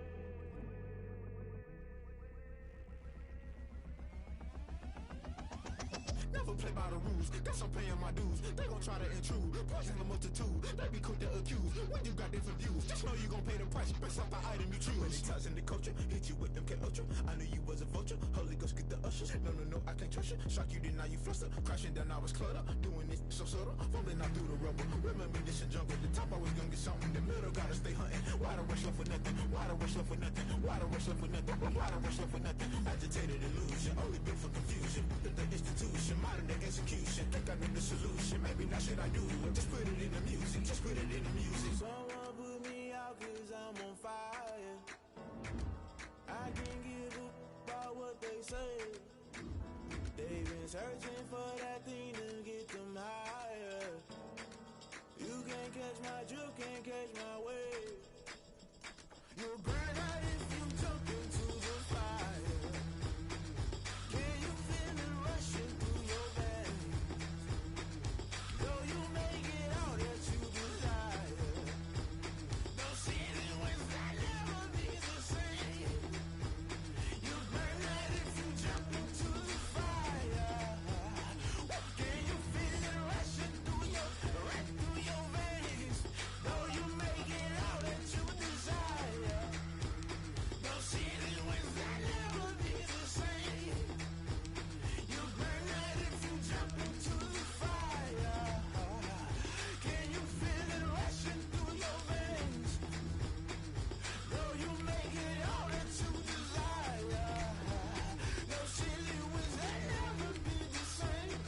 Never play by the rules, guess I'm paying my dues. They gon' try to intrude, poison the multitude. They be quick to accuse, when you got different views. Just know you gon' pay the price, based off the item you choose. Many ties in the culture, hit you with them K-Ultra. I knew you was a vulture, Holy Ghost get the ushers. No, I can't trust you. Shock you, then now you fluster. Crashing down, I was cluttered. Doing this so subtle, fumbling out through the rubble. Remember this in jungle, the top always gonna get something. The middle gotta stay hunting. Why the rush left for nothing? Why the rush left for nothing? Why the rush left for nothing? Why the rush left for nothing? Agitated illusion, only built for confusion. The institution, modern day execution. Think I know the solution. Maybe not shit I do. Just put it in the music. Just put it in the music. Someone put me out 'cause I'm on fire. I can't give up about what they say. They've been searching for that thing to get them higher. You can't catch my drift, can't catch my wave. You'll burn out if you jump into the fire. Can you feel it rushing through your veins? Though you make it all that you desire. No city was that never be the same. You burn out if you jump into the fire. Can you feel it rushing through your veins? Though you make it all that you desire. No city was that never be the same. You burn out if you jump into the fire. Can you feel it rushing through your veins? Though you make it all that you desire. No city was that never be the same.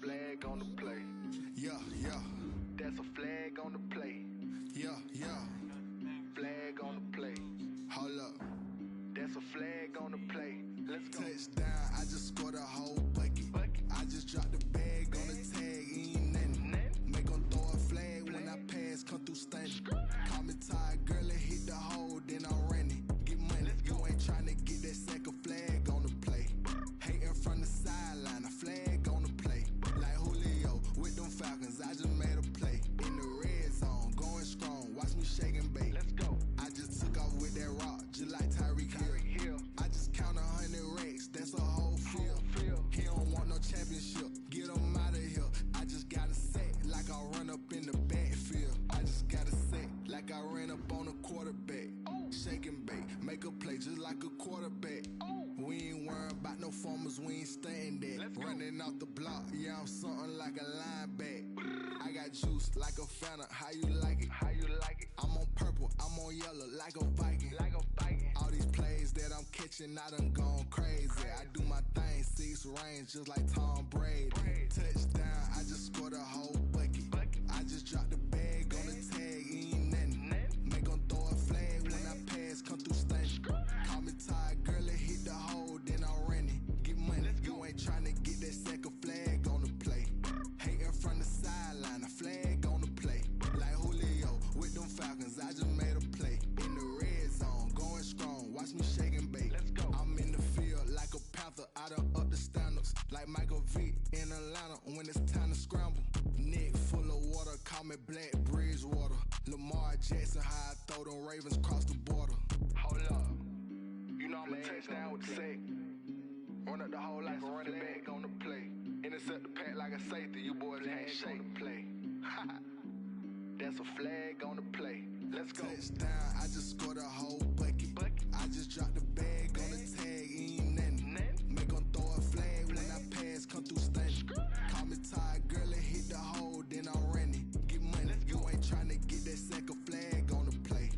Flag on the play. Yeah. That's a flag on the play. Yeah. Flag on the play. Hold up. That's a flag on the play. Let's go. Touchdown, I just scored a whole bucket. I just dropped the bag on the tag, ain't nothing. Make 'em throw a flag when I pass, come through stunning. Call me tired, girl, and hit the hole, then I'm running. Get money, you ain't tryna get that second flag on the play. Hating from the sideline, a flag on the play. Like Julio with them Falcons, I just made a play. In the red zone, going strong, watch me shake and bake. Let's go. I just took off with that rock, just like Tyreek Hill. I just count 100 racks, that's a whole field. He don't want no championship, get him out of here. I just got a set, like I run up in the backfield. I just got a set, like I ran up on a quarterback. Shake and bake, make a play just like a quarterback. We ain't worrying about no formers, we ain't staying there. Running out the block, yeah, I'm something like a lineback. I got juice like a Fanta, how you like it? I'm on purple, I'm on yellow, like a Viking. All these plays that I'm catching, I done gone crazy. I do my thing, 6 range, just like Tom Brady. Touchdown, I just scored a whole bucket. I just dropped the bag on the tag, ain't nothing. Make 'em throw a flag when I pass, come through stunning. Call me tired, girl, and hit the hole, then I'm running. Get money, you ain't tryna get that second flag on the play. Hating Michael Vick in Atlanta when it's time to scramble. Neck full of water, call me Black Bridgewater. Lamar Jackson, how I throw them Ravens across the border. Hold up. You know I'm a touchdown with the sack. Run up the whole life and running back on the play. Intercept the pack like a safety, you boys can't shake the play. That's a flag on the play. Let's go. Touchdown, I just scored a whole bucket. I just dropped the bag on the tag, ain't nothing. Make them throw a flag when I pass, come through stunning. Call me tired, girl, and hit the hole, then I'm running. Get money, you ain't trying to get that second flag on the play.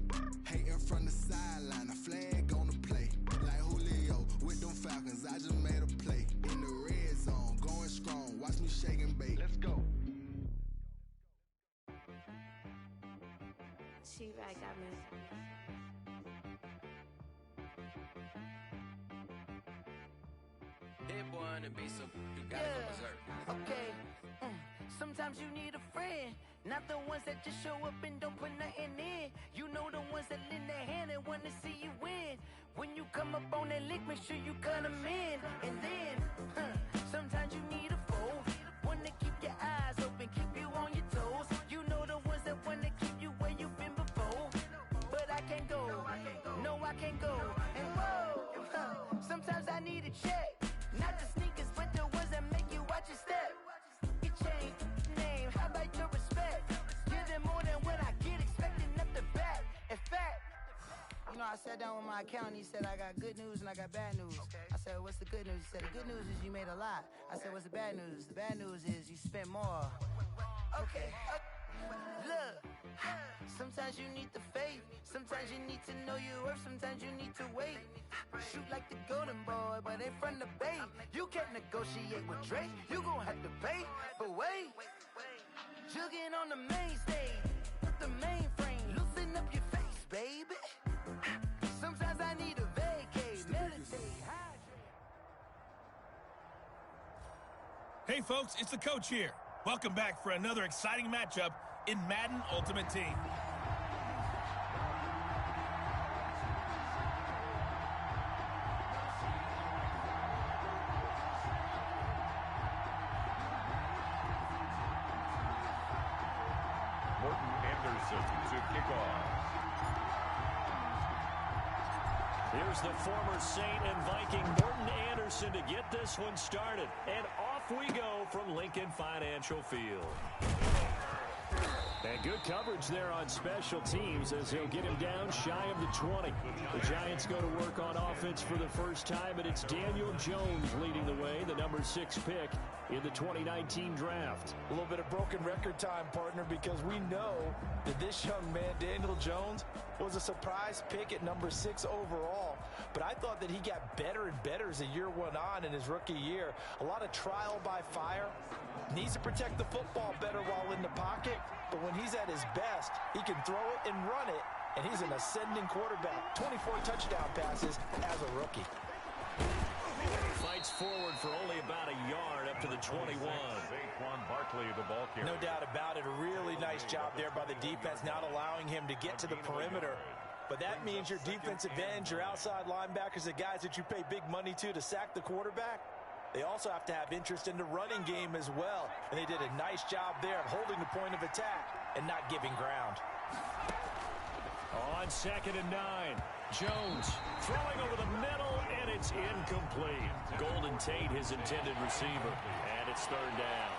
Hating from the sideline, a flag on the play. Like Julio with them Falcons, I just made a play. In the red zone, going strong, watch me shake and bake. Let's go. She-Rag got me. Hit boy on the beat, so you gotta go berserk. Okay. Sometimes you need a friend, not the ones that just show up and don't put nothing in. You know the ones that lend their hand and want to see you win. When you come up on that lick, make sure you cut them in. And then, sometimes you need a foe, one to keep your eyes open, keep you on your toes. You know the ones that want to keep you where you've been before. But I can't go, no I can't go. And whoa, sometimes I need a check. Not the sneakers, but the ones that make you watch your step. Your chain, name, how about your respect? Give them more than what I get, expecting up the back. In fact, you know, I sat down with my accountant, he said, I got good news and I got bad news. I said, what's the good news? He said, the good news is you made a lot. I said, what's the bad news? The bad news is you spent more. Okay. Look, sometimes you need the faith. Sometimes you need to know your worth. Sometimes you need to wait. Shoot like the golden boy, but they from the bay. You can't negotiate with Drake. You gon' have to pay. But wait, jugging on the main stage with the mainframe. Loosen up your face, baby. Sometimes I need a vacate. Meditate, hydrate. Hey folks, it's the coach here. Welcome back for another exciting matchup in Madden Ultimate Team. Morton Anderson to kick off. Here's the former Saint and Viking Morton Anderson to get this one started. And off we go from Lincoln Financial Field. And good coverage there on special teams as he'll get him down shy of the 20. The Giants go to work on offense for the first time, and it's Daniel Jones leading the way, the number 6 pick in the 2019 draft. A little bit of broken record time, partner, because we know that this young man, Daniel Jones, was a surprise pick at number 6 overall. But I thought that he got better and better as the year went on in his rookie year. A lot of trial by fire. Needs to protect the football better while in the pocket. But when he's at his best, he can throw it and run it. And he's an ascending quarterback. 24 touchdown passes as a rookie. Fights forward for only about a yard up to the 21. Saquon Barkley, the ball carrier. No doubt about it. A really nice job there by the defense, not allowing him to get to the perimeter. But that means your defensive ends, your outside linebackers, the guys that you pay big money to sack the quarterback, they also have to have interest in the running game as well. And they did a nice job there of holding the point of attack and not giving ground. On 2nd and 9, Jones throwing over the middle, and it's incomplete. Golden Tate, his intended receiver, and it's 3rd down.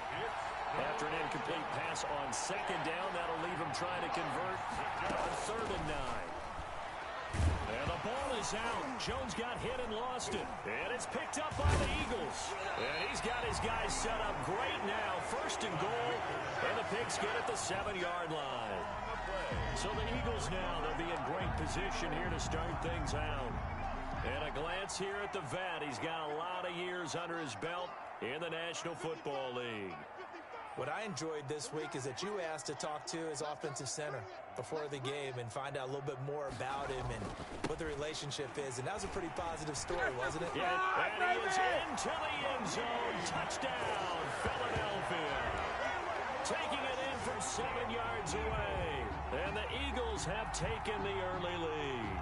After an incomplete pass on 2nd down, that'll leave him trying to convert on 3rd and 9. And the ball is out. Jones got hit and lost it. And it's picked up by the Eagles. And he's got his guys set up great now. 1st and goal. And the Pigs get at the 7-yard line. So the Eagles now, they'll be in great position here to start things out. And a glance here at the vet. He's got a lot of years under his belt in the National Football League. What I enjoyed this week is that you asked to talk to his offensive center before the game and find out a little bit more about him and what the relationship is. And that was a pretty positive story, wasn't it? Yeah, and he is into the end zone. Touchdown, Philadelphia. Taking it in from 7 yards away. And the Eagles have taken the early lead.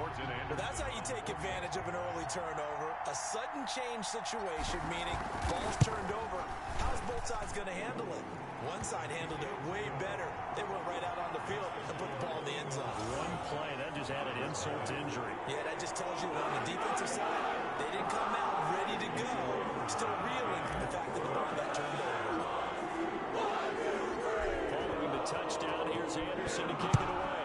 Well, that's how you take advantage of an early turnover. A sudden change situation, meaning ball's turned over. How's both sides going to handle it? One side handled it way better. They went right out on the field and put the ball in the end zone. One play, that just added insult to injury. Yeah, that just tells you on the defensive side, they didn't come out ready to go. Still reeling from the fact that the ball got turned over. Following the touchdown, here's Anderson to kick it away.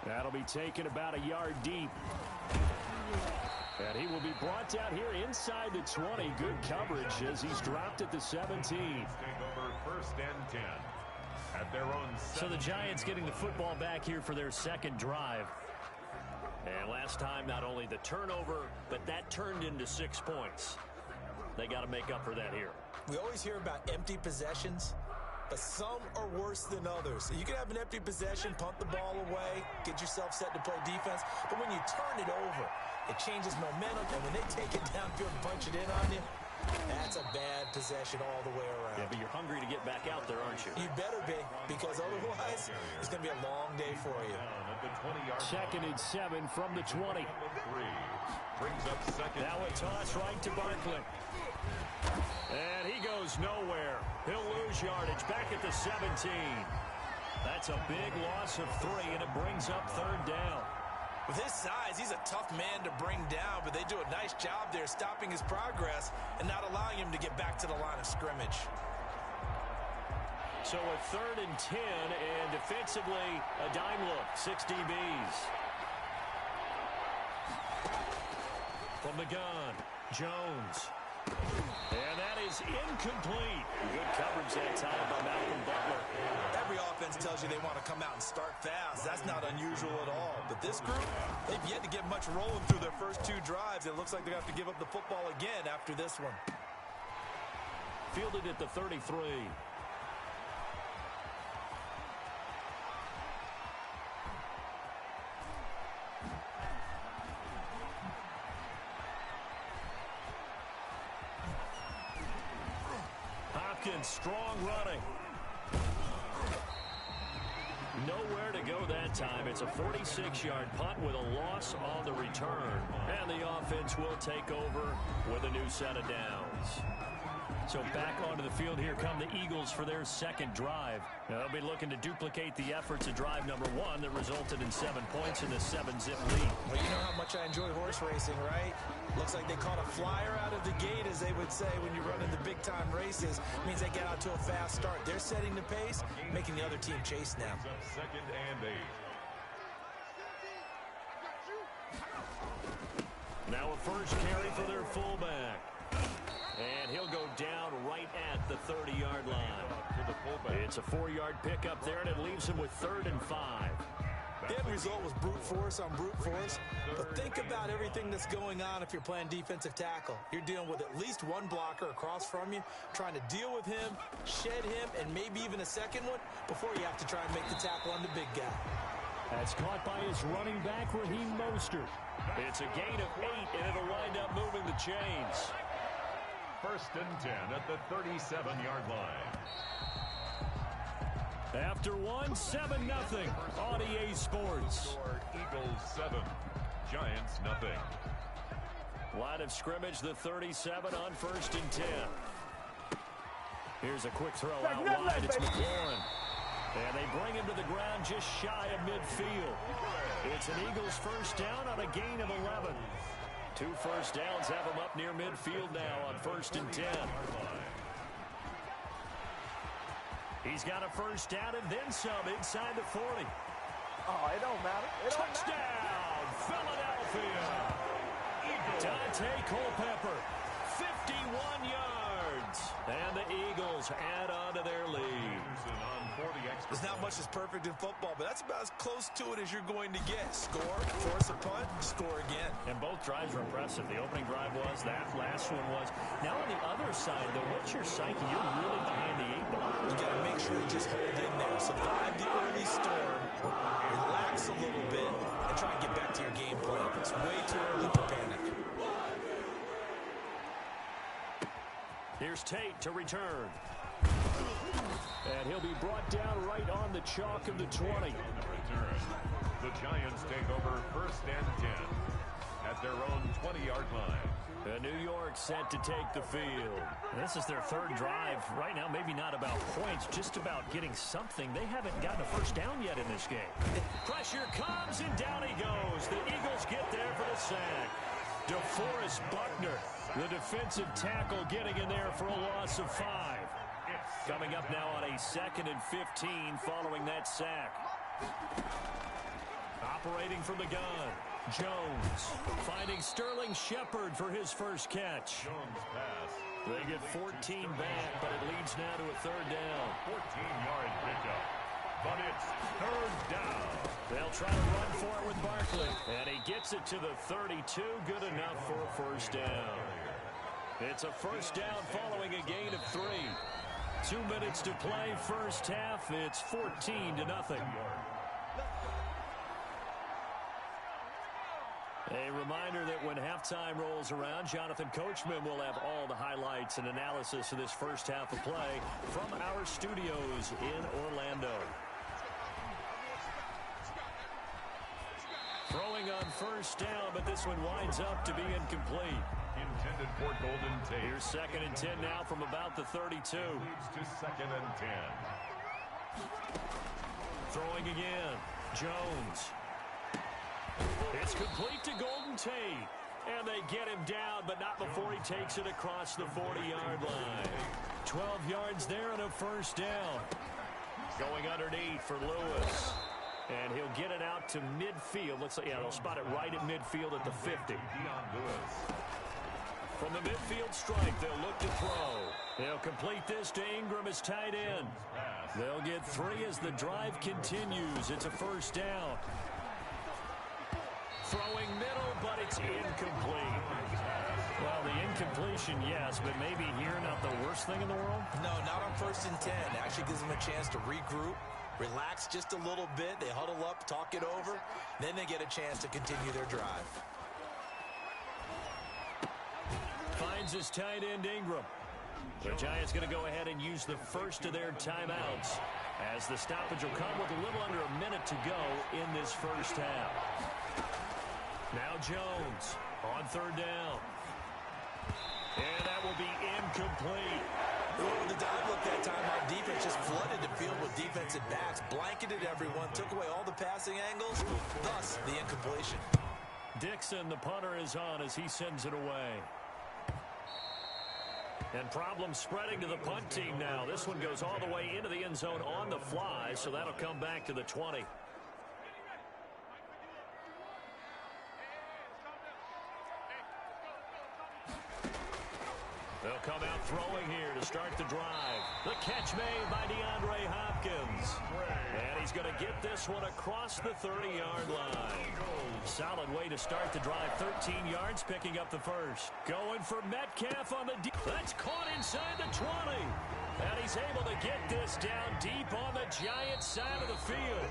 That'll be taken about a yard deep. And he will be brought down here inside the 20. Good coverage as he's dropped at the 17. Take over 1st and 10 at their own. So the Giants getting the football back here for their second drive. And last time, not only the turnover, but that turned into 6 points. They got to make up for that here. We always hear about empty possessions, but some are worse than others. You can have an empty possession, punt the ball away, get yourself set to play defense, but when you turn it over, it changes momentum, and when they take it downfield and punch it in on you, that's a bad possession all the way around. Yeah, but you're hungry to get back out there, aren't you? You better be, because otherwise, it's going to be a long day for you. Second and 7 from the 20. Brings up second. Now a toss right to Barkley. And he goes nowhere. He'll lose yardage back at the 17. That's a big loss of 3, and it brings up 3rd down. With his size, he's a tough man to bring down, but they do a nice job there stopping his progress and not allowing him to get back to the line of scrimmage. So a 3rd and 10, and defensively, a dime look, 6 DBs. From the gun, Jones. And that is incomplete. Good coverage that time by Malcolm Butler. Every offense tells you they want to come out and start fast. That's not unusual at all. But this group, they've yet to get much rolling through their first 2 drives. It looks like they have to give up the football again after this one. Fielded at the 33. Strong running. Nowhere to go that time. It's a 46-yard punt with a loss on the return. And the offense will take over with a new set of downs. So back onto the field here come the Eagles for their second drive. Now they'll be looking to duplicate the efforts of drive number 1 that resulted in 7 points in the 7-zip lead. Well, you know how much I enjoy horse racing, right? Looks like they caught a flyer out of the gate, as they would say when you run in the big-time races. It means they get out to a fast start. They're setting the pace, making the other team chase now. 2nd and 8. Now a first carry for their fullback. And he'll go down right at the 30-yard line. It's a 4-yard pickup there, and it leaves him with 3rd and 5. The end result was brute force on brute force. But think about everything that's going on if you're playing defensive tackle. You're dealing with at least one blocker across from you, trying to deal with him, shed him, and maybe even a second one before you have to try and make the tackle on the big guy. That's caught by his running back, Raheem Mostert. It's a gain of 8, and it'll wind up moving the chains. 1st and 10 at the 37-yard line. After 1, 7-0 on EA Sports. Eagles 7, Giants 0. Line of scrimmage, the 37 on 1st and 10. Here's a quick throw out wide. It's McLaurin. And they bring him to the ground just shy of midfield. It's an Eagles first down on a gain of 11. 2 first downs have him up near midfield now on 1st and 10. He's got a first down and then some inside the 40. Oh, it don't matter. Touchdown, Philadelphia. Dante Culpepper, 51 yards. And the Eagles add on to their lead. There's not much that's perfect in football, but that's about as close to it as you're going to get. Score, force a punt, score again. And both drives were impressive. The opening drive was, that last one was. Now on the other side, though, what's your psyche? You're really behind the 8 ball. You got to make sure you just hold in there. Survive the early storm, relax a little bit, and try and get back to your game plan. It's way too early to panic. Here's Tate to return. And he'll be brought down right on the chalk of the 20. The Giants take over 1st and 10 at their own 20-yard line. And New York set to take the field. This is their 3rd drive. Right now, maybe not about points, just about getting something. They haven't gotten a first down yet in this game. Pressure comes, and down he goes. The Eagles get there for the sack. DeForest Buckner, the defensive tackle, getting in there for a loss of 5. Coming up now on a 2nd and 15 following that sack. Operating from the gun, Jones finding Sterling Shepard for his first catch. Jones pass. They get 14 back, but it leads now to a 3rd down. 14-yard pickup, but it's 3rd down. They'll try to run for it with Barkley, and he gets it to the 32. Good enough for a first down. It's a first down following a gain of 3. 2 minutes to play, first half. It's 14-0. A reminder that when halftime rolls around, Jonathan Coachman will have all the highlights and analysis of this first half of play from our studios in Orlando. Throwing on first down, but this one winds up to be incomplete. Intended for Golden Tate. Here's 2nd and 10 now from about the 32. Leads to 2nd and 10. Throwing again, Jones. It's complete to Golden Tate. And they get him down, but not before he takes it across the 40-yard line. 12 yards there and a first down. Going underneath for Lewis. And he'll get it out to midfield. Looks like, yeah, they'll spot it right at midfield at the 50. From the midfield stripe, they'll look to throw. They'll complete this to Ingram as tight end. They'll get 3 as the drive continues. It's a first down. Throwing middle, but it's incomplete. Well, the incompletion, yes, but maybe here not the worst thing in the world? No, not on 1st and 10. It actually gives them a chance to regroup, relax just a little bit. They huddle up, talk it over. Then they get a chance to continue their drive. Finds his tight end, Ingram. The Giants going to go ahead and use the first of their timeouts, as the stoppage will come with a little under a minute to go in this first half. Now Jones on 3rd down. And that will be incomplete. Well, the dive look that time, our defense just flooded the field with defensive backs, blanketed everyone, took away all the passing angles, thus the incompletion. Dixon, the punter, is on as he sends it away. And problems spreading to the punt team now. This one goes all the way into the end zone on the fly, so that'll come back to the 20. They'll come out throwing here to start the drive. The catch made by DeAndre Hopkins. And he's going to get this one across the 30-yard line. Solid way to start the drive. 13 yards, picking up the first. Going for Metcalf on the deep. That's caught inside the 20. And he's able to get this down deep on the Giants side of the field.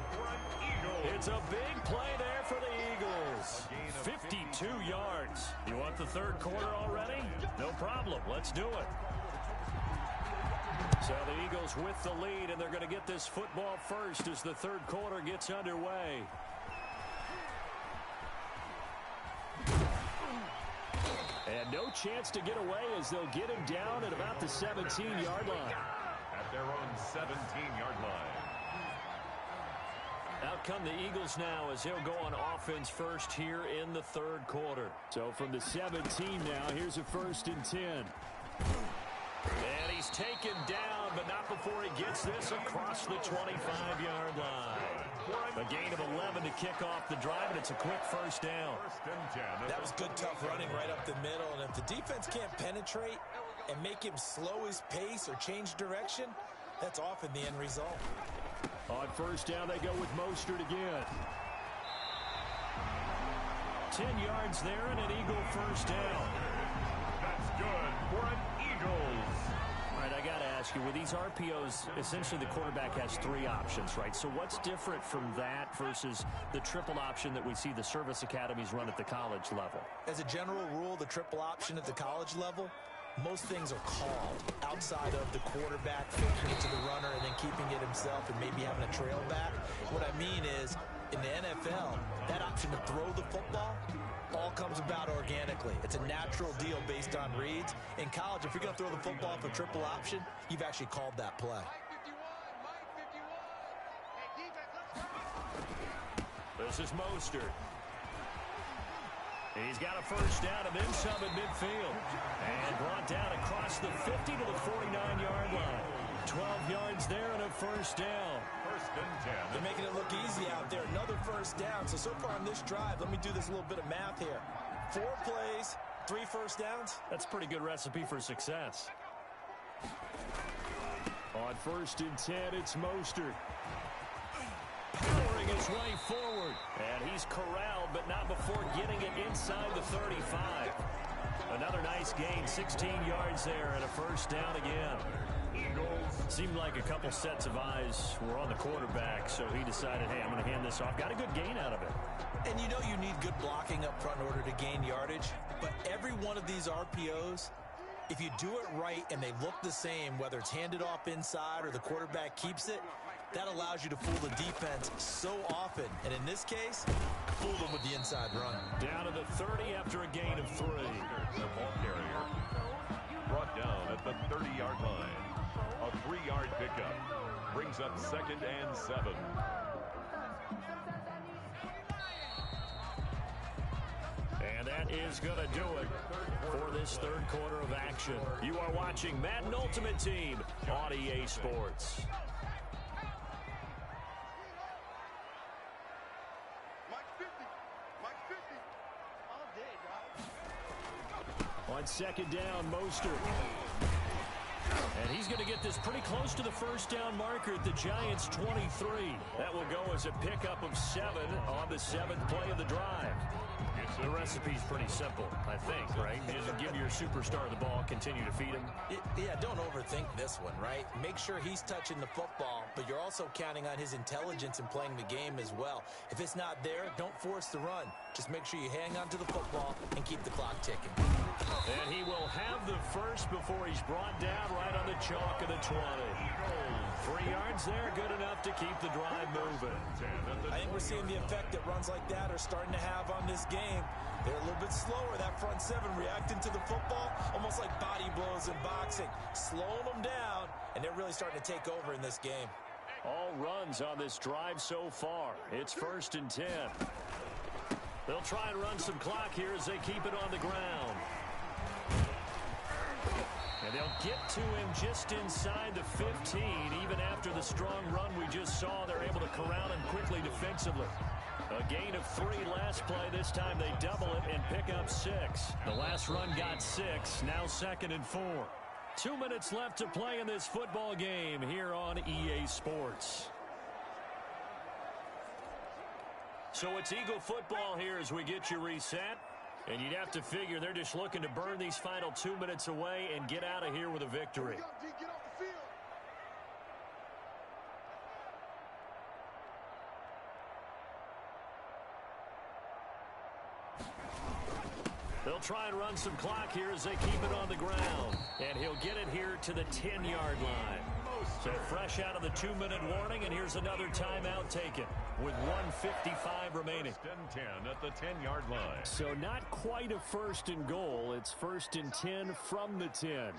It's a big play there for the Eagles. 52 yards. You want the 3rd quarter already? No problem. Let's do it. So the Eagles with the lead, and they're going to get this football first as the 3rd quarter gets underway. And no chance to get away as they'll get him down at about the 17-yard line. At their own 17-yard line. Out come the Eagles now as they'll go on offense first here in the 3rd quarter. So from the 17 now, here's a 1st and 10. And he's taken down, but not before he gets this across the 25-yard line. A gain of 11 to kick off the drive, and it's a quick first down. That was good, tough running right up the middle, and if the defense can't penetrate and make him slow his pace or change direction, that's often the end result. On first down, they go with Mostert again. 10 yards there and an Eagle first down. That's good for an Eagles. All right, I got to ask you, with these RPOs, essentially the quarterback has 3 options, right? So what's different from that versus the triple option that we see the service academies run at the college level? As a general rule, the triple option at the college level, most things are called outside of the quarterback faking it to the runner and then keeping it himself and maybe having a trail back. What I mean is, in the NFL, that option to throw the football all comes about organically. It's a natural deal based on reads. In college, if you're going to throw the football for triple option, you've actually called that play. This is Mostert. He's got a first down and then some at midfield. And brought down across the 50 to the 49-yard line. 12 yards there and a first down. First and 10. They're making it look easy out there. Another first down. So far on this drive, let me do this little bit of math here. 4 plays, 3 first downs. That's a pretty good recipe for success. On first and 10, it's Mostert. Powering his way forward. And he's corralled, but not before getting it inside the 35. Another nice gain, 16 yards there, and a first down again. Seemed like a couple sets of eyes were on the quarterback, so he decided, hey, I'm going to hand this off. Got a good gain out of it. And you know you need good blocking up front in order to gain yardage, but every one of these RPOs, if you do it right and they look the same, whether it's handed off inside or the quarterback keeps it, that allows you to fool the defense so often. And in this case, fool them with the inside run. Down to the 30 after a gain of 3. The ball carrier brought down at the 30-yard line. A 3-yard pickup brings up 2nd and 7. And that is going to do it for this third quarter of action. You are watching Madden Ultimate Team on EA Sports. On second down, Mostert. And he's going to get this pretty close to the first down marker at the Giants' 23. That will go as a pickup of 7 on the 7th play of the drive. The recipe's pretty simple, I think, right? Just give your superstar the ball, continue to feed him. Yeah, don't overthink this one, right? Make sure he's touching the football, but you're also counting on his intelligence in playing the game as well. If it's not there, don't force the run. Just make sure you hang on to the football and keep the clock ticking. And he will have the first before he's brought down right on the chalk of the 20. 3 yards there, good enough to keep the drive moving. I think we're seeing the effect that runs like that are starting to have on this game. They're a little bit slower, that front 7, reacting to the football, almost like body blows in boxing, slowing them down, and they're really starting to take over in this game. All runs on this drive so far. It's 1st and 10. They'll try and run some clock here as they keep it on the ground. And they'll get to him just inside the 15. Even after the strong run we just saw, they're able to corral him quickly defensively. A gain of 3 last play. This time they double it and pick up 6. The last run got 6. Now 2nd and 4. 2 minutes left to play in this football game here on EA Sports. So it's Eagle football here as we get you reset. And you'd have to figure they're just looking to burn these final 2 minutes away and get out of here with a victory. They'll try and run some clock here as they keep it on the ground. And he'll get it here to the 10-yard line. So fresh out of the 2-minute warning, and here's another timeout taken with 1:55 remaining. 10 at the 10-yard line. So not quite a 1st and goal. It's 1st and 10 from the 10.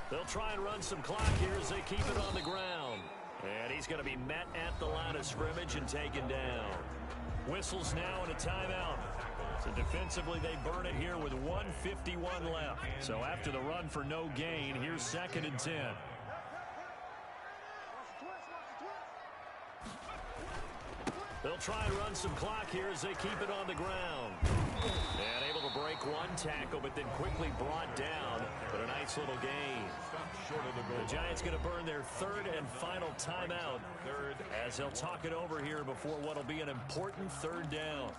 They'll try and run some clock here as they keep it on the ground. And he's going to be met at the line of scrimmage and taken down. Whistles now and a timeout. So defensively, they burn it here with 1:51 left. So after the run for no gain, here's 2nd and 10. They'll try and run some clock here as they keep it on the ground. And able to break 1 tackle, but then quickly brought down. But a nice little gain. The Giants going to burn their 3rd and final timeout. As they'll talk it over here before what will be an important 3rd down.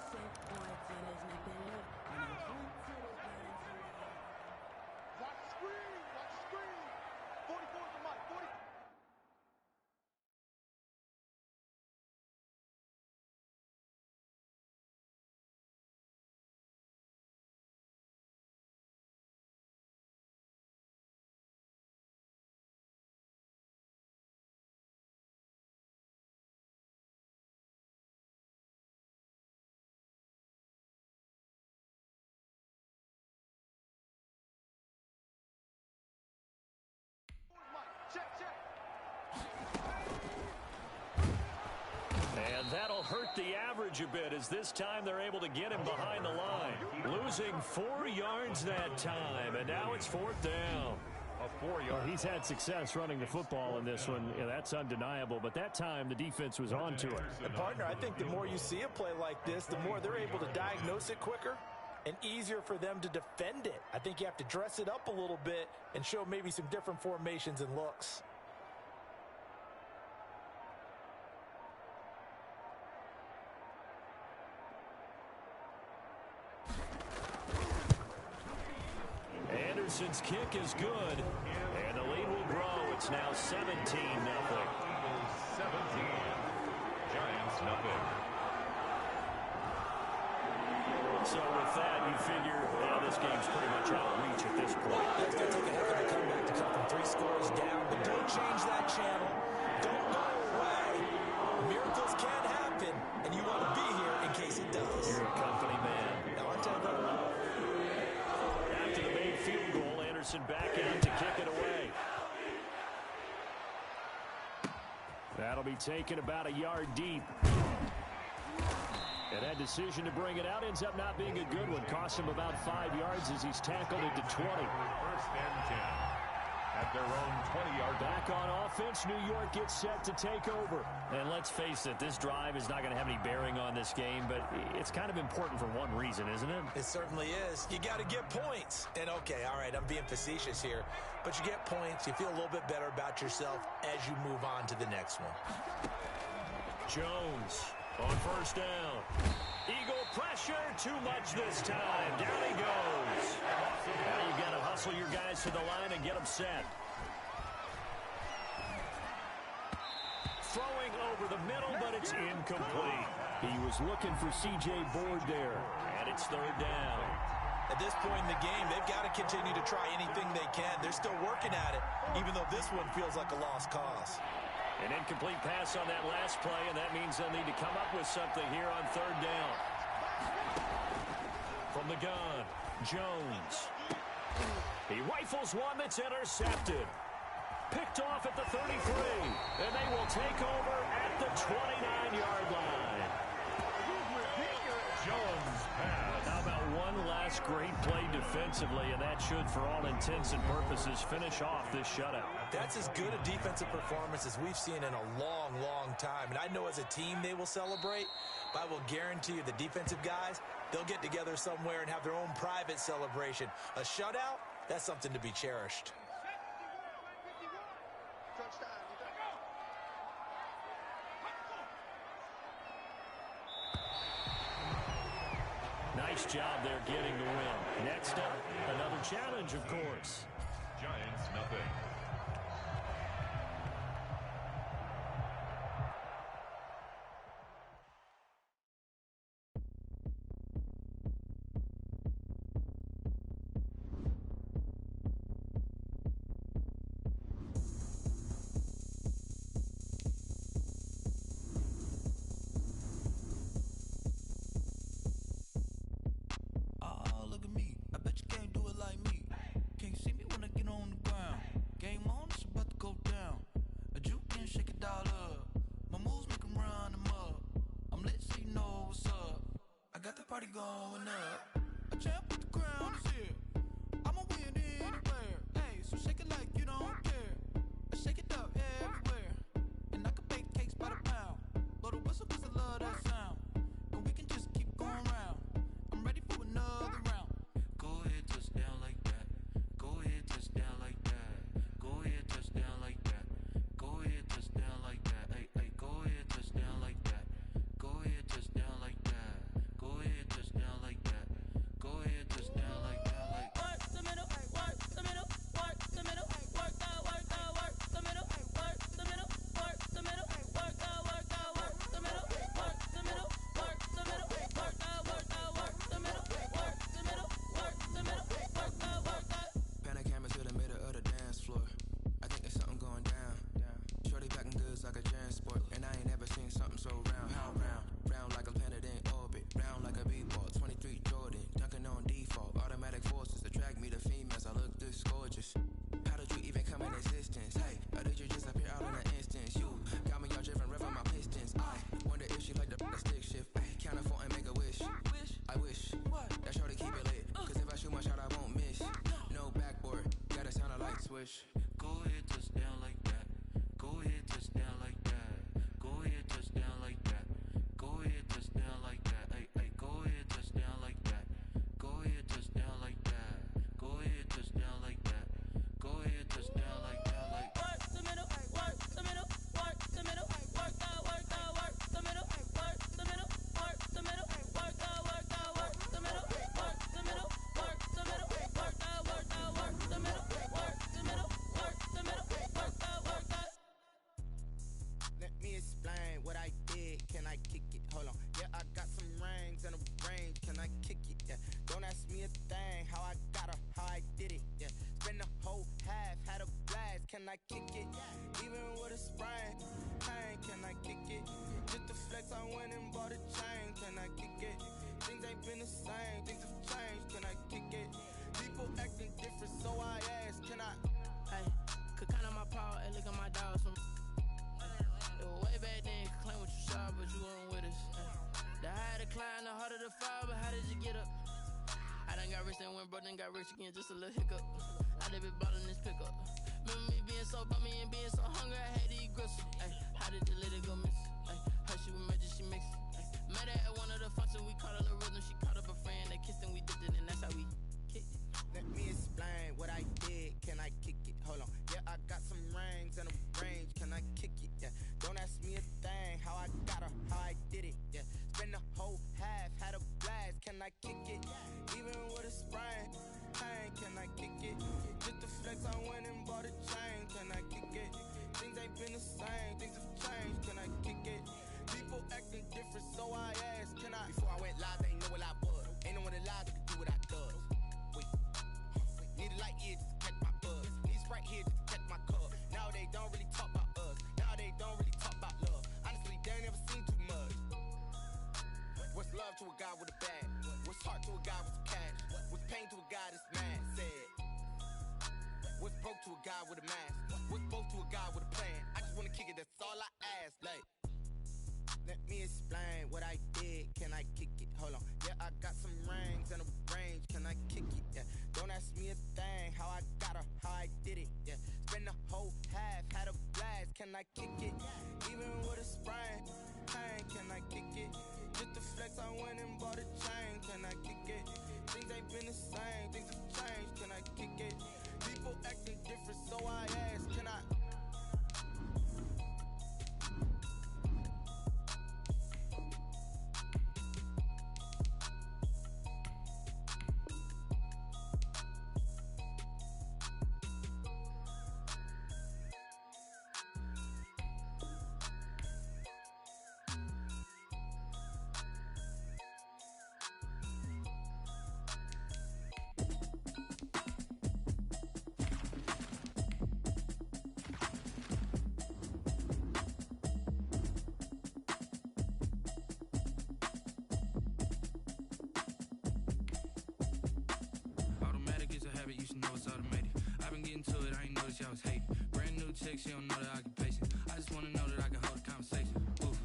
hurt the average a bit, as this time they're able to get him behind the line. Losing 4 yards that time, and now it's 4th down. Well, he's had success running the football in this one. Yeah, that's undeniable. But that time, the defense was on to it. And partner, I think the more you see a play like this, the more they're able to diagnose it quicker and easier for them to defend it. I think you have to dress it up a little bit and show maybe some different formations and looks. Anderson's kick is good, and the lead will grow. It's now 17-0. 17. Giants nothing. So with that, you figure this game's pretty much out of reach at this point. It's going to take a heck of a comeback to come from 3 scores down, but don't change that channel. Don't go away. Miracles can happen, and you want to be here in case it does. You're a company man. Now, aren't I though? After the made field goal, Anderson back out to kick it away. That'll be taken about a yard deep. And that decision to bring it out ends up not being a good one. Cost him about 5 yards as he's tackled into 20. 1st and 10. At their own 20-yard line. Back on offense, New York gets set to take over. And let's face it, this drive is not going to have any bearing on this game, but it's kind of important for one reason, isn't it? It certainly is. You got to get points. And okay, all right, I'm being facetious here, but you get points, you feel a little bit better about yourself as you move on to the next one. Jones on 1st down. Eagle pressure, too much this time. Down he goes. Now you got to hustle your guys to the line and get them set. Throwing over the middle, but it's incomplete. He was looking for C.J. Board there, and it's 3rd down. At this point in the game, they've got to continue to try anything they can. They're still working at it, even though this one feels like a lost cause. An incomplete pass on that last play, and that means they'll need to come up with something here on 3rd down. From the gun, Jones. He rifles one that's intercepted. Picked off at the 33, and they will take over at the 29-yard line. Jones pass. How about one last great play defensively, and that should, for all intents and purposes, finish off this shutout. That's as good a defensive performance as we've seen in a long, long time. And I know as a team they will celebrate, but I will guarantee you the defensive guys, they'll get together somewhere and have their own private celebration. A shutout, that's something to be cherished. Nice job there getting the win. Next up, another challenge, of course. Giants nothing. Party going up. A champ with the crown is here. I'ma win anywhere. Hey, so shake it like you don't care. I shake it up everywhere. And I can bake cakes by the pound. Blow the whistle 'cause I love that sound. And we can just keep going round. I'm ready for another round. Go ahead, touchdown like that. Go ahead, touchdown like that. Go ahead, touchdown like that. Go ahead, touchdown like that. Hey, hey, go ahead, touchdown like that. Go ahead, touchdown like that. Go ahead, touchdown like that. question. Go ahead, touchdown like that. Go ahead, touchdown like that. Go ahead, touchdown like that. Go ahead, touchdown like that. Ay, ay, go ahead, touchdown like that. Go ahead, touchdown like that. Go ahead, touchdown like that. Go ahead, touchdown like that. Like work the middle, work the middle, work the middle, work the middle, work the middle, work the middle, work the middle, work the middle, work the middle, work the middle, work the middle, work the middle, work the middle, work the. Let me explain what I did. Can I kick it? Hold on. Yeah, I got some rings and a range. Can I kick it? Yeah. Don't ask me a thing. How I got her, how I did it. Yeah. Spend the whole half, had a blast. Can I kick it? Even with a sprain. Pain, can I kick it? Just the flex, I went and bought a chain. Can I kick it? Things ain't been the same. Things have changed. Can I kick it? People acting different, so I ask. Can I? Hey, could count on my power and look at my dogs from. It was way back then, could claim what you saw, but you weren't with us. The higher the climb, the harder the fall, but how did you get up? I done got rich and went broke, then got rich again, just a little hiccup. I done been ballin' this pickup. Remember me being so bummy and being so hungry, I had to eat gristle. Ay, how did the lady go miss? Ay, her she was magic, she mixed. Met her at one of the functions, we caught her the rhythm, she caught up a friend, they kissed and we dipped it, and that's how we kicked it. Let me explain what I did. Can I kick it? Hold on. Yeah, I got some rings and a range. Can I kick it? Yeah. Don't ask me a thing. How I got her, how I did it. Yeah. Spend the whole half, had a blast. Can I kick it? Even with a sprain. Pain, can I kick it? Just the flex, I went and bought a chain. Can I kick it? Things ain't been the same. Things have changed. Can I kick it? People acting different, so I asked. Can I? Before I went live, they ain't know what I was. Ain't no one alive that could do what I does. Need a light here just to catch my buzz. Need Sprite here just to catch my cup. Now they don't really talk about us. Now they don't really talk about love. Honestly, they ain't never seen too much. What's love to a guy with a bag? What's heart to a guy with some cash? What's pain to a guy that's mad? Said. What's broke to a guy with a mask? What's both to a guy with a plan? I just wanna kick it, that's all I ask. Like, let me explain what I did. Can I kick it? Hold on. Yeah, I got some rings and a range. Can I kick it? Yeah. Don't ask me a thing. How I got her, how I did it. Yeah. Spend the whole half, had a blast. Can I kick it? Even with a sprain. Pain, can I kick it? Just the flex, I went and bought a chain. Can I kick it? Things ain't been the same. Things have changed. Can I kick it? People acting different, so I ask. Can I? You should know it's automated. I've been getting to it, I ain't noticed y'all was hating. Brand new chick, she don't know the occupation. I just wanna know that I can hold a conversation. Oof,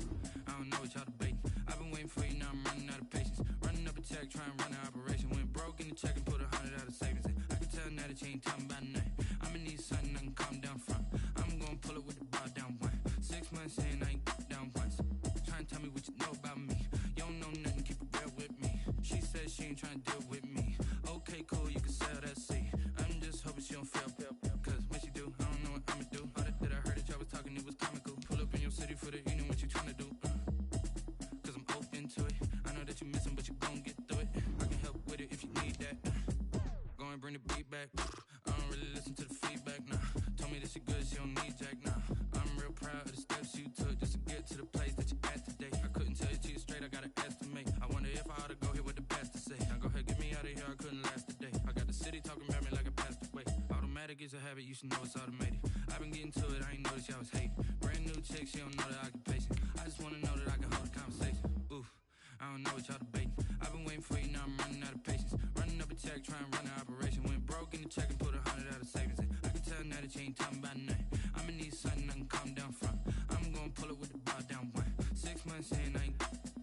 I don't know what y'all debating. I've been waiting for you, now I'm running out of patience. Running up a check, trying to run an operation. Went broke in the check and put 100 out of savings in. I can tell now that you ain't talking about nothing. I'ma need something I can calm down from. I'm gonna pull it with the bar down one. 6 months in, I ain't down once. Trying to tell me what you know about me. You don't know nothing, keep it real with me. She said she ain't trying to deal with me. Okay, cool, you can sell that seat. I'm just hoping she don't fail. Cause when she do, I don't know what I'ma do. All that I heard that y'all was talking, it was comical. Pull up in your city for the evening, what you trying to do? Cause I'm open to it. I know that you missing, but you gon' get through it. I can help with it if you need that. Go and bring the beat back. I don't really listen to the feedback, nah. Told me that she good, she don't need Jack, nah. I'm real proud of the steps you took just to get to the place that you're at today. I couldn't tell you to you straight, I gotta estimate. I wonder if I ought to go here with the best to say. Now go ahead, get me out of here, I couldn't last today. I got the city talking about me like I passed away. Automatic is a habit, you should know it's automated. I've been getting to it, I ain't noticed y'all was hating. Brand new chick, she don't know the occupation. I just wanna know that I can hold a conversation. Oof, I don't know what y'all debating. I've been waiting for you, now I'm running out of patience. Running up a check, trying to run an operation. Went broke in the check and put 100 out of savings in. I can tell now that you ain't talking about nothing. I'ma need something I can calm down from. I'm gonna pull it with the bar down one. 6 months in, I ain't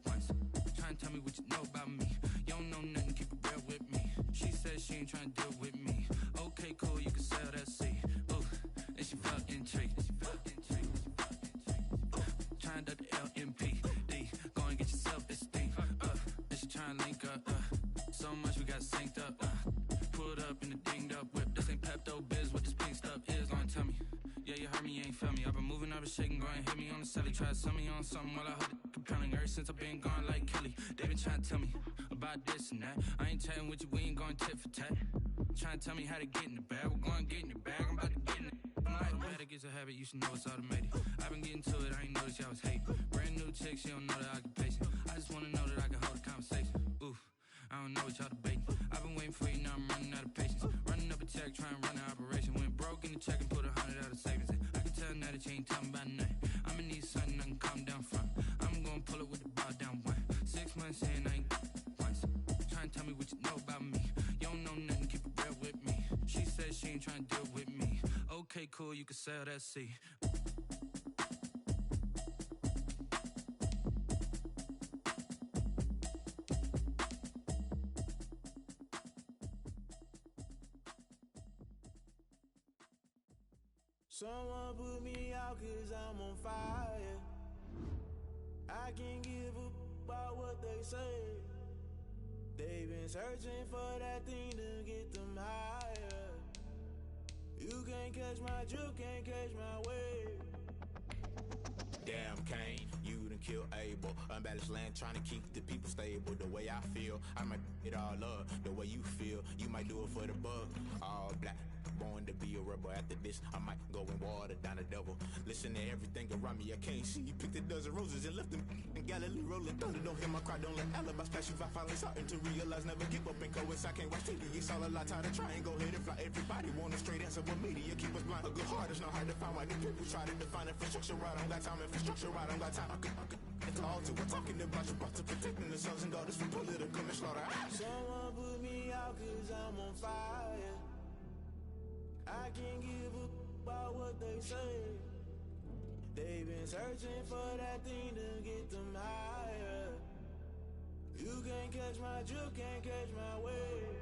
once. Trying to tell me what you know about me. You don't know nothing, keep it real with me. She said she ain't trying to deal with me. Okay, cool, you can sell that seat. tryna link up. So much we got synced up. Pulled up in the dinged up whip. This ain't Pepto Biz, what this pink stuff is. Long tell me. Yeah, you heard me, you ain't felt me. I've been moving, I've been shaking, go and hit me on the celly. Try to sell me on something while I hold it compelling. Ever since I've been gone like Kelly, they been trying to tell me about this and that. I ain't chatting with you, we ain't going tit for tat. Trying to tell me how to get in the bag. We're going to get in the bag, I'm about to get in it. Automatic is a habit, you should know it's automated. I've been getting to it, I ain't noticed y'all was hating. Brand new chick, she don't know the occupation. I just wanna know that I can hold a conversation. Oof, I don't know what y'all debating. I've been waiting for you, now I'm running out of patience. Running up a check, trying to run an operation. Went broke in the check and put 100 out of savings in. I can tell now that you ain't talking about nothing. I'ma need something I can calm down from. I'm gonna pull it with the bar down one. 6 months in, I ain't once. Trying to tell me what you know about me. You don't know nothing, keep it real with me. She said she ain't trying to deal with me. Okay, cool, you can sell that seat. Someone put me out 'cause I'm on fire. I can't give up about what they say. They've been searching for that thing to get them higher. You can't catch my drift, can't catch my wave. Damn, Kane, you done killed Abel. Unbalanced land, trying to keep the people stable. The way I feel, I might it all up. The way you feel, you might do it for the bug. All black, born to be a rebel. After this, I might go and water down the double. Listen to everything around me, I can't see. Picked a dozen roses and left them in Galilee rolling thunder. Don't hear my cry, don't let alibis pass you. I finally starting to realize, never give up and coincide. Can't watch TV, it's all a lot. Tired of trying, go ahead and fly. Everybody want a straight answer, but media keep us blind. A good heart is not hard to find. Why the people try to define infrastructure right? I don't got time, infrastructure right? I don't got time. I could it's all to we're talking about you, about to protecting the sons and daughters from political manslaughter. Someone put me out 'cause I'm on fire. I can't give up about what they say. They've been searching for that thing to get them higher. You can't catch my drift, can't catch my wave.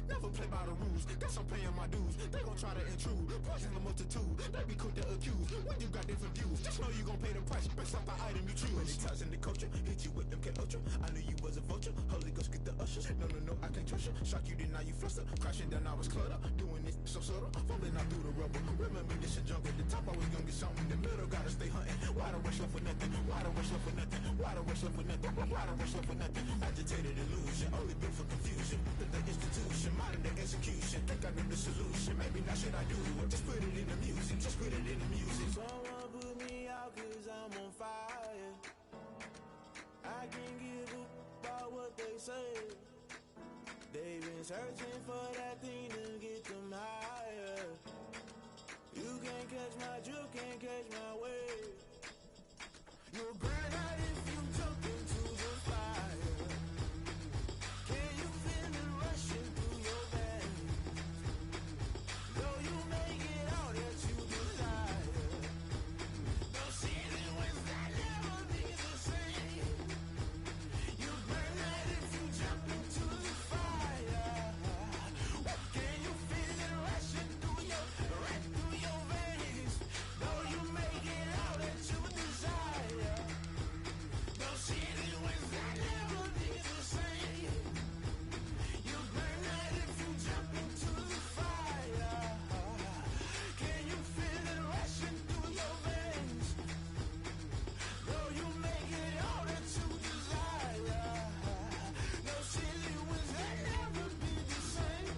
Never play by the rules, guess I'm paying my dues. They gon' try to intrude, poison the multitude. They be quick to accuse, when you got different views. Just know you gon' pay the price, based off the item you choose. Many ties in the culture, hit you with them K-Ultra. I knew you was a vulture, Holy Ghost get the ushers. No, I can't trust you. Shock you, then now you fluster. Crashing down, I was cluttered. Doing this so subtle, fumbling out through the rubble. Remember this a jungle, the top always gonna get something. The middle gotta stay hunting. Why the rush left for nothing? Why the rush left for nothing? Why the rush left for nothing? Why the rush left for nothing? Agitated illusion, only built for confusion. The institution, modern day execution. Think I know the solution. Maybe now should I do it? Just put it in the music. Just put it in the music. Someone put me out 'cause I'm on fire. I can't give up about what they say. They've been searching for that thing to get them higher. You can't catch my drift, can't catch my wave. You'll burn out if you jump into the fire. Can you feel it rushing through your veins? Though you make it all that you desire. Don't see it when that never be the same. You burn out if you jump into the fire. Can you feel it rushing through your veins? Though you make it all that you desire. Don't see it when that never be the same. You burn out if you jump into the fire. Can you feel it rushing through your veins? Though you make it all that you desire. No silly winds that never be the same.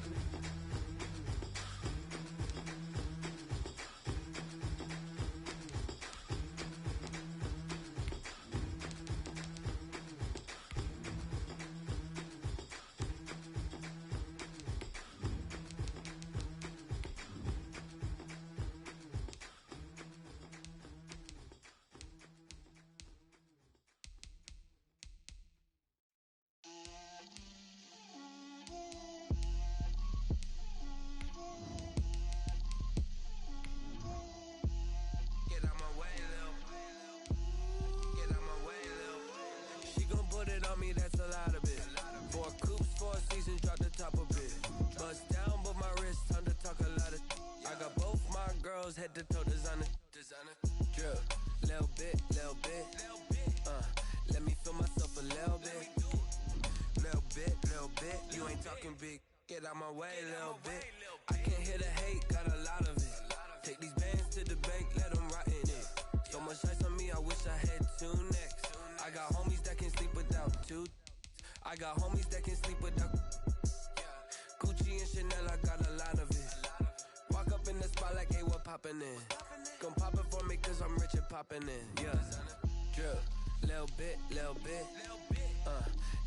Get out my way, Lil. Get out my way, Lil. She gon' put it on me, that's a lot of it. 4 coops, 4 seasons, drop the top a bit. Bust down, but my wrist, time to talk a lot of. I got both my girls, head to toe designer. Drip, little bit. Let me feel myself a little bit. Little bit. You ain't talking big. Get out my way, little bit. I can't hear the hate, got a lot of it. Take these bands to the bank, let them rot in it. So much ice on me, I wish I had two necks. I got homies that can sleep without two. I got homies that can sleep without Gucci and Chanel, I got a lot of it. Walk up in the spot like, hey, what poppin' in? Gon' pop it for me cause I'm rich and poppin' in. Yeah, drip, little bit.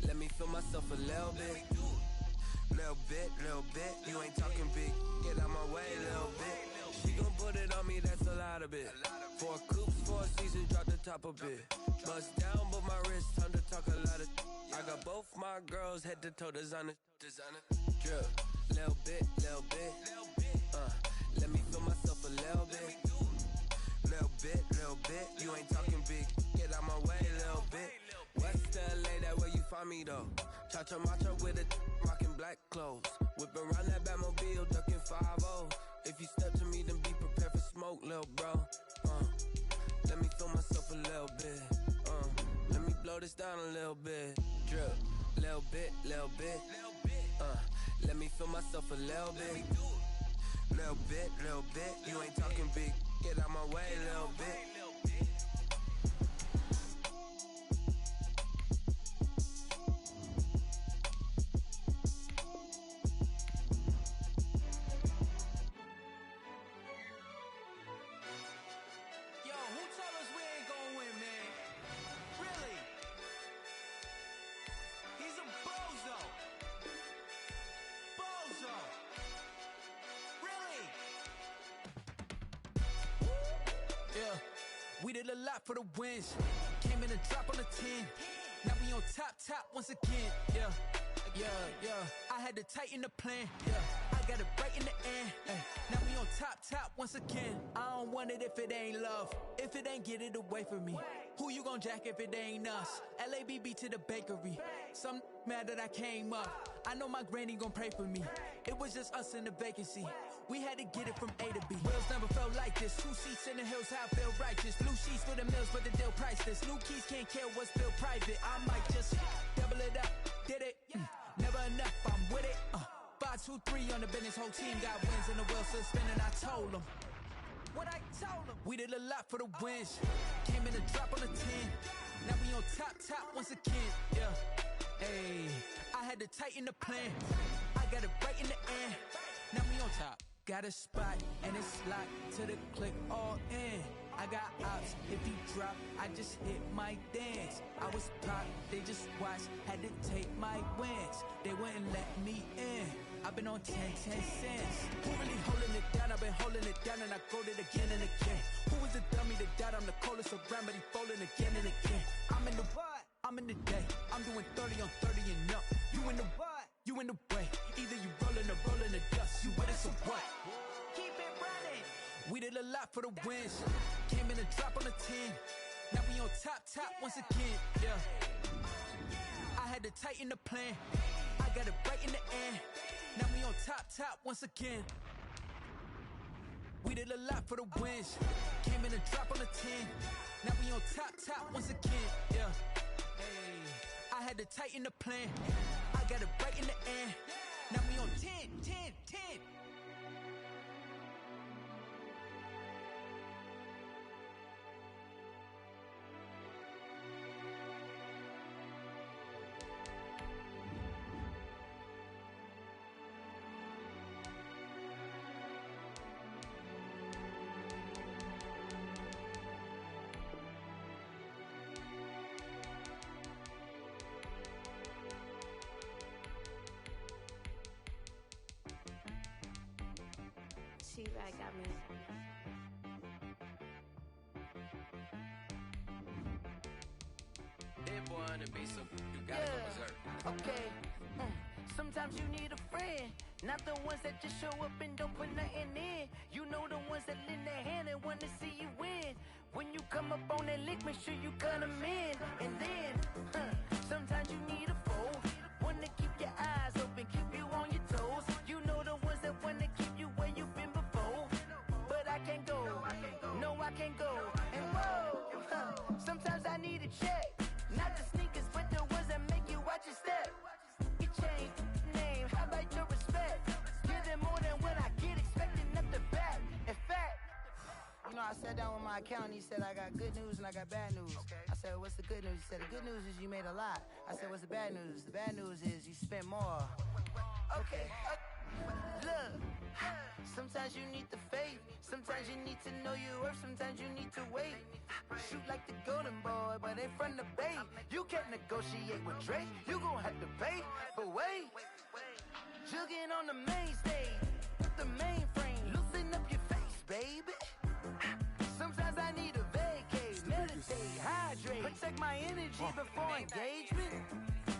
Let me feel myself a little bit. Little bit. You ain't talking big. Get out my way, little bit. She gon' put it on me, that's a lot of it. 4 coops, 4 seasons, drop the top a bit. Bust down, but my wrist, time to talk a lot of. I got both my girls head to toe designer. Drip, little bit. Let me feel myself a little bit. Little bit. You ain't talking big. Get out my way, little bit. West LA, that where you find me though. Cha-cha matcha with a rockin' black clothes. Whip around that Batmobile, ducking 5-0. If you step to me, then be prepared for smoke, lil' bro. Let me feel myself a little bit. Let me blow this down a little bit. Drip, little bit. Let me feel myself a little bit. Little bit. You ain't talking big. Get out my way, little bit. We did a lot for the wins. Came in a drop on the 10. Now we on top once again. Yeah. I had to tighten the plan. Yeah. I got it right in the end. Now we on top once again. I don't want it if it ain't love. If it ain't, get it away from me. Who you gon' jack if it ain't us? LABB to the bakery. Some mad that I came up. I know my granny gon' pray for me. It was just us in the vacancy. We had to get it from A to B. Wheels never felt like this. 2 seats in the hills, how I feel righteous. Blue sheets for the mills, but the deal priceless. New keys can't care what's still private. I might just double it up. Did it? Never enough, I'm with it. 5, 2, 3 on the business. Whole team got wins and the wheels still spinning. I told them what I told them. We did a lot for the wins. Came in a drop on the 10. Now we on top once again. Yeah. Hey, I had to tighten the plan. I got it right in the end. Now we on top. Got a spot and it's locked to the click all in. I got ops, if you drop, I just hit my dance. I was pop, they just watched, had to take my wins. They wouldn't let me in. I've been on 10 cents. Who really holding it down? I've been holding it down and I go it again and again. Who was the dummy that died? I'm the coldest around, but he folding again and again. I'm in the what? I'm in the day. I'm doing 30 on 30 and up. You in the what? You in the way. Either you rolling or rolling the dust. You with us or what? Keep it running. We did a lot for the wins. Came in a drop on the 10. Now we on top once again. Yeah. I had to tighten the plan. I got it right in the end. Now we on top once again. We did a lot for the wins. Came in a drop on the 10. Now we on top once again. Yeah. Hey, I had to tighten the plan. I got it right in the end. Now we on 10. T-Rag got me. That boy on the beat, so you gotta go berserk. Okay. Sometimes you need a friend, not the ones that just show up and don't put nothing in. You know the ones that lend their hand and want to see you win. When you come up on that lick, make sure you cut them in. And then, sometimes you need a foe, one to keep your eyes open, keep you on your toes. You know the ones that want to keep you where you've been before. But I can't go, no I can't go. And whoa, check. Not the sneakers, but the ones that make you watch your step. You change name, how about your respect? Giving more than what I get, expecting nothing back. In fact, you know, I sat down with my accountant. He said, I got good news and I got bad news. I said, what's the good news? He said, the good news is you made a lot. I said, what's the bad news? The bad news is you spent more. Okay. Look, sometimes you need the faith. Sometimes you need to know your worth. Sometimes you need to wait. Shoot like the golden boy, but ain't from the bay. You can't negotiate with Drake. You gon' have to pay. But wait, jugging on the main stage with the mainframe. Loosen up your face, baby. Sometimes I need a vacate, meditate, hydrate, protect my energy before engagement.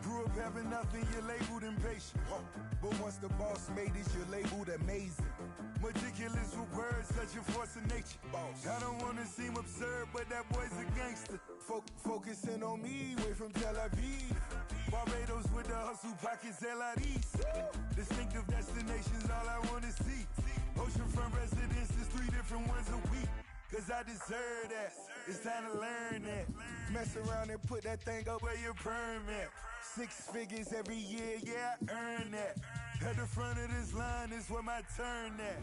Grew up having nothing, you're labeled impatient. But once the boss made it, you're labeled amazing. Meticulous with words, such a force of nature. I don't wanna seem absurd, but that boy's a gangster. Focusing on me, way from Tel Aviv. Barbados with the hustle pockets, LIDs. Distinctive destinations, all I wanna see. Oceanfront residences, 3 different ones a week. Cause I deserve that, it's time to learn that. Mess around and put that thing up where your permit. 6 figures every year, yeah, I earn that. At the front of this line is where my turn at.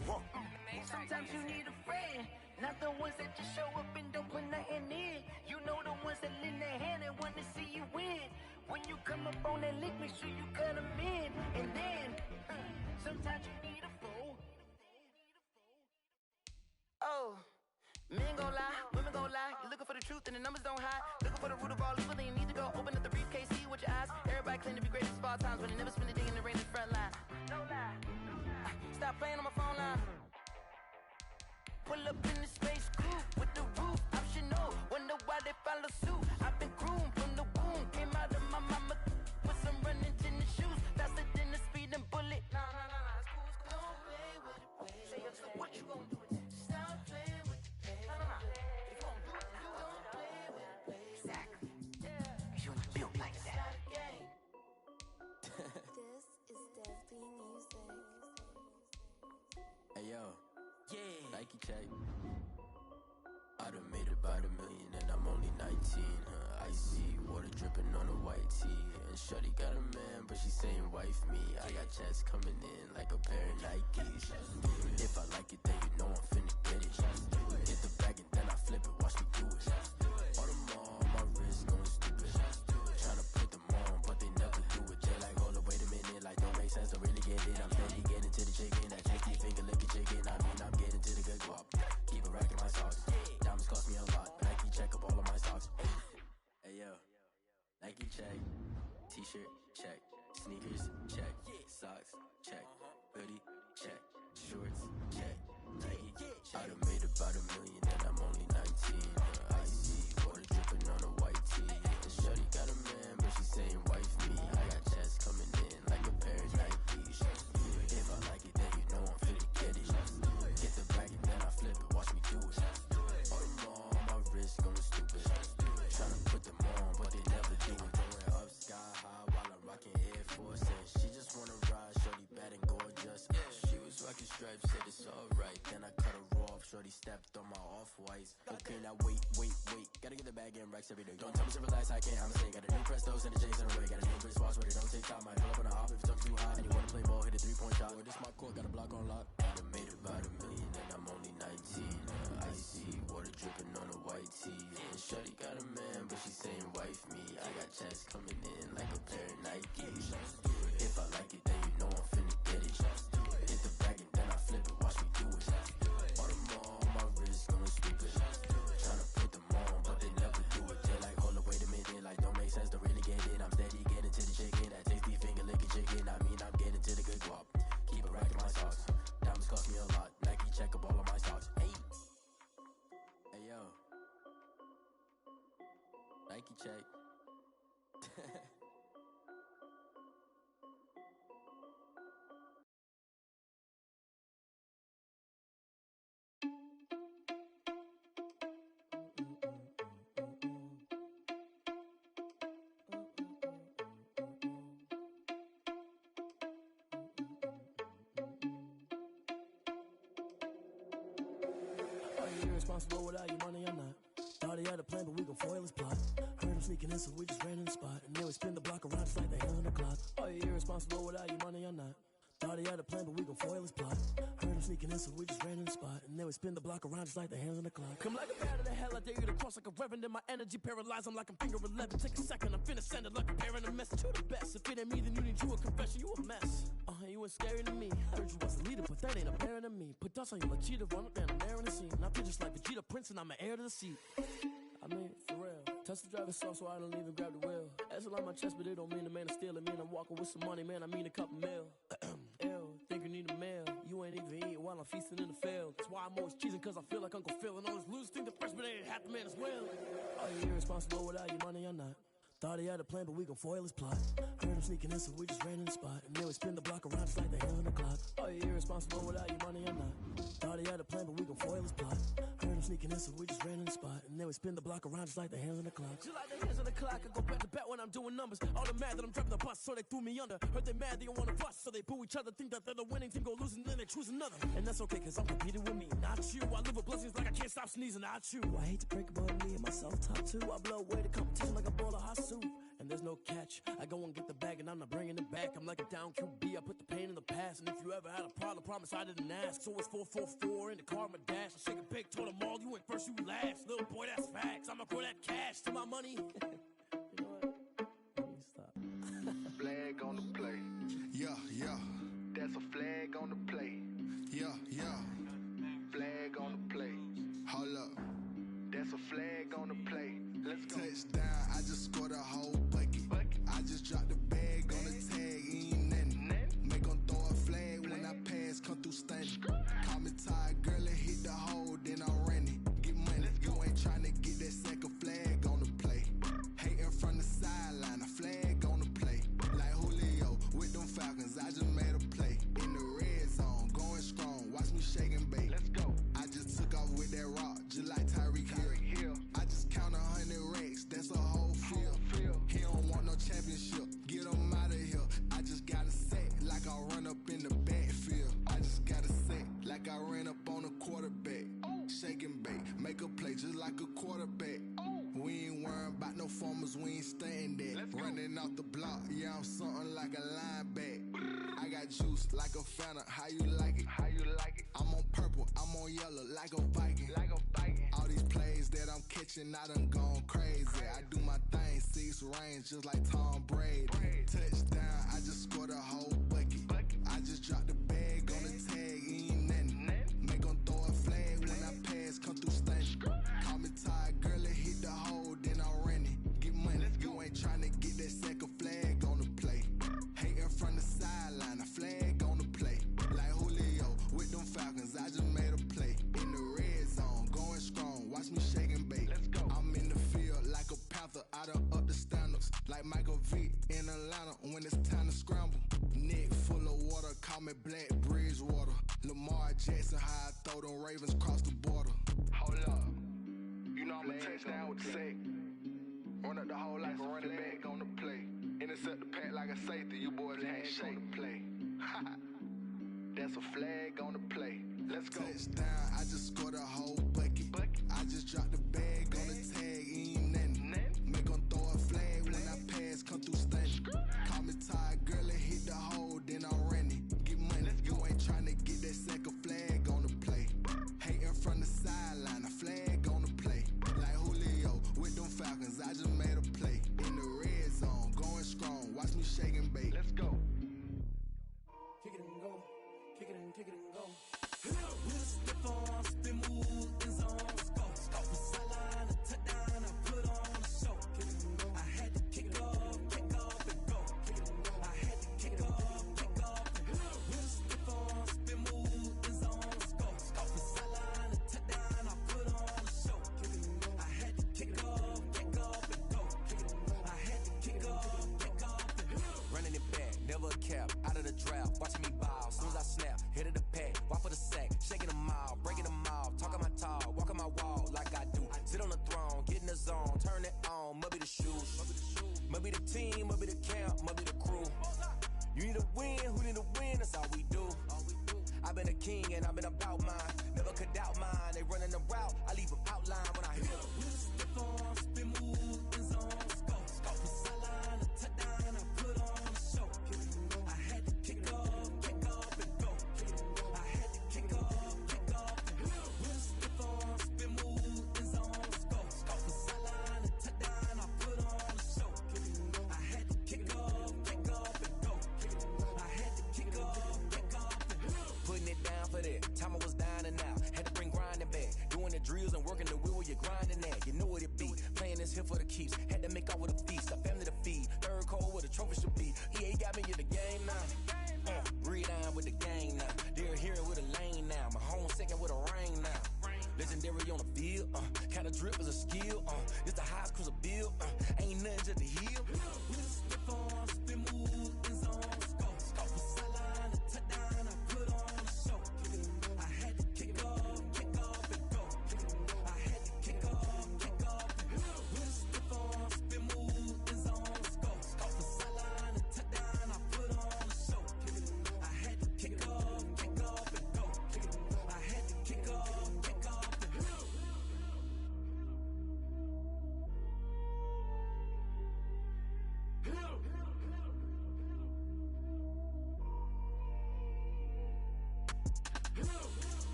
Sometimes you need a friend, not the ones that just show up and don't put nothing in. You know the ones that lend their hand and want to see you win. When you come up on that lick, make sure you cut them in. And then, sometimes you need a fool. Oh. Men gon' lie, women gon' lie. You're looking for the truth and the numbers don't hide. Looking for the root of all evil, then you need to go open up the briefcase, see with your eyes. Everybody claim to be greatest of all times, but they never spend a day in the rain in the front line. No lie. Stop playing on my phone line. Pull up in the space coupe with the roof optional. Wonder why they follow suit. I've been groomed from the womb. Came out of my mama with some running tennis shoes. Faster than the speeding bullet. Nah, it's cool. Don't play with it, baby. Say so what you gon' do? Stop playing with it. If you gon' do it, don't play with it, baby. Exactly. Cause you ain't built like that. This is Deadly Music. Hey yo, yeah. Nike check. I done made about $1 million and I'm only 19. Icy water dripping on a white tee. And shorty got a man, but she saying wife me. I got checks coming in like a pair of Nikes. If I like it, then you know I'm finna get it. Hit the bag and then I flip it, watch me do it. All them on my wrist going stupid. Tryna put them on, but they never do it. They like, hold up, wait a minute, like don't make sense, don't really get it. I'm steady getting to the chicken, that tasty finger licking chicken. I mean, I'm getting to the good guap. Keep a rack in my socks. Diamonds cost me a lot. Nike check up all of my socks. Hey yo, Nike check. T-shirt check. Sneakers check. Socks check. Hoodie check. Shorts check. Nike. I done made about $1 million and I'm only 19. Icy water dripping on a white tee. And shorty got a man, but she saying wife me. I got checks coming in like a pair of Nikes. If I like it, then you know I'm finna get it. Get the bag and then I flip it, watch me do it. All them on my wrist going stupid. Tryna put them on, but they never do it. Going up sky high while I'm rocking Air Force. And she just wanna ride, shorty bad and gorgeous. She was rocking stripes, said it's alright. Then I cut her off, shorty stepped on my off-whites. Okay, now wait. Gotta get the bag and racks every day. Don't tell me to relax, I can't, I'm saying. Got a new Prestos and a J's in a way. Got a new wristwatch, but it don't take time. Might pull up on a hop if it's too hot. And you wanna play ball, hit a 3-point shot. Well, this my court, got a block on lock. I done made about $1 million and I'm only 19. Icy water dripping on a white tee. And shorty got a man, but she saying wife me. I got checks coming in like a pair of Nikes. If I like it, then you know I'm finna get it. Hit the bag and then I flip it, watch me do it. All them on my wrist going stupid. Tryna put them on, but they never do it. They like, hold up, wait a minute, like don't make sense, don't really get it. I'm steady getting to the chicken, that tasty finger licking chicken. I mean, I'm getting to the good guap. Keep a rack in my socks. Diamonds cost me a lot. Nike check up all of my socks. Hey yo, Nike check. Are you irresponsible without your money or not? Thought he had a plan, but we gon' foil his plot. Heard him sneaking in, so we just ran in the spot. And then we spin the block around just like the hand on the clock. Are you irresponsible without your money or not? Thought he had a plan, but we gon' foil his plot. Heard him sneaking in, so we just ran in the spot. And then we spin the block around just like the hands on the clock. Come like a bat of the hell, I dare you to cross like a reverend. In my energy paralyzed, I'm like I'm finger 11. Take a second, I'm finna send it like a parent a message to the best. If it ain't me, then you need you a confession, you a mess. You ain't scary to me. Heard you was a leader, but that ain't apparent to me. Put dust on you like cheetah, run up down the narrow in the scene. I feel just like Vegeta Prince, and I'm an heir to the seat. I mean, for real. Touch the driver's soft, so I don't even grab the wheel. That's on my chest, but it don't mean the man is stealing. Mean I'm walking with some money, man. I mean a couple mil. Ew, think you need a meal. You ain't even eating while I'm feasting in the field. That's why I'm always cheesing, cause I feel like Uncle Phil. And all this loose think the freshman ain't half the man as well. Are you irresponsible without your money or not? Thought he had a plan, but we gon' foil his plot. Heard him sneaking in, so we just ran in the spot. And then we spin the block around just like the hand on the clock. Are you irresponsible without your money or not? Thought he had a plan, but we gon' foil his plot. Heard him sneaking in, so we just ran in the spot. And then we spin the block around just like the hands on the clock. Just like the hands on the clock, I go back to back when I'm doing numbers. All the mad that I'm driving the bus, so they threw me under. Heard they mad, they don't wanna bust, so they boo each other. Think that they're the winning team, go losing, then they choose another. And that's okay, cause I'm competing with me, not you. I live with blessings like I can't stop sneezing, not you. I hate to break it, but me and myself top two. I blow away the competition like a bowl of hot soup. And there's no catch. I go and get the bag and I'm not bringing it back. I'm like a down QB, I put the pain in the past. And if you ever had a problem, promise I didn't ask. So it's 444 in the car, my dash. I shake a big, told them all, you went first, you last. Little boy, that's facts. I'ma grow that cash to my money. You know what? Let me stop. Flag on the play. Yeah, yeah. That's a flag on the play. Yeah, yeah. Flag on the play. Hold up. That's a flag on the play. Let's go. Touchdown, I just scored a whole bucket. I just dropped the bag on the tag, ain't nothing. Make 'em throw a flag when I pass, come through stunning. Call me tired, girl, and hit the hole, then I'm running. Get money, you ain't tryna get that second flag on the play. Hating from the sideline, a flag on the play. Like Julio with them Falcons, I just made a play. In the red zone, going strong, watch me shake and bake. Let's go. I just took off with that rock, just like Tyreek Hill. I just count 100 racks, that's a whole field. He don't want no championship, get him out of here. I just got a set, like I run up in the backfield. I just got a set, like I ran up on a quarterback. Shake and bake, make a play just like a quarterback. We ain't worrying about no formers, we ain't staying there. Running off the block, yeah, I'm something like a lineback. I got juice like a Fanta, how you like it? How you like it? I'm on purple, I'm on yellow, like a Viking. Like a Viking. All these plays that I'm catching, I done gone crazy. I do my thing, 6 range, just like Tom Brady. Touchdown, I just scored a whole bucket. I just dropped the bag on the tag, ain't nothing. Make 'em throw a flag when I pass, come through stunning. Call me tired, girl, and hit the hole, then I'm running. Get money, you ain't tryna get that second flag on the play. Hating from the sideline, a flag on the play. Like Julio with them Falcons, I just made a play. In the red zone, going strong, watch me shake and bake. Let's go. I'm in the field like a panther, I done up the standards. Like Michael Vick in Atlanta when it's time to scramble. Neck full of water, call me Black Bridgewater. Lamar Jackson, how I throw them Ravens across the border. Hold up. You know I'm a touchdown with the sack. Run up the whole like a running back on the play. Intercept the pack like a safety, you boys ain't shake the play. That's a flag on the play. Let's go. Touchdown, I just scored a whole bucket. I just dropped the bag on the tag, ain't nothing. Make 'em throw a flag when I pass, come through stunning. Call me tired, girl, and hit the hole, then I'm running. Get money, you ain't tryna get that second flag on the play. Hating from the sideline, a flag on the play. Like Julio with them Falcons, I just made a play. In the red zone, going strong, watch me shake and bake. Let's go. Kick it and go, kick it and go. We'll step on, spin, move, in zone, let's go. Off the sideline, a touchdown, I put on a show. I had to kick off and go. I had to kick off and go. We'll step on, spin, move, in zone, let's go. Off the sideline, a touchdown, I put on a show. I had to kick off and go. I had to kick off and go. Running it back, never a cap, out of the draft, watching me ball. Soon as I snap, hit of the pack, walk for the sack, shaking them all, breaking them off, talking my talk, walking my wall like I do. Sit on the throne, get in the zone, turn it on, must be the shoes, must be the team, must be the camp, must be the crew. You need a win, who need a win, that's all we do. I've been a king and I've been about mine, never could doubt mine. They running the route, I leave them outline when I hit them. stiff on, spin move, and zone, scope. Scope from sideline to touchdown, I put on a show. I had to kick off and go. I had to kick off and go. With a stiff on, spin move, and zone, scope. Scope from sideline to touchdown, I put on a show. I had to kick off and go. I had to kick off and go. Putting it down for that. Time I was down and out. Had to bring grinding back. Doing the drills and working the wheel where you're grinding at. You know what it be. Playing this here for the keeps. Had to make off with a feast. A family to feed. Third cold where the trophy should be. EA got me in the game now. Breathe down with the gang now. They're here with a lane now. My home second with a rain now. Legendary on the field. Kinda drip is a skill. This the highest cruiser bill. Ain't nothing just the hill. We just slip on, spin move, and zone, scope. Scope from sideline to touchdown, I put on a show. I had to kick off and go. I had to kick off and go. We just slip on, spin move, and zone, scope. Scope from sideline to touchdown, I put on a show. I had to kick off and go. I had to kick off and go.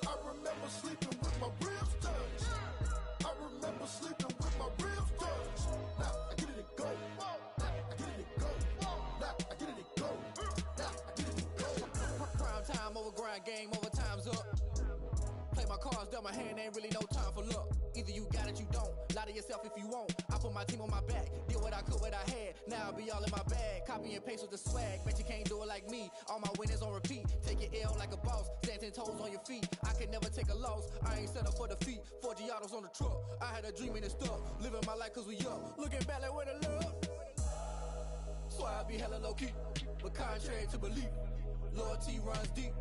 I remember sleeping with my ribs touched. I remember sleeping with my ribs touched. Now I get it and go. Now I get it and go. Now I get it and go. Now I get it and go. Prime time over grind, game over, time's up. Play my cards, dealt my hand, ain't really no time for luck. Either you got it, you don't. Lie to yourself if you won't. I put my team on my back, did what I could, what I had. Now I'll be all in my bag. Copy and paste with the swag. Bet you can't do it like me. All my winners on repeat. Take your L like a boss. Stand 10 toes on your feet. I can never take a loss. I ain't set up for defeat. 4 Giottos on the truck. I had a dream and it stuck. Living my life cause we up. Looking back like where the love. So I be hella low key. But contrary to belief, loyalty runs deep.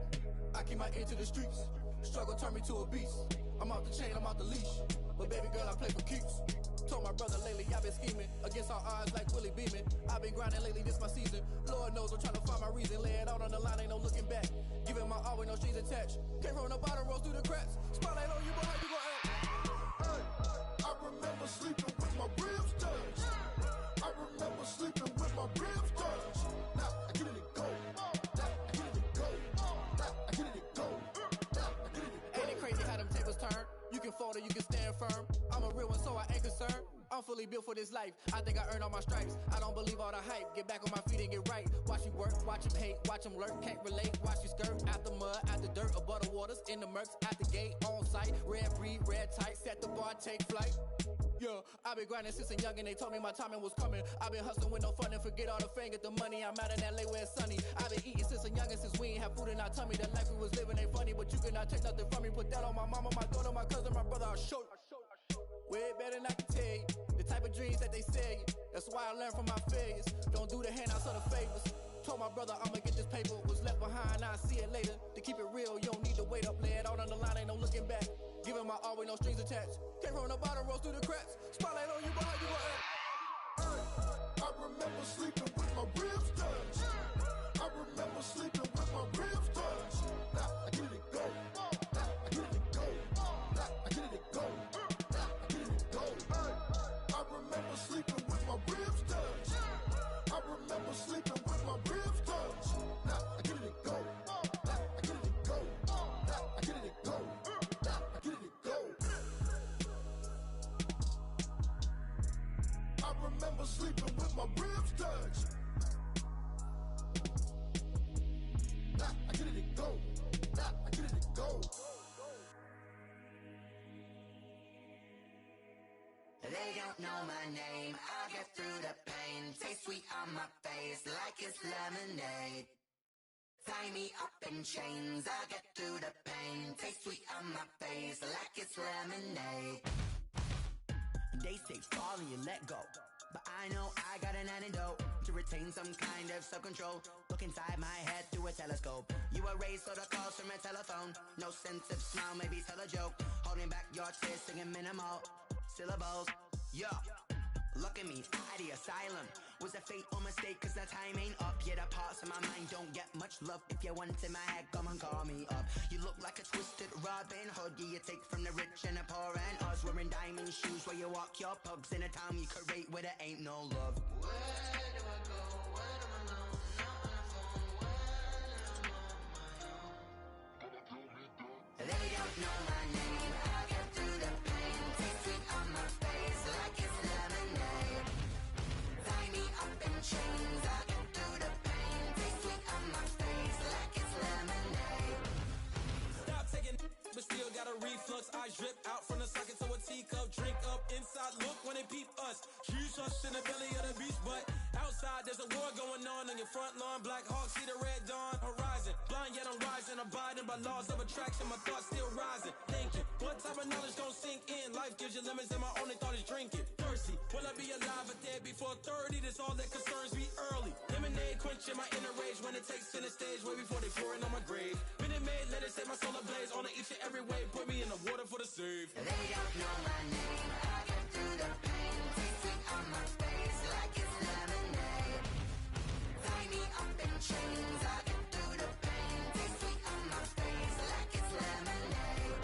I keep my ear to the streets. Struggle turned me to a beast. I'm off the chain, I'm off the leash. But baby girl, I play for keeps. Told my brother lately, I've been scheming. Against all odds like Willie Beeman. I've been grinding lately, this my season. Lord knows I'm trying to find my reason. Lay it out on the line, ain't no looking back. Giving my all with no strings attached. Came from the bottom, rose through the cracks. Spotlight on you, boy, how you gon' act? I remember sleeping with my ribs touched. I remember sleeping with my ribs touched. Now I get it and go. Now I get it and go. Now I get it and go. Now I get it and go. Ain't it crazy how them tables turn? You can fold or you can stand firm. I'm a real one, so I ain't concerned. I'm fully built for this life. I think I earned all my stripes. I don't believe all the hype. Get back on my feet and get right. Watch you work, watch him hate, watch him lurk. Can't relate, watch you skirt. Out the mud, out the dirt, above the waters, in the murks, out the gate, on site. Red breed, red tight, set the bar, take flight. Yeah, I've been grinding since a young and they told me my timing was coming. I've been hustling with no fun and forget all the fame, get the money. I'm out in LA where it's sunny. I've been eating since a young and since we ain't have food in our tummy. The life we was living ain't funny, but you cannot take nothing from me. Put that on my mama, my daughter, my cousin, my brother, I'll show you. Way better than I can tell you. The type of dreams that they sell you. That's why I learned from my failures. Don't do the handouts or the favors. Told my brother I'ma get this paper. Was left behind, I'll see it later. To keep it real, you don't need to wait up. Lay it out on the line, ain't no looking back. Giving my all with no strings attached. Came from the bottom, rose through the cracks. Spotlight on you, boy, how you gon' act? I remember sleeping with my ribs touched. I remember sleeping with my ribs touched. Now I get it and go. Now I get it and go. Now I get it and go. Now I get it and go. I remember sleeping with my ribs touched. I remember sleeping with my ribs touched. Now I get it and go. Now I get it and go. Now I get it and go. Now I get it and go. I remember sleeping with my ribs touched. Now I get it and go. Now I get it and go. They don't know my name, I'll get through the pain. Taste sweet on my face like it's lemonade. Tie me up in chains, I'll get through the pain. Taste sweet on my face like it's lemonade. They say fall and you let go, but I know I got an antidote to retain some kind of self-control. Look inside my head through a telescope. You were raised so the calls from a telephone. No sense of smile, maybe tell a joke. Holding back your tears, singing minimal syllables. Yeah. Look at me, out the asylum. Was a fate or mistake, cause the time ain't up. Yeah, the parts of my mind don't get much love. If you want in my head, come and call me up. You look like a twisted Robin Hood. Yeah, you take from the rich and the poor and us. Wearing diamond shoes where you walk your pugs. In a town you create where there ain't no love. Where do I go? When I'm alone? Not on the phone. When I'm on my own. They don't know my name. I get through the pain. Taste sweet on my face like it's lemonade. Tie me up in chains. I get through the pain. Taste sweet on my face like it's lemonade. Stop taking but still got a reflux. Eyes drip out from the socket to a teacup. Drink up inside, look when they peep us. Jesus in the belly of the beast, but outside there's a war going on your front lawn. Black Hawk, see the red dawn horizon. Blind yet I'm rising, abiding by laws of attraction. My thoughts still rising, thinking what type of knowledge gon' sink in? Life gives you lemons and my only thought is drinking. Thirsty, will I be alive or dead before 30? That's all that concerns me early. Lemonade quenching my inner rage when it takes center stage way before they pour it on my grave. Minute Maid, let it set my soul ablaze on each and every way. Put me in the water for the save. They don't know my name. I get through the pain. Taste sweet on my face like it's lemonade. Tie me up in chains. I get through the pain. Taste sweet on my face like it's lemonade.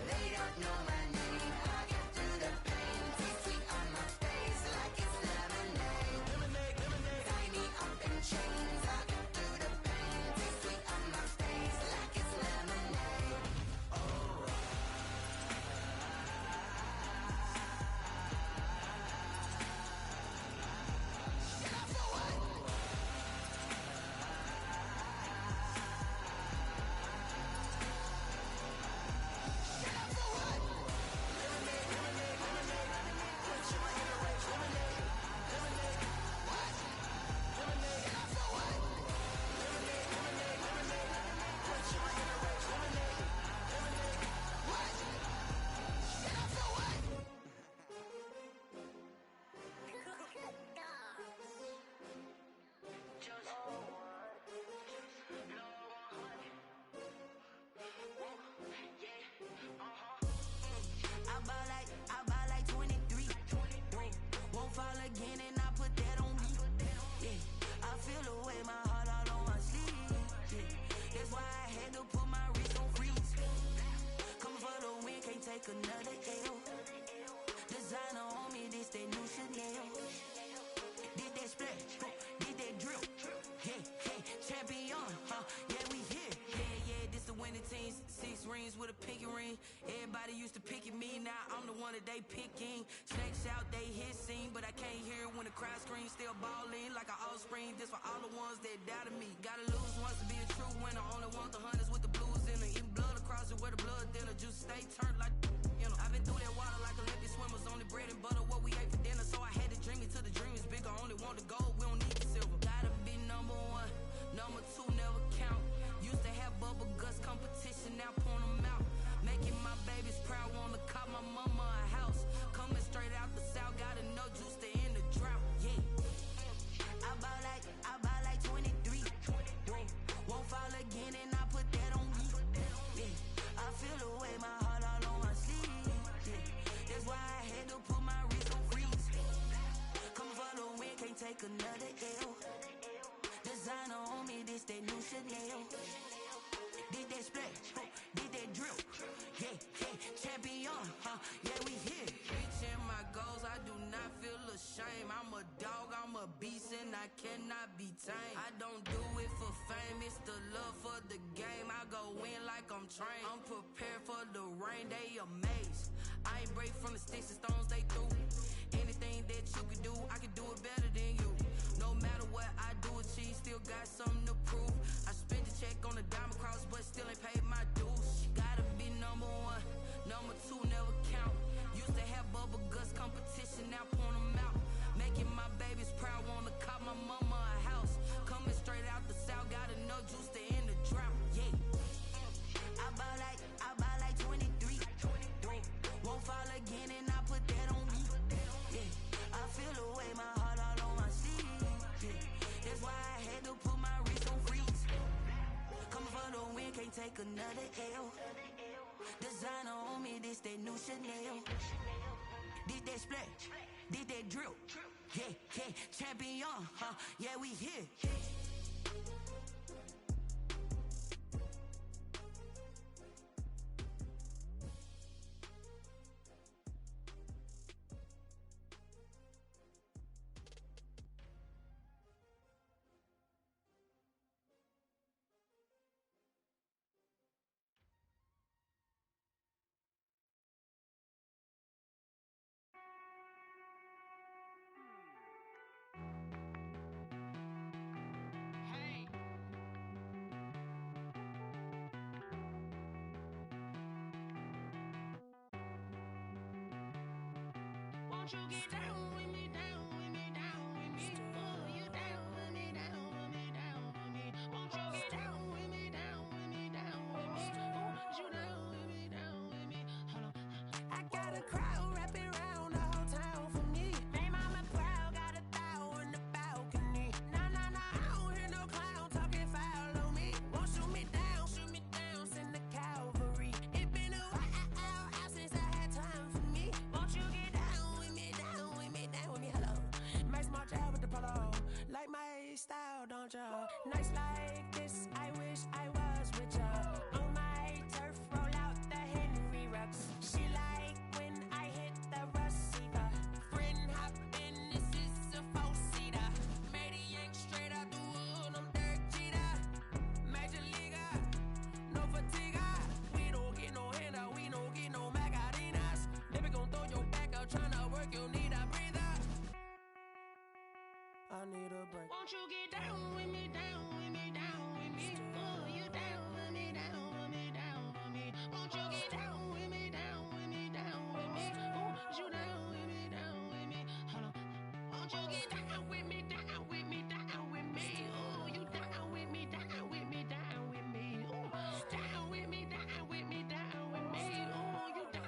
They don't know my name. I get through the pain. Taste sweet on my face like it's lemonade. Lemonade, lemonade. Tie me up in chains. I get through the pain. Taste sweet on my face like it's lemonade. Oh. I buy like 23. Won't fall again and I put that on me. Yeah, I feel the way my heart all on my sleeve. Yeah, that's why I had to put my wrist on freeze. Come for the win, can't take another L. Designer on me, this that new Chanel. Did that splash, did that drill. Hey, hey, champion, yeah, we here. Yeah, this the winning team. 6 rings with a pinky ring. Everybody used to pick at me, now I'm the one that they picking. Snakes out, they hissing, but I can't hear when the crowd screams. Still balling like an offspring. This for all the ones that doubted me. Gotta lose once to be a true winner. Only want the hunters with the blues in it. Even blood across it where the blood dinner. Juice stay turned like, you know. I've been through that water like Olympic swimmers. Only bread and butter, what we ate for dinner. So I had to dream it till the dream is bigger. Only want the gold, we don't need the silver. Gotta be number 1, number 2 never count. Used to have bubble guts competition, now point them out. Making my babies proud, wanna call my mama a house. Coming straight out the south, gotta know juice to end the drought. Yeah, I buy like 23. Won't fall again and I put that on me. Yeah, I feel the way my heart all on my sleeve. Yeah, that's why I had to put my wrist on freeze. Coming for the win, can't take another L. Designer on me, this that new Chanel. Did that splash, did that drill. Yeah, yeah, champion, yeah, we here. Reaching my goals, I do not feel ashamed. I'm a dog, I'm a beast, and I cannot be tamed. I don't do it for fame, it's the love for the game. I go in like I'm trained. I'm prepared for the rain, they amazed. I ain't break from the sticks and stones they threw. Anything that you could do, I could do it better than you. No matter what I do, achieve, still got something to prove. I spent the check on the diamond cross, but still ain't paid my dues. Gotta be number 1, number 2 never count. Used to have bubble guts competition, now point them out. Making my babies proud, wanna call my mama a house. Coming straight out the south, gotta know juice to end the drought. Yeah, I buy like 23. Won't fall again and I put that on me. Yeah, I feel the way my heart all on my sleeve. Yeah, that's why I had to put my wrist on freeze. Coming for the win, can't take another L. Designer on me, that new Chanel. Did that splash, did that drill. Yeah, yeah, champion, huh? Yeah, we here. Won't you get down with me, down with me, down with me? Oh, you down with me, down with me, down with me. Won't you get down with me, down with me, down with me? Oh, you down with me, down with me? Hold on. I got a crowd wrapping around the whole town for me. They mama proud, got a thou in the balcony. Nah, nah, nah, I don't hear no clown talking foul on me. Won't shoot me down, send the cavalry. It been a while since I had time for me. Won't you get down with me, down with me, down with me? Hello. Max March out with the polo. Like my style, don't ya? Nights like this, I wish I was with ya. On my turf, roll out the Henry Rux. She like when I hit the receiver. Friend hop in, this is a four-seater. Maniac straight out the wood, I'm Derek Jeter. Major leaguer, no fatigue. We don't get no handout, we don't get no Macarinas. They be gon' throw your back out, tryna work, you need a breather. I need a break. Won't you get down with me, down with me, down with me? Oh, you down with me, down with me, down with me? Won't you get down with me, down with me, down with me? Oh, you down with me, down with me? Hold on. Won't you get down with me, down with me, down with me? Oh, you down with me, down with me, down with me? Oh, down with me, down with me, down with me? Oh, you down.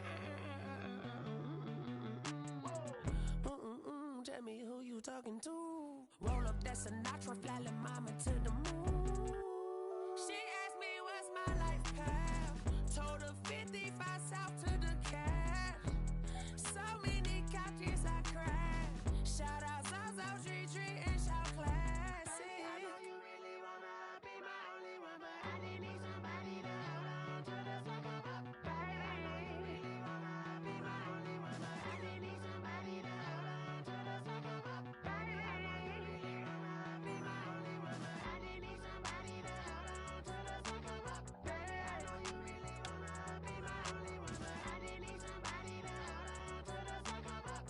Tell me who you talking to. Roll up that Sinatra, fly la mama to the moon. She asked me what's my life path. Told her 55 south to the cat. So many couches I cried. Shout out Zazo, Tree, and shout classic. I know you really wanna be my only one, but I didn't need somebody to hold on to the sucker up. Baby, I know you really wanna be my only one, but I didn't need somebody to hold on to the sucker up. Baby, I know you really wanna be my only one, but I didn't need somebody to hold on to the sucker up. Baby, I know you really wanna be my only one, but I didn't need somebody to hold on to the sucker up.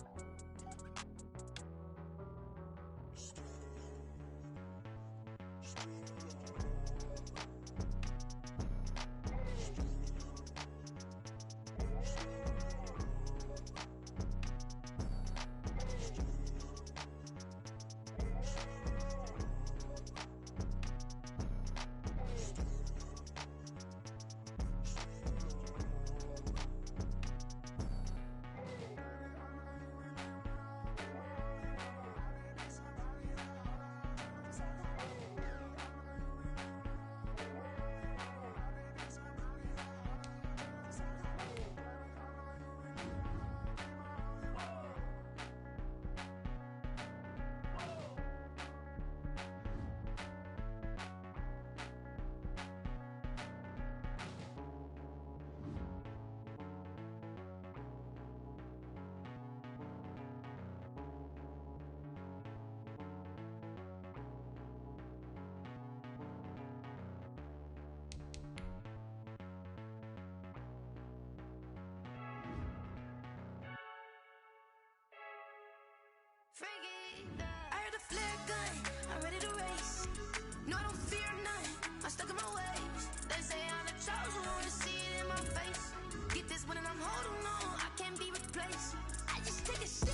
Freaky, I heard the flare gun, I'm ready to race. No, I don't fear none, I'm stuck in my ways. They say I'm the chosen one, to see it in my face. Get this one and I'm holding on, I can't be replaced. I just take a sip.